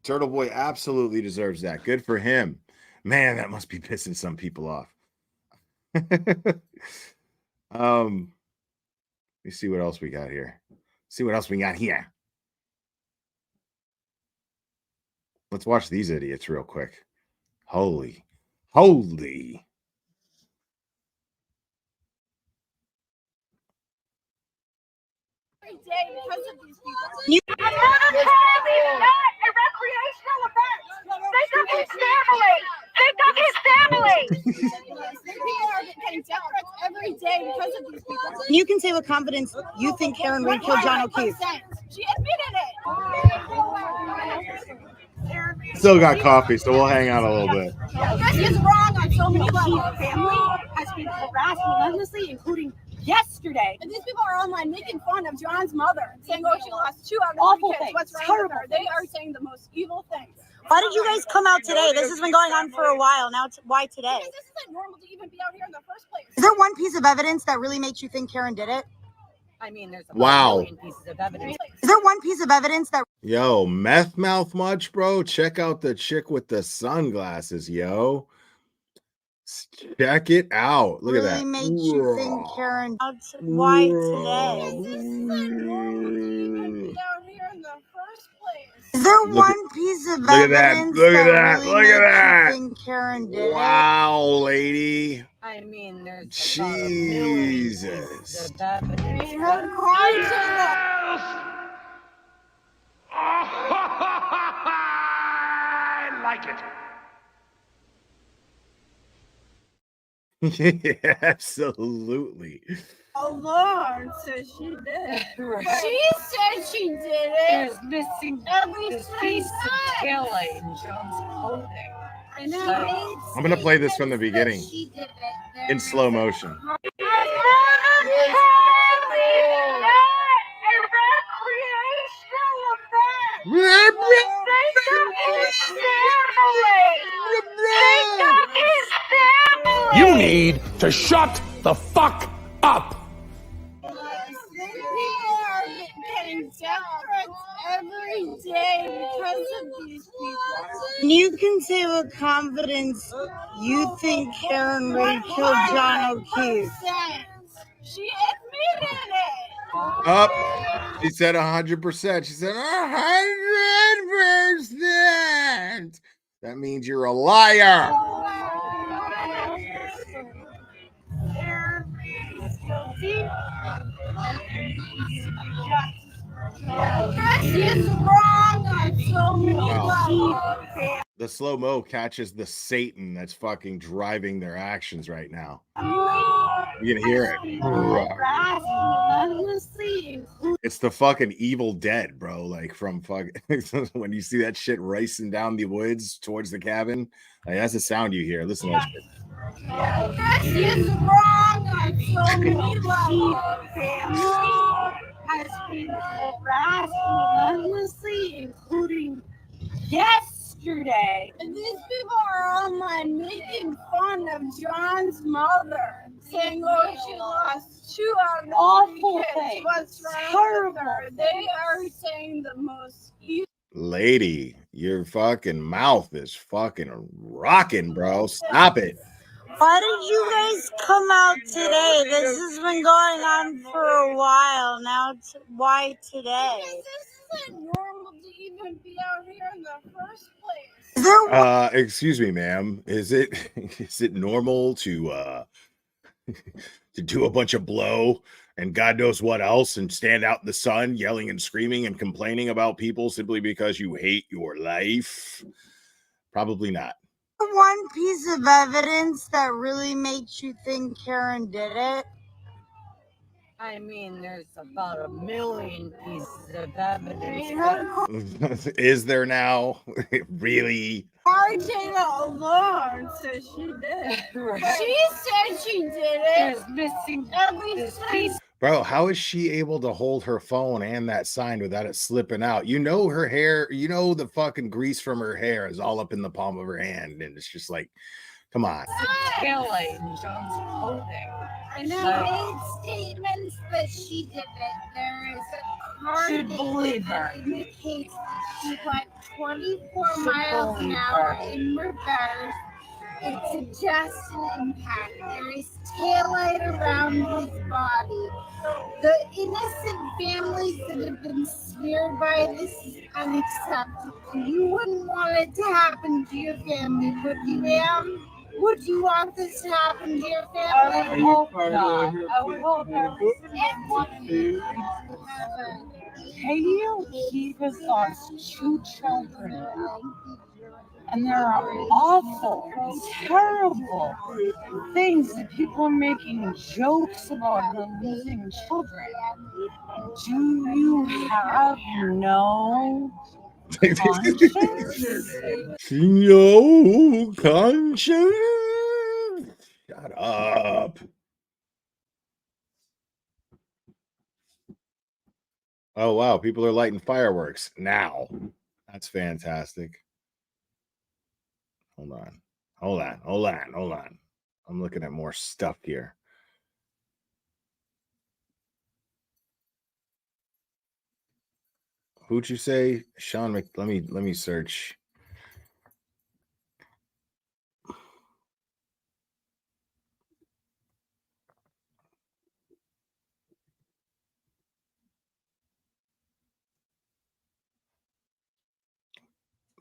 Turtle Boy absolutely deserves that. Good for him. Man, that must be pissing some people off. Let me see what else we got here. Let's watch these idiots real quick. Holy. every day because of these people. A murder trial is not a recreational offense. Think of his family. Think of his family. People are getting death threats every day because of these people. You can say with confidence you think Karen Reed killed John O'Keefe. She admitted it. Still got coffee, so we'll hang out a little bit. This is wrong on so many levels. Family has been harassed relentlessly, including yesterday. And these people are online making fun of John's mother, saying, "Oh, she lost 2 out of 3 kids. What's wrong with her?" They are saying the most evil things. Why did you guys come out today? This has been going on for a while. Now, why today? Because this isn't normal to even be out here in the first place. Is there one piece of evidence that really makes you think Karen did it? I mean, there's a Wow. pieces of evidence. Is there one piece of evidence that Yo, meth mouth much, bro? Check out the chick with the sunglasses, yo. Check it out. Look really at that. makes you think Karen? Why today? Is there one piece of Look at that. evidence Look at that. really Look at makes that. you think Karen did Wow, lady. I mean, there's Jesus. I like it. Yeah, absolutely. Oh Lord, so she did. She said she did it. There's missing every piece of killing in John's clothing. I know. I'm going to play this from the beginning in slow motion. You need to shut the fuck up. People are getting death threats every day because of these people. You can say with confidence you think Karen Reed killed John O'Keefe. She admitted it. Up. She said 100%. She said 100%. That means you're a liar. Is wrong on so many levels. The slow mo catches the Satan that's fucking driving their actions right now. You can hear it. It's the fucking Evil Dead, bro. Like from fucking when you see that shit racing down the woods towards the cabin. Like, that's the sound you hear. Listen to that shit. Is wrong on so many levels. Has been harassed relentlessly, including yesterday. And these people are online making fun of John's mother, saying, "Oh, she lost 2 out of 3 kids. What's wrong with her?" They are saying the most evil. Lady, your fucking mouth is fucking rocking, bro. Stop it. Why did you guys come out today? This has been going on for a while now. Why today? Because this isn't normal to even be out here in the first place. Excuse me, ma'am. Is it normal to do a bunch of blow and God knows what else and stand out in the sun yelling and screaming and complaining about people simply because you hate your life? Probably not. One piece of evidence that really makes you think Karen did it? I mean, there's about 1 million pieces of evidence. Is there now? Really? RJ alone said she did. She said she did it. There's missing every piece. Bro, how is she able to hold her phone and that sign without it slipping out? You know her hair, you know the fucking grease from her hair is all up in the palm of her hand, and it's just like, come on. Killing John's clothing. I made statements that she did it. There is a car Should believe her. in the case. She went 24 miles an hour in reverse. It suggests an impact. There is taillight around his body. The innocent families that have been smeared by this is unacceptable. You wouldn't want it to happen to your family, would you, ma'am? Would you want this to happen to your family? I would hope not. I would hope not. Katie has lost 2 children. And there are awful, terrible things that people are making jokes about her losing children. Do you have no conscience? No conscience. Shut up. Oh, wow. People are lighting fireworks now. That's fantastic. Hold on. I'm looking at more stuff here. Who'd you say? Sean Mc. Let me search.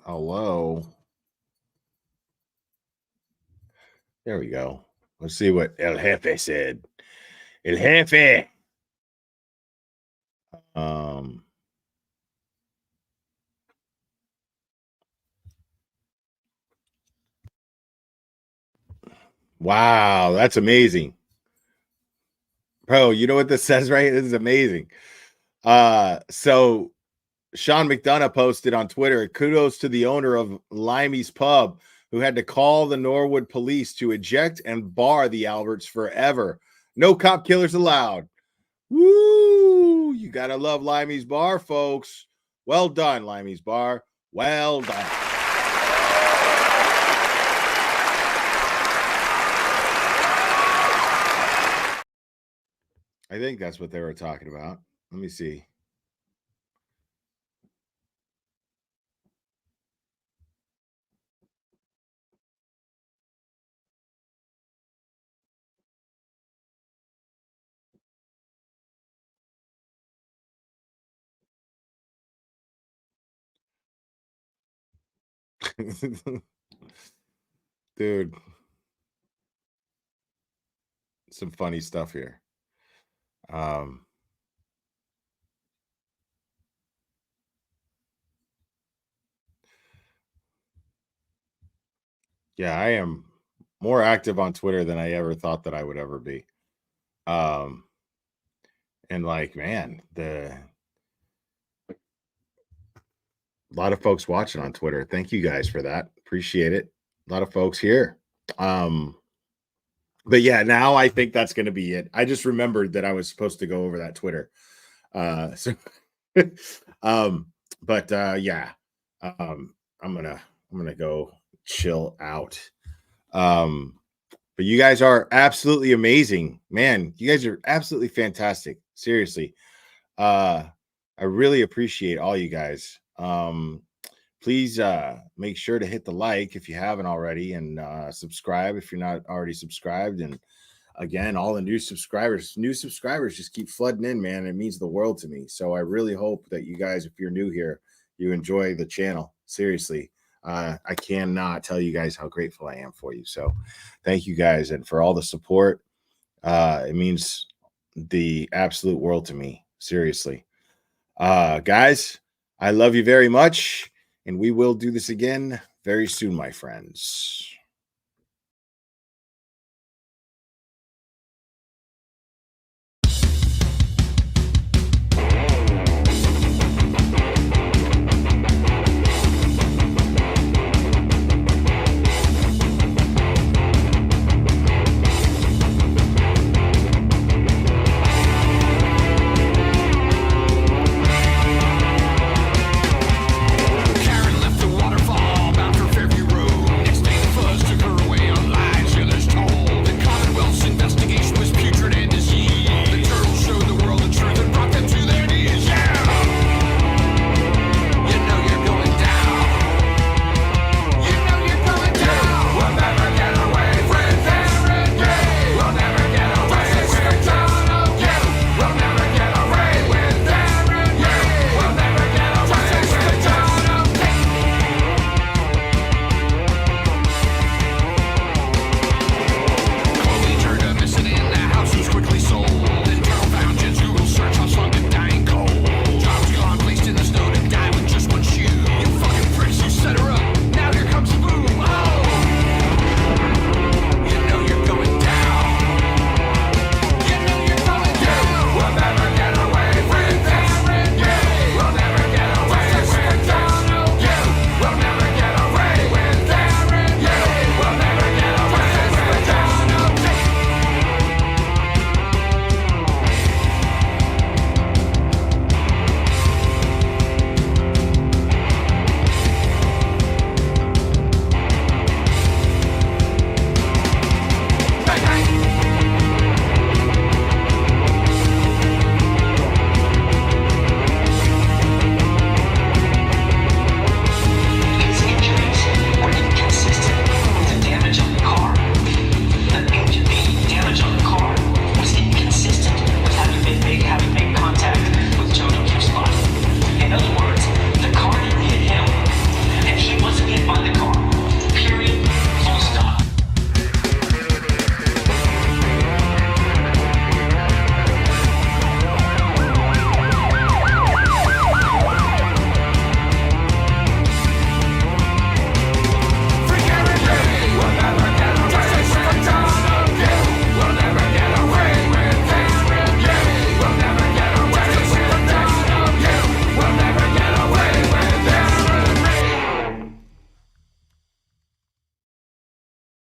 Hello. There we go. Let's see what El Jefe said. El Jefe. Wow, that's amazing. Bro, you know what this says, right? This is amazing. So Sean McDonough posted on Twitter, kudos to the owner of Limey's Pub who had to call the Norwood police to eject and bar the Alberts forever. No cop killers allowed. Woo! You gotta love Limey's Bar, folks. Well done, Limey's Bar. Well done. I think that's what they were talking about. Let me see. Dude, some funny stuff here. Yeah, I am more active on Twitter than I ever thought that I would ever be. And like, man, a lot of folks watching on Twitter. Thank you guys for that. Appreciate it. A lot of folks here. But yeah, now I think that's going to be it. I just remembered that I was supposed to go over that Twitter. Yeah. I'm gonna go chill out. But you guys are absolutely amazing, man. You guys are absolutely fantastic. Seriously. I really appreciate all you guys. Please make sure to hit the like if you haven't already, and subscribe if you're not already subscribed. And again, all the new subscribers just keep flooding in, man. It means the world to me. So I really hope that you guys, if you're new here, you enjoy the channel. Seriously. I cannot tell you guys how grateful I am for you. So thank you guys. And for all the support, it means the absolute world to me. Seriously. Guys, I love you very much. And we will do this again very soon, my friends.